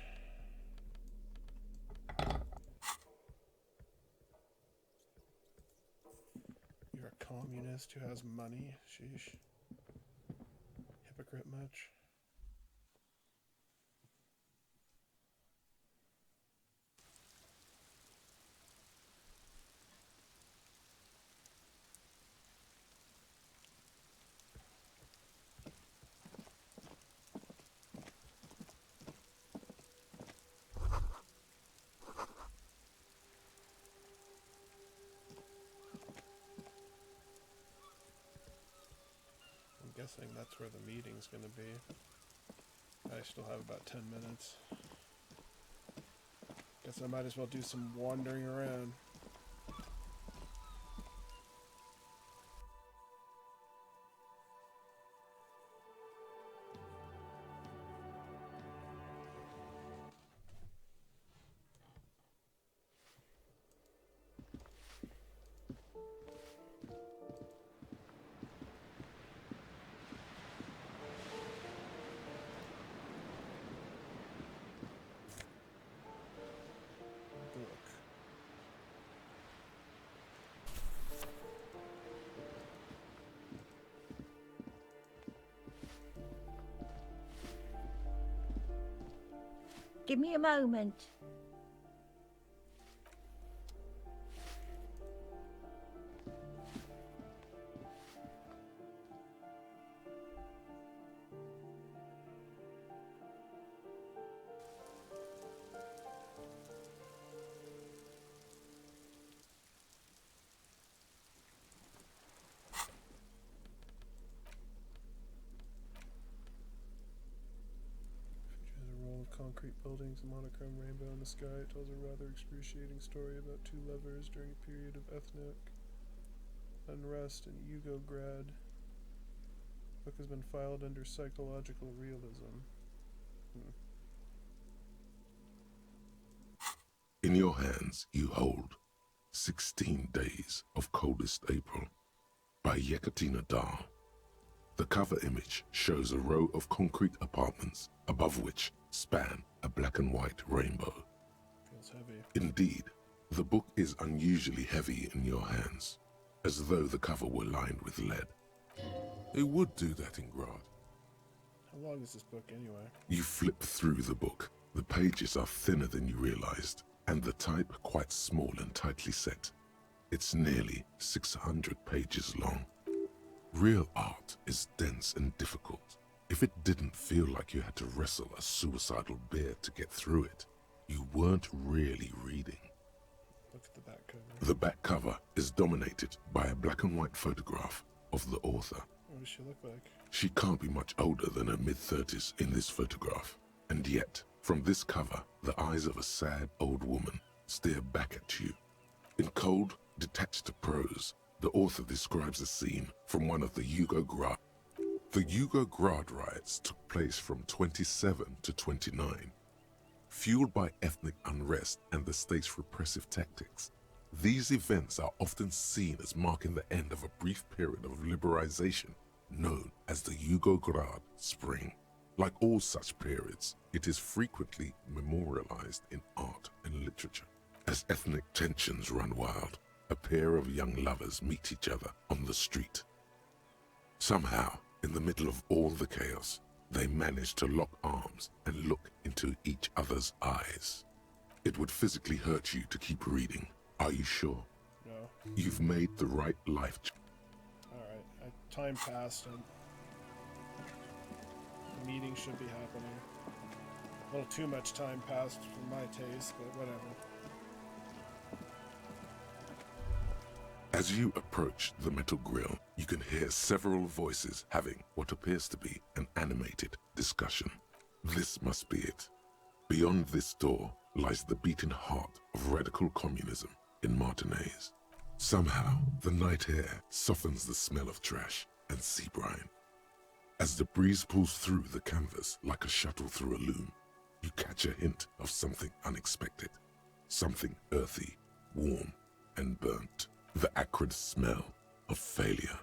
You're a communist who has money? Sheesh. Hypocrite much? I'm guessing that's where the meeting's gonna be. I still have about 10 minutes. Guess I might as well do some wandering around. Give me a moment. Concrete buildings, a monochrome rainbow in the sky. It tells a rather excruciating story about two lovers during a period of ethnic unrest in Yugograd. The book has been filed under psychological realism. In your hands, you hold 16 Days of Coldest April by Yekaterina Dahl. The cover image shows a row of concrete apartments above which span a black and white rainbow. Feels heavy. Indeed, the book is unusually heavy in your hands, as though the cover were lined with lead. It would do that in Grad. How long is this book anyway? You flip through the book. The pages are thinner than you realized, and the type quite small and tightly set. It's nearly 600 pages long. Real art is dense and difficult. If it didn't feel like you had to wrestle a suicidal bear to get through it, you weren't really reading. Look at the back cover. The back cover is dominated by a black and white photograph of the author. What does she look like? She can't be much older than her mid-30s in this photograph. And yet, from this cover, the eyes of a sad old woman stare back at you. In cold, detached prose, the author describes a scene from one of the Yugograd. The Yugograd riots took place from 27 to 29. Fueled by ethnic unrest and the state's repressive tactics, these events are often seen as marking the end of a brief period of liberalization known as the Yugograd Spring. Like all such periods, it is frequently memorialized in art and literature. As ethnic tensions run wild, a pair of young lovers meet each other on the street. Somehow, in the middle of all the chaos, they manage to lock arms and look into each other's eyes. It would physically hurt you to keep reading. Are you sure? No. You've made the right life choice. Alright, time passed and the meeting should be happening. A little too much time passed for my taste, but whatever. As you approach the metal grill, you can hear several voices having what appears to be an animated discussion. This must be it. Beyond this door lies the beating heart of radical communism in Martinez. Somehow, the night air softens the smell of trash and sea brine. As the breeze pulls through the canvas like a shuttle through a loom, you catch a hint of something unexpected. Something earthy, warm, and burnt. The acrid smell of failure.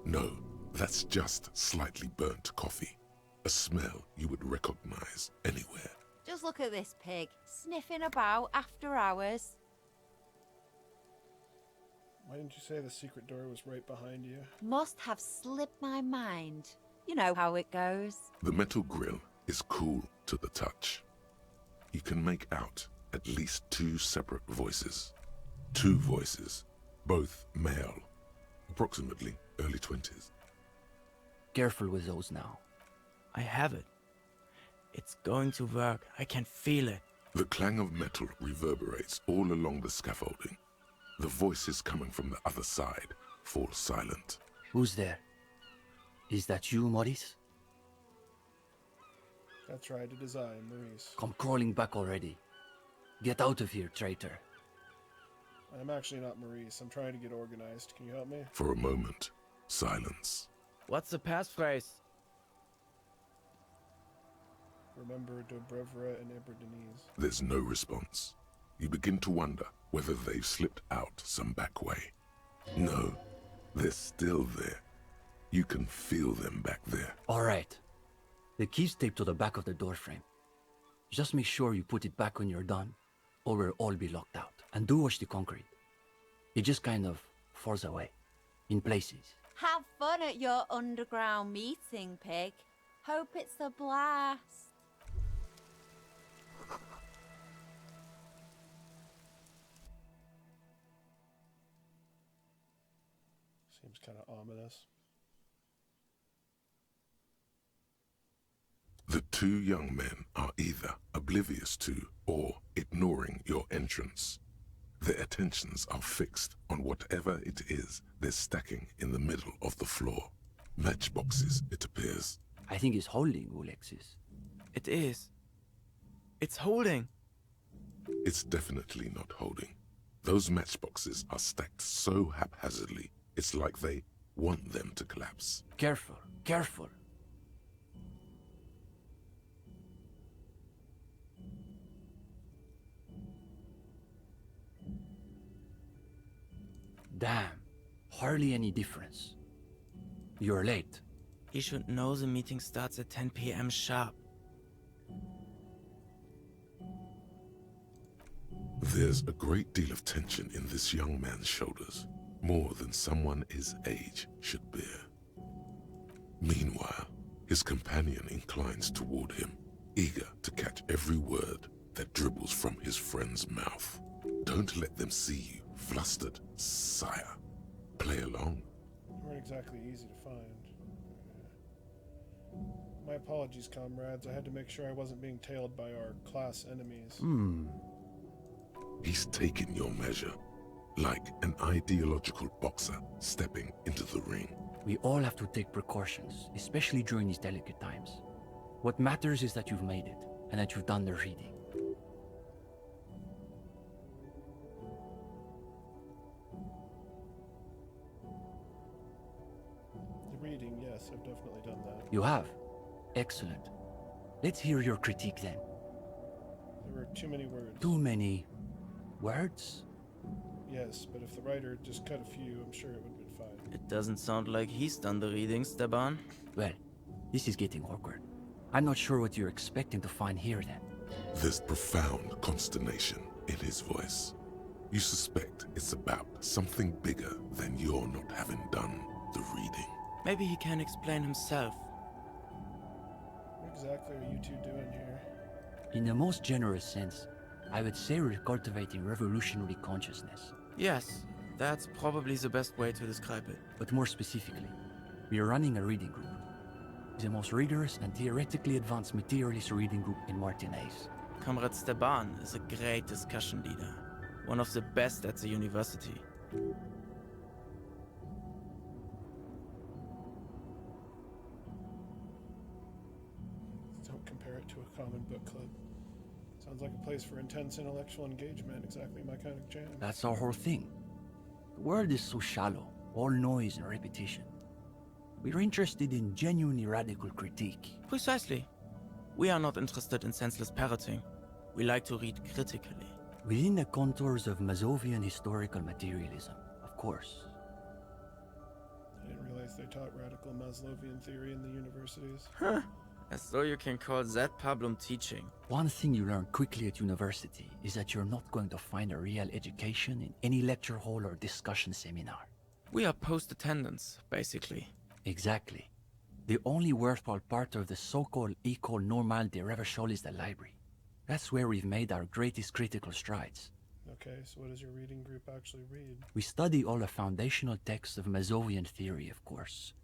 No, that's just slightly burnt coffee. A smell you would recognize anywhere. Just look at this pig, sniffing about after hours. Why didn't you say the secret door was right behind you? Must have slipped my mind. You know how it goes. The metal grill is cool to the touch. You can make out at least two separate voices. Two voices, both male, approximately early 20s. Careful with those now. I have it. It's going to work. I can feel it. The clang of metal reverberates all along the scaffolding. The voices coming from the other side fall silent. Who's there? Is that you, Maurice? That's right, it is I, Maurice. Come crawling back already. Get out of here, traitor. I'm actually not Maurice. I'm trying to get organized. Can you help me? For a moment, silence. What's the passphrase? Remember Dobrevra and Iberdeniz. There's no response. You begin to wonder whether they've slipped out some back way. No, they're still there. You can feel them back there. All right. The key's taped to the back of the door frame. Just make sure you put it back when you're done, or we'll all be locked out. And do watch the concrete. It just kind of falls away, in places. Have fun at your underground meeting, pig. Hope it's a blast. Seems kind of ominous. The two young men are either oblivious to or ignoring your entrance. Their attentions are fixed on whatever it is they're stacking in the middle of the floor. Matchboxes, it appears. I think it's holding, Alexis. It is. It's holding. It's definitely not holding. Those matchboxes are stacked so haphazardly, it's like they want them to collapse. Careful, careful. Damn, hardly any difference. You're late. You should know the meeting starts at 10 p.m. sharp. There's a great deal of tension in this young man's shoulders, more than someone his age should bear. Meanwhile, his companion inclines toward him, eager to catch every word that dribbles from his friend's mouth. Don't let them see you flustered, sire. Play along. You weren't exactly easy to find. My apologies, comrades. I had to make sure I wasn't being tailed by our class enemies. He's taken your measure, like an ideological boxer stepping into the ring. We all have to take precautions, especially during these delicate times. What matters is that you've made it, and that you've done the reading. The reading, yes, I've definitely done that. You have? Excellent. Let's hear your critique then. There were too many words. Too many words? Yes, but if the writer just cut a few, I'm sure it would have been fine. It doesn't sound like he's done the reading, Steban. Well, this is getting awkward. I'm not sure what you're expecting to find here then. There's profound consternation in his voice. You suspect it's about something bigger than your not having done the reading. Maybe he can explain himself. What exactly are you two doing here? In the most generous sense, I would say we're cultivating revolutionary consciousness. Yes, that's probably the best way to describe it. But more specifically, we are running a reading group. The most rigorous and theoretically advanced materialist reading group in Martinaise. Comrade Steban is a great discussion leader. One of the best at the university. Don't compare it to a common book club. Sounds like a place for intense intellectual engagement, exactly my kind of jam. That's our whole thing. The world is so shallow, all noise and repetition. We're interested in genuinely radical critique. Precisely. We are not interested in senseless parroting. We like to read critically. Within the contours of Mazovian historical materialism, of course. I didn't realize they taught radical Maslowian theory in the universities. Huh. As though you can call that problem teaching. One thing you learn quickly at university is that you're not going to find a real education in any lecture hall or discussion seminar. We are post-attendance, basically. Exactly. The only worthwhile part of the so-called École Normale des Recherches is the library. That's where we've made our greatest critical strides. Okay, so what does your reading group actually read? We study all the foundational texts of Mazovian theory, of course.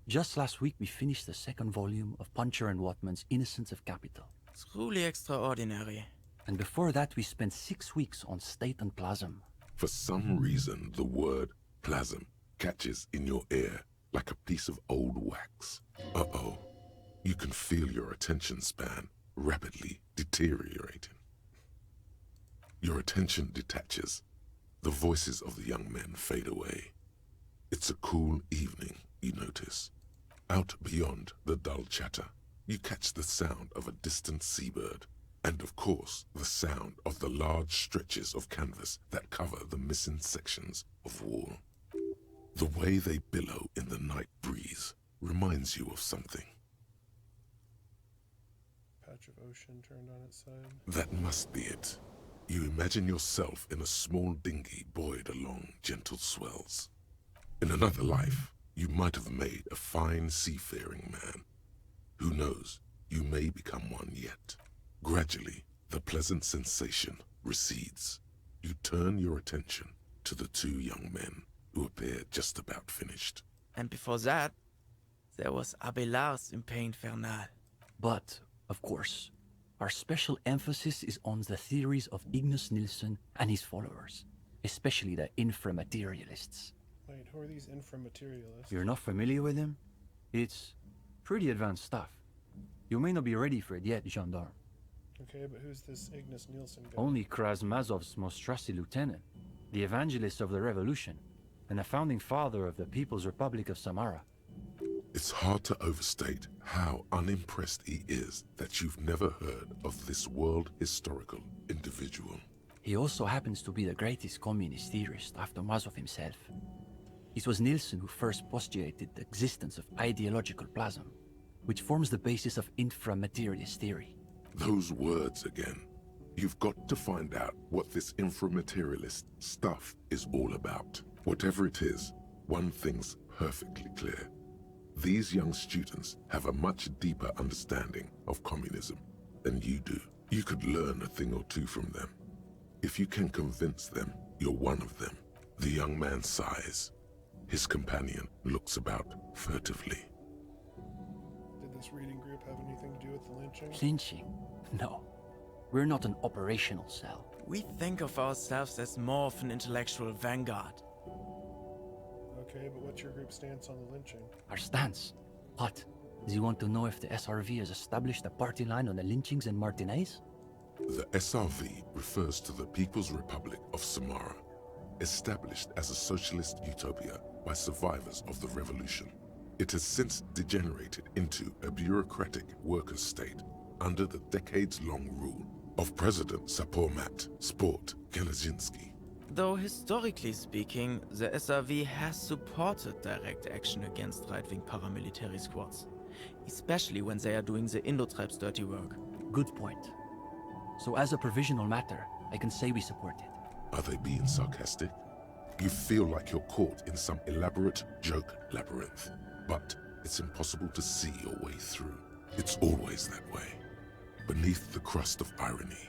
Just last week we finished the second volume of Puncher and Watman's Innocence of Capital. Truly extraordinary. And before that we spent 6 weeks on State and Plasm. For some reason, the word plasm catches in your ear like a piece of old wax. Uh-oh. You can feel your attention span rapidly deteriorating. Your attention detaches. The voices of the young men fade away. It's a cool evening, you notice. Out beyond the dull chatter, you catch the sound of a distant seabird, and of course, the sound of the large stretches of canvas that cover the missing sections of wall. The way they billow in the night breeze reminds you of something. Patch of ocean turned on its side. That must be it. You imagine yourself in a small dinghy buoyed along gentle swells. In another life, you might have made a fine seafaring man. Who knows, you may become one yet. Gradually, the pleasant sensation recedes. You turn your attention to the two young men who appear just about finished. And before that, there was Abelard's Impé Infernal. But, of course, our special emphasis is on the theories of Ignaz Nilsson and his followers, especially the inframaterialists. Wait, who are these inframaterialists? You're not familiar with them? It's pretty advanced stuff. You may not be ready for it yet, gendarme. Okay, but who's this Ignaz Nilsson guy? Only Krasmazov's most trusted lieutenant, the evangelist of the revolution, and the founding father of the People's Republic of Samara. It's hard to overstate how unimpressed he is that you've never heard of this world historical individual. He also happens to be the greatest communist theorist after Mazov himself. It was Nilsson who first postulated the existence of ideological plasm, which forms the basis of inframaterialist theory. Those words again. You've got to find out what this inframaterialist stuff is all about. Whatever it is, one thing's perfectly clear. These young students have a much deeper understanding of communism than you do. You could learn a thing or two from them. If you can convince them you're one of them. The young man sighs. His companion looks about furtively. Did this reading group have anything to do with the lynching? Lynching? No. We're not an operational cell. We think of ourselves as more of an intellectual vanguard. Okay, but what's your group's stance on the lynching? Our stance? What? Do you want to know if the SRV has established a party line on the lynchings in Martinaise? The SRV refers to the People's Republic of Samara, established as a socialist utopia by survivors of the revolution. It has since degenerated into a bureaucratic workers' state under the decades-long rule of President Sapormat Sport Gelezinski. Though historically speaking, the SRV has supported direct action against right-wing paramilitary squads, especially when they are doing the Indo-Tribe's dirty work. Good point. So as a provisional matter, I can say we support it. Are they being sarcastic? You feel like you're caught in some elaborate joke labyrinth, but it's impossible to see your way through. It's always that way. Beneath the crust of irony,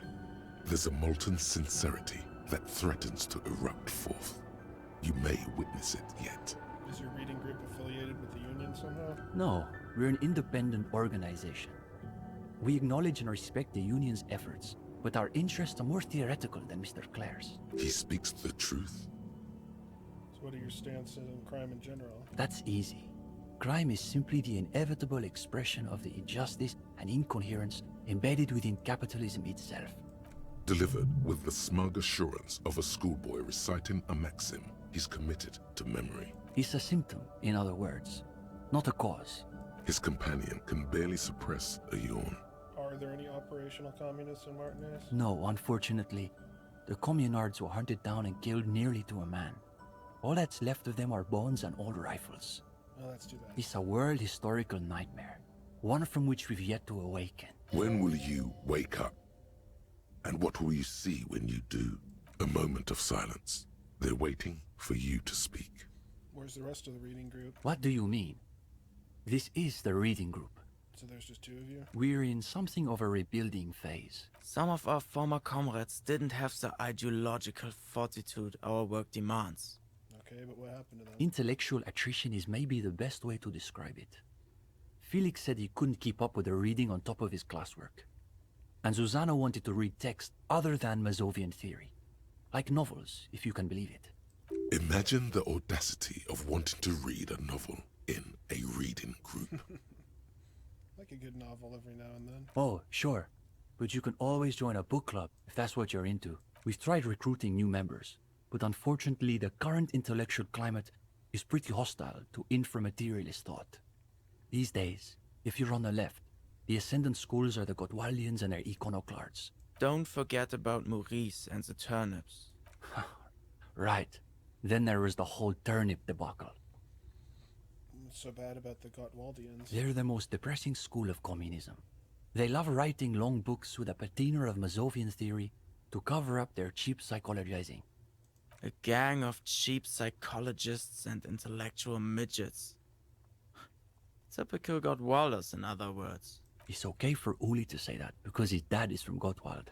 there's a molten sincerity that threatens to erupt forth. You may witness it yet. Is your reading group affiliated with the Union somehow? No, we're an independent organization. We acknowledge and respect the Union's efforts, but our interests are more theoretical than Mr. Clare's. He speaks the truth. So what are your stances on crime in general? That's easy. Crime is simply the inevitable expression of the injustice and incoherence embedded within capitalism itself. Delivered with the smug assurance of a schoolboy reciting a maxim he's committed to memory. It's a symptom, in other words, not a cause. His companion can barely suppress a yawn. Are there any operational communists in Martinez? No, unfortunately. The communards were hunted down and killed nearly to a man. All that's left of them are bones and old rifles. Oh, that's too bad. It's a world historical nightmare, one from which we've yet to awaken. When will you wake up? And what will you see when you do? A moment of silence. They're waiting for you to speak. Where's the rest of the reading group? What do you mean? This is the reading group. So there's just two of you? We're in something of a rebuilding phase. Some of our former comrades didn't have the ideological fortitude our work demands. Okay, but what happened to them? Intellectual attrition is maybe the best way to describe it. Felix said he couldn't keep up with the reading on top of his classwork. And Susanna wanted to read text other than Mazovian theory. Like novels, if you can believe it. Imagine the audacity of wanting to read a novel in a reading group. Like a good novel every now and then. Oh, sure. But you can always join a book club if that's what you're into. We've tried recruiting new members, but unfortunately the current intellectual climate is pretty hostile to inframaterialist thought. These days, if you're on the left, the ascendant schools are the Gottwaldians and their iconoclasts. Don't forget about Maurice and the turnips. Right. Then there was the whole turnip debacle. What's so bad about the Gottwaldians? They're the most depressing school of communism. They love writing long books with a patina of Mazovian theory to cover up their cheap psychologizing. A gang of cheap psychologists and intellectual midgets. Typical Gottwalders, in other words. It's okay for Uli to say that, because his dad is from Gottwald.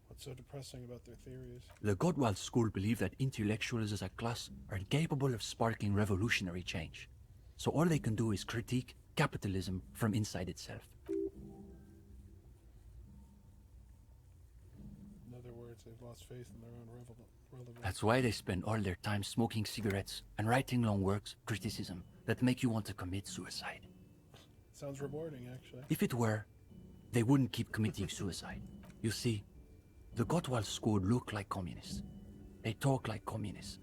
What's so depressing about their theories? The Gottwald school believe that intellectuals as a class are incapable of sparking revolutionary change. So all they can do is critique capitalism from inside itself. In other words, they've lost faith in their own relevance. That's why they spend all their time smoking cigarettes and writing long works of criticism that make you want to commit suicide. Sounds rewarding, actually. If it were, they wouldn't keep committing suicide. You see, the Gottwald school look like communists. They talk like communists.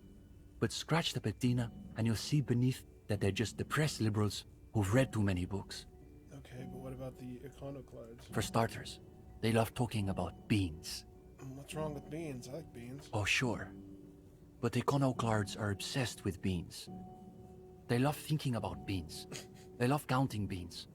But scratch the patina and you'll see beneath that they're just depressed liberals who've read too many books. Okay, but what about the iconoclasts? For starters, they love talking about beans. What's wrong with beans? I like beans. Oh, sure. But iconoclasts are obsessed with beans. They love thinking about beans. They love counting beans.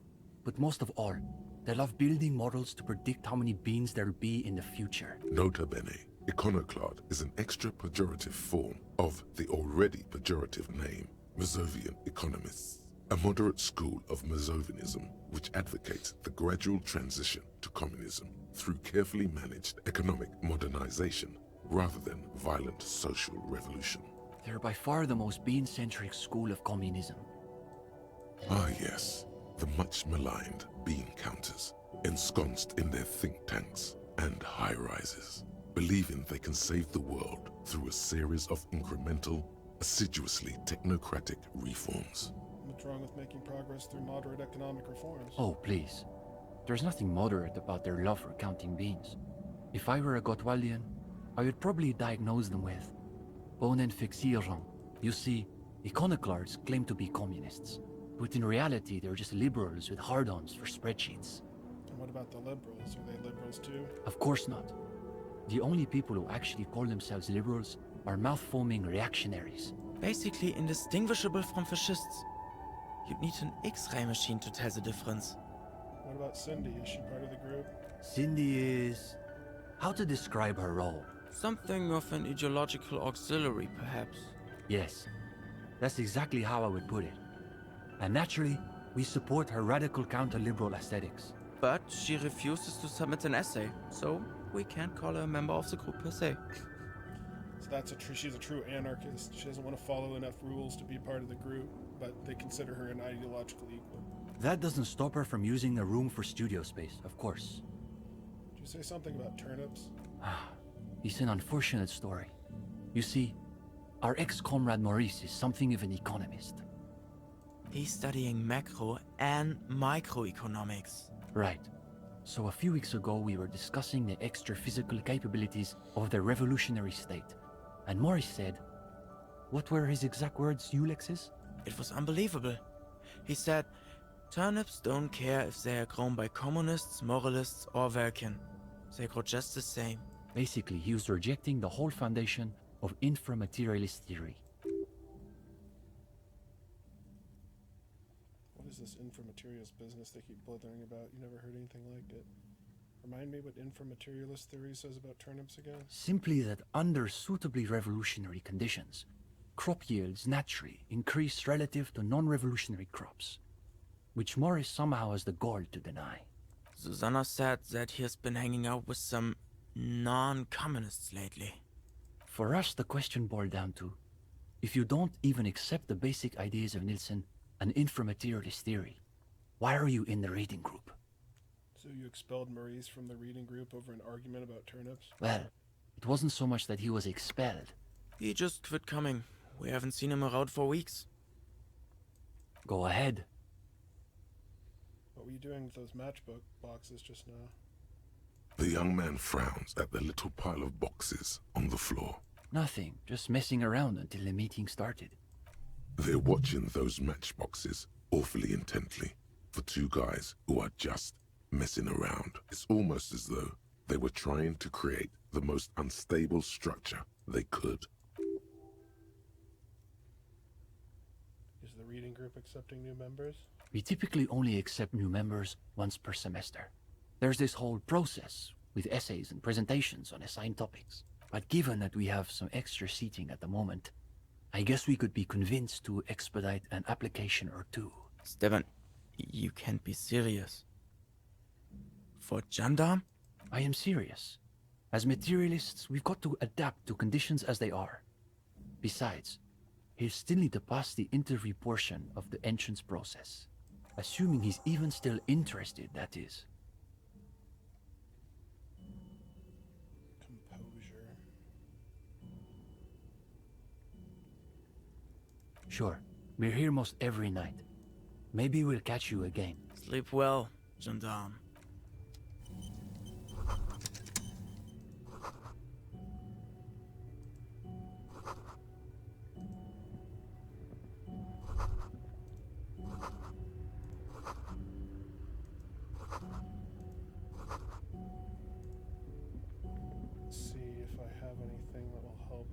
But most of all, they love building models to predict how many beans there'll be in the future. Nota bene, iconoclast is an extra pejorative form of the already pejorative name, Mazovian economists, a moderate school of Mazovianism which advocates the gradual transition to communism through carefully managed economic modernization rather than violent social revolution. They're by far the most bean-centric school of communism. Ah yes, the much maligned bean counters, ensconced in their think tanks and high-rises, believing they can save the world through a series of incremental, assiduously technocratic reforms. What's wrong with making progress through moderate economic reforms? Oh, please. There's nothing moderate about their love for counting beans. If I were a Gottwaldian, I would probably diagnose them with Infiltrating. You see, iconoclasts claim to be communists, but in reality they're just liberals with hard-ons for spreadsheets. And what about the liberals? Are they liberals too? Of course not. The only people who actually call themselves liberals are mouth-foaming reactionaries. Basically indistinguishable from fascists. You'd need an X-ray machine to tell the difference. What about Cindy? Is she part of the group? Cindy is... how to describe her role? Something of an ideological auxiliary, perhaps. Yes, that's exactly how I would put it. And naturally, we support her radical counter-liberal aesthetics. But she refuses to submit an essay, so we can't call her a member of the group per se. So she's a true anarchist. She doesn't want to follow enough rules to be part of the group, but they consider her an ideological equal. That doesn't stop her from using the room for studio space, of course. Did you say something about turnips? It's an unfortunate story. You see, our ex-comrade Maurice is something of an economist. He's studying macro and microeconomics. Right. So a few weeks ago we were discussing the extra physical capabilities of the revolutionary state. And Maurice said... what were his exact words, Ulex's? It was unbelievable. He said, turnips don't care if they are grown by communists, moralists, or Vulcan. They grow just the same. Basically, he was rejecting the whole foundation of inframaterialist theory. What is this inframaterialist business they keep blithering about? You never heard anything like it. Remind me what inframaterialist theory says about turnips again? Simply that under suitably revolutionary conditions, crop yields naturally increase relative to non-revolutionary crops, which Morris somehow has the gall to deny. Susanna said that he has been hanging out with some non-communists lately. For us, the question boiled down to, if you don't even accept the basic ideas of Nielsen and inframaterialist theory, why are you in the reading group? So you expelled Maurice from the reading group over an argument about turnips? Well, it wasn't so much that he was expelled. He just quit coming. We haven't seen him around for weeks. Go ahead. What were you doing with those matchbook boxes just now? The young man frowns at the little pile of boxes on the floor. Nothing, just messing around until the meeting started. They're watching those matchboxes awfully intently for two guys who are just messing around. It's almost as though they were trying to create the most unstable structure they could. Is the reading group accepting new members? We typically only accept new members once per semester. There's this whole process with essays and presentations on assigned topics. But given that we have some extra seating at the moment, I guess we could be convinced to expedite an application or two. Stefan, you can't be serious. For gendarme? I am serious. As materialists, we've got to adapt to conditions as they are. Besides, he'll still need to pass the interview portion of the entrance process. Assuming he's even still interested, that is. Composure. Sure, we're here most every night. Maybe we'll catch you again. Sleep well, gendarme. Let's see if I have anything that will help.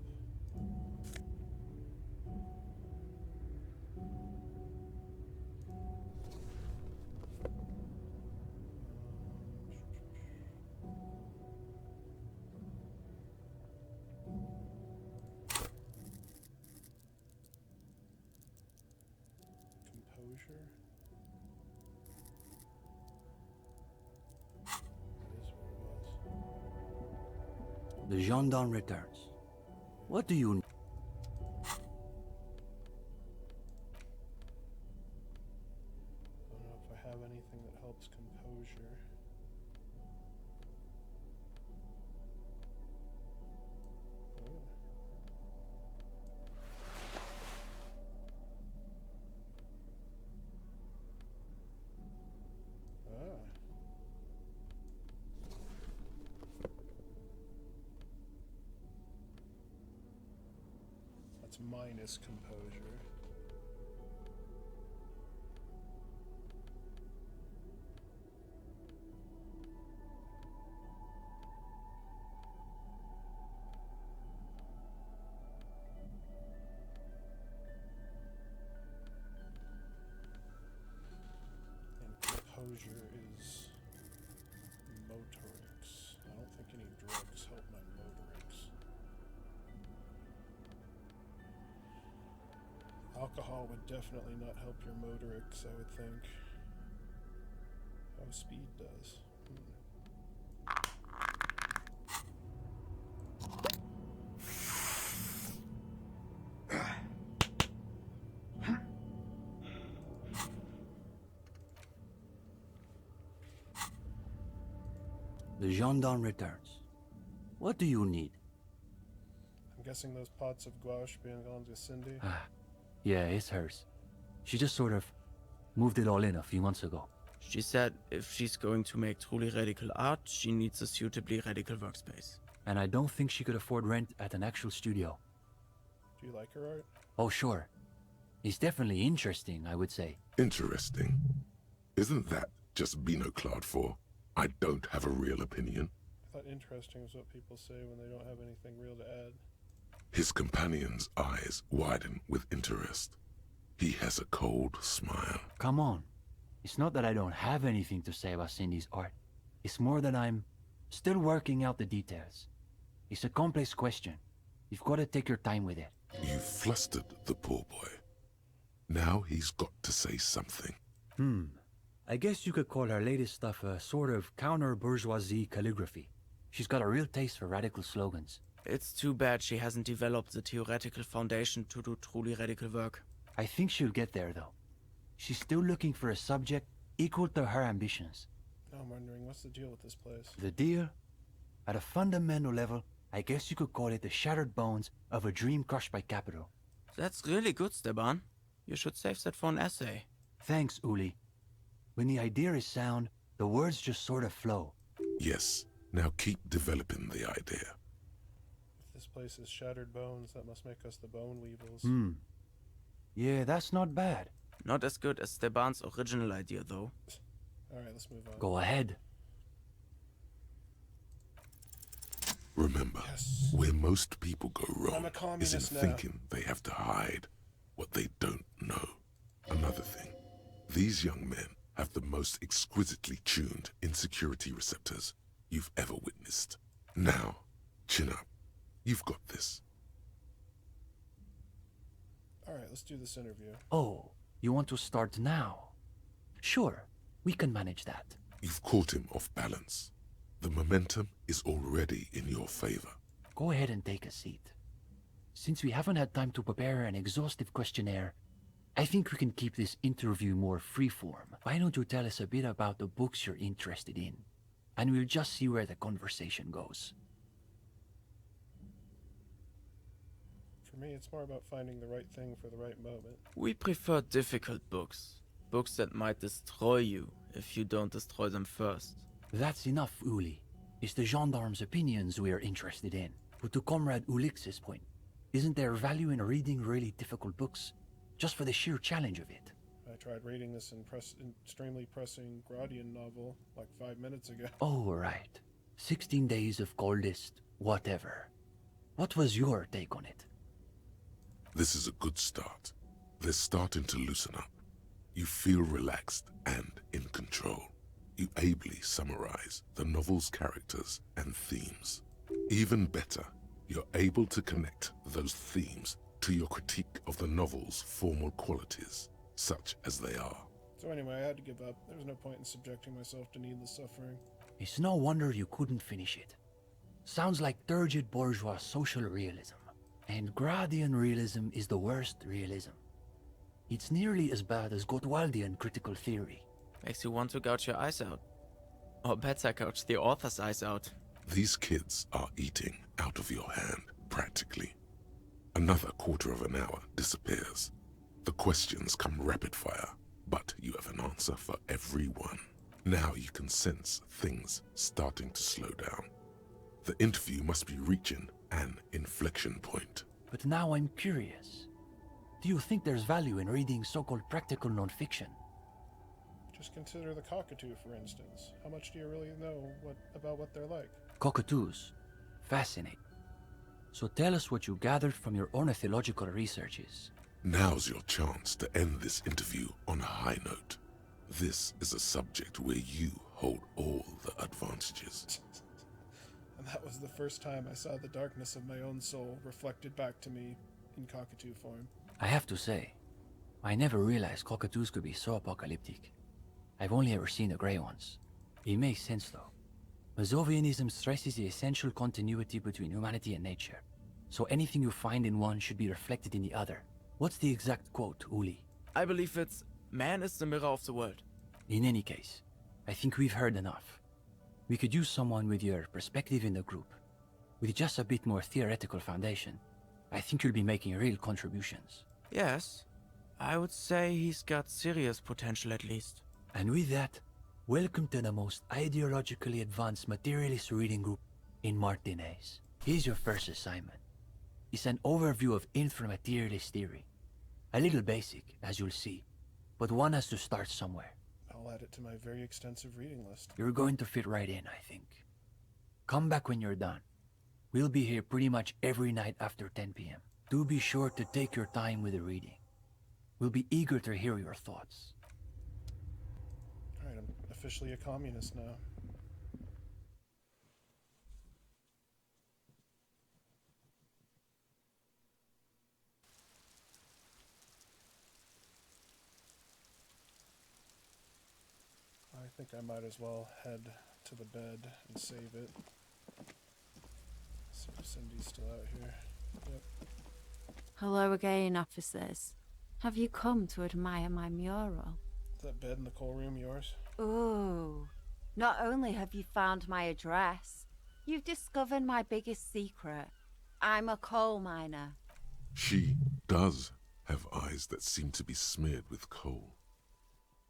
Composure. That is what it was. The gendarme returns. What do you... I don't know if I have anything that helps composure. Oh. Ah. That's minus composure. exposure is motorics. I don't think any drugs help my motorics. Alcohol would definitely not help your motorics, I would think. How speed does. The gendarme returns. What do you need? I'm guessing those pots of gouache belong to Cindy. Yeah, it's hers. She just sort of moved it all in a few months ago. She said if she's going to make truly radical art, she needs a suitably radical workspace. And I don't think she could afford rent at an actual studio. Do you like her art? Oh, sure. It's definitely interesting, I would say. Interesting? Isn't that just binoclard for I don't have a real opinion? I thought interesting is what people say when they don't have anything real to add. His companion's eyes widen with interest. He has a cold smile. Come on. It's not that I don't have anything to say about Cindy's art. It's more that I'm still working out the details. It's a complex question. You've got to take your time with it. You flustered the poor boy. Now he's got to say something. I guess you could call her latest stuff a sort of counter-bourgeoisie calligraphy. She's got a real taste for radical slogans. It's too bad she hasn't developed the theoretical foundation to do truly radical work. I think she'll get there, though. She's still looking for a subject equal to her ambitions. Now I'm wondering, what's the deal with this place? The deal? At a fundamental level, I guess you could call it the shattered bones of a dream crushed by capital. That's really good, Steban. You should save that for an essay. Thanks, Uli. When the idea is sound, the words just sort of flow. Yes, now keep developing the idea. If this place is shattered bones, that must make us the bone weevils. Yeah, that's not bad. Not as good as Steban's original idea, though. Alright, let's move on. Go ahead. Remember, where most people go wrong is in communist now. thinking they have to hide what they don't know. Another thing, these young men have the most exquisitely tuned insecurity receptors you've ever witnessed. Now, chin up. You've got this. Alright, let's do this interview. Oh, you want to start now? Sure, we can manage that. You've caught him off balance. The momentum is already in your favor. Go ahead and take a seat. Since we haven't had time to prepare an exhaustive questionnaire, I think we can keep this interview more freeform. Why don't you tell us a bit about the books you're interested in? And we'll just see where the conversation goes. For me, it's more about finding the right thing for the right moment. We prefer difficult books. Books that might destroy you if you don't destroy them first. That's enough, Uli. It's the gendarme's opinions we're interested in. But to Comrade Ulix's point, isn't there value in reading really difficult books, just for the sheer challenge of it? I tried reading this extremely pressing Gradian novel like 5 minutes ago. Oh, right. 16 days of coldest whatever. What was your take on it? This is a good start. They're starting to loosen up. You feel relaxed and in control. You ably summarize the novel's characters and themes. Even better, you're able to connect those themes to your critique of the novel's formal qualities, such as they are. So anyway, I had to give up. There was no point in subjecting myself to needless suffering. It's no wonder you couldn't finish it. Sounds like turgid bourgeois social realism. And Gradian realism is the worst realism. It's nearly as bad as Gottwaldian critical theory. Makes you want to gouge your eyes out. Or better, gouge the author's eyes out. These kids are eating out of your hand, practically. Another quarter of an hour disappears. The questions come rapid fire, but you have an answer for every one. Now you can sense things starting to slow down. The interview must be reaching an inflection point. But now I'm curious. Do you think there's value in reading so-called practical non-fiction? Just consider the cockatoo, for instance. How much do you really know about what they're like? Cockatoos. Fascinating. So tell us what you gathered from your ornithological researches. Now's your chance to end this interview on a high note. This is a subject where you hold all the advantages. And that was the first time I saw the darkness of my own soul reflected back to me in cockatoo form. I have to say, I never realized cockatoos could be so apocalyptic. I've only ever seen the grey ones. It makes sense though. Mazovianism stresses the essential continuity between humanity and nature. So anything you find in one should be reflected in the other. What's the exact quote, Uli? I believe it's, man is the mirror of the world. In any case, I think we've heard enough. We could use someone with your perspective in the group. With just a bit more theoretical foundation, I think you'll be making real contributions. Yes, I would say he's got serious potential at least. And with that, welcome to the most ideologically advanced materialist reading group in Martinez. Here's your first assignment. It's an overview of inframaterialist theory. A little basic, as you'll see, but one has to start somewhere. I'll add it to my very extensive reading list. You're going to fit right in, I think. Come back when you're done. We'll be here pretty much every night after 10 p.m. Do be sure to take your time with the reading. We'll be eager to hear your thoughts. Alright, I'm officially a communist now. I think I might as well head to the bed and save it. See if Cindy's still out here. Yep. Hello again, officers. Have you come to admire my mural? Is that bed in the coal room yours? Ooh. Not only have you found my address, you've discovered my biggest secret. I'm a coal miner. She does have eyes that seem to be smeared with coal.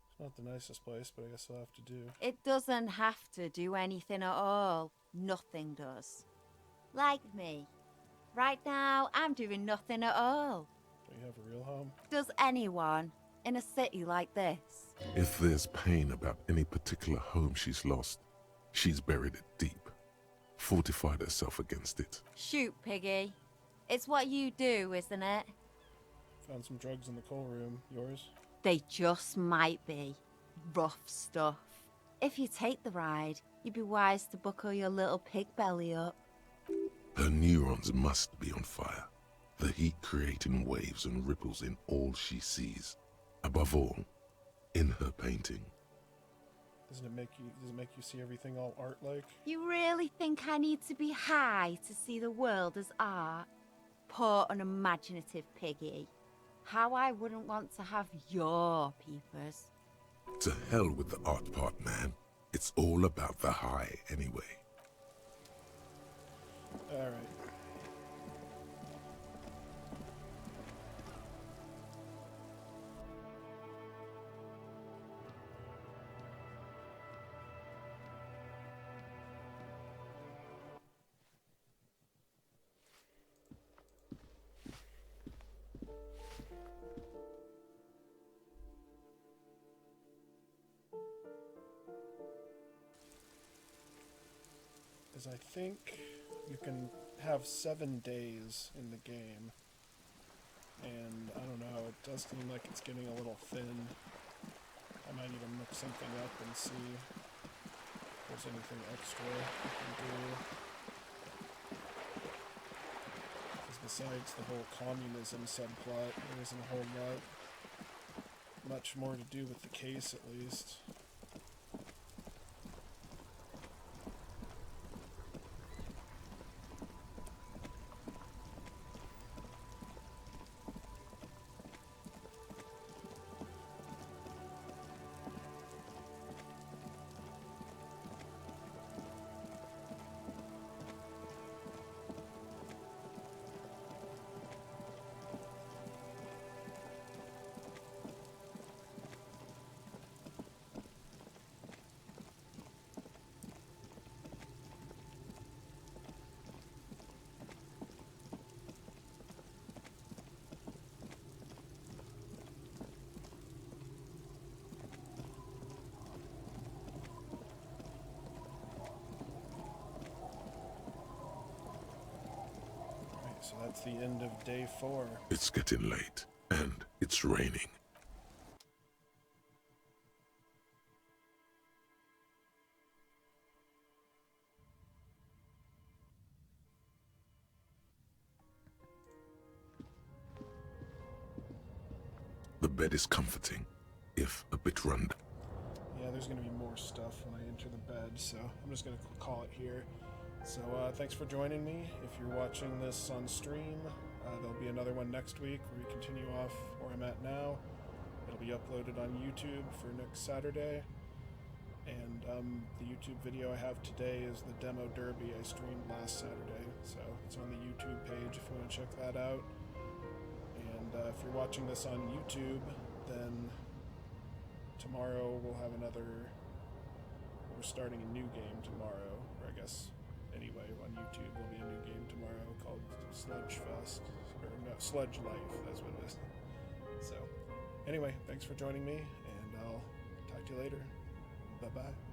It's not the nicest place, but I guess I'll have to do. It doesn't have to do anything at all. Nothing does. Like me. Right now, I'm doing nothing at all. Do you have a real home? Does anyone in a city like this? If there's pain about any particular home she's lost, she's buried it deep, fortified herself against it. Shoot, Piggy. It's what you do, isn't it? Found some drugs in the coal room. Yours? They just might be. Rough stuff. If you take the ride, you'd be wise to buckle your little pig belly up. Her neurons must be on fire, the heat creating waves and ripples in all she sees. Above all, in her painting. Does it make you see everything all art-like? You really think I need to be high to see the world as art? Poor unimaginative Piggy. How I wouldn't want to have your peepers. To hell with the art part, man. It's all about the high anyway. Alright. Is I think you can have 7 days in the game, and I don't know, it does seem like it's getting a little thin. I might even look something up and see if there's anything extra you can do. Because besides the whole communism subplot, there isn't a whole lot much more to do with the case, at least. So that's the end of day 4. It's getting late, and it's raining. bed is comforting, if a bit run down. Yeah, there's going to be more stuff when I enter the bed, so I'm just going to call it here. So thanks for joining me. If you're watching this on stream, there'll be another one next week where we continue off where I'm at now. It'll be uploaded on YouTube for next Saturday. And the YouTube video I have today is the demo derby I streamed last Saturday. So it's on the YouTube page if you want to check that out. And if you're watching this on YouTube, then tomorrow we'll have we're starting a new game tomorrow, or I guess, anyway, on YouTube there'll be a new game tomorrow called Sludge Fest, or no, Sludge Life, that's what it is. So, anyway, thanks for joining me, and I'll talk to you later. Bye-bye.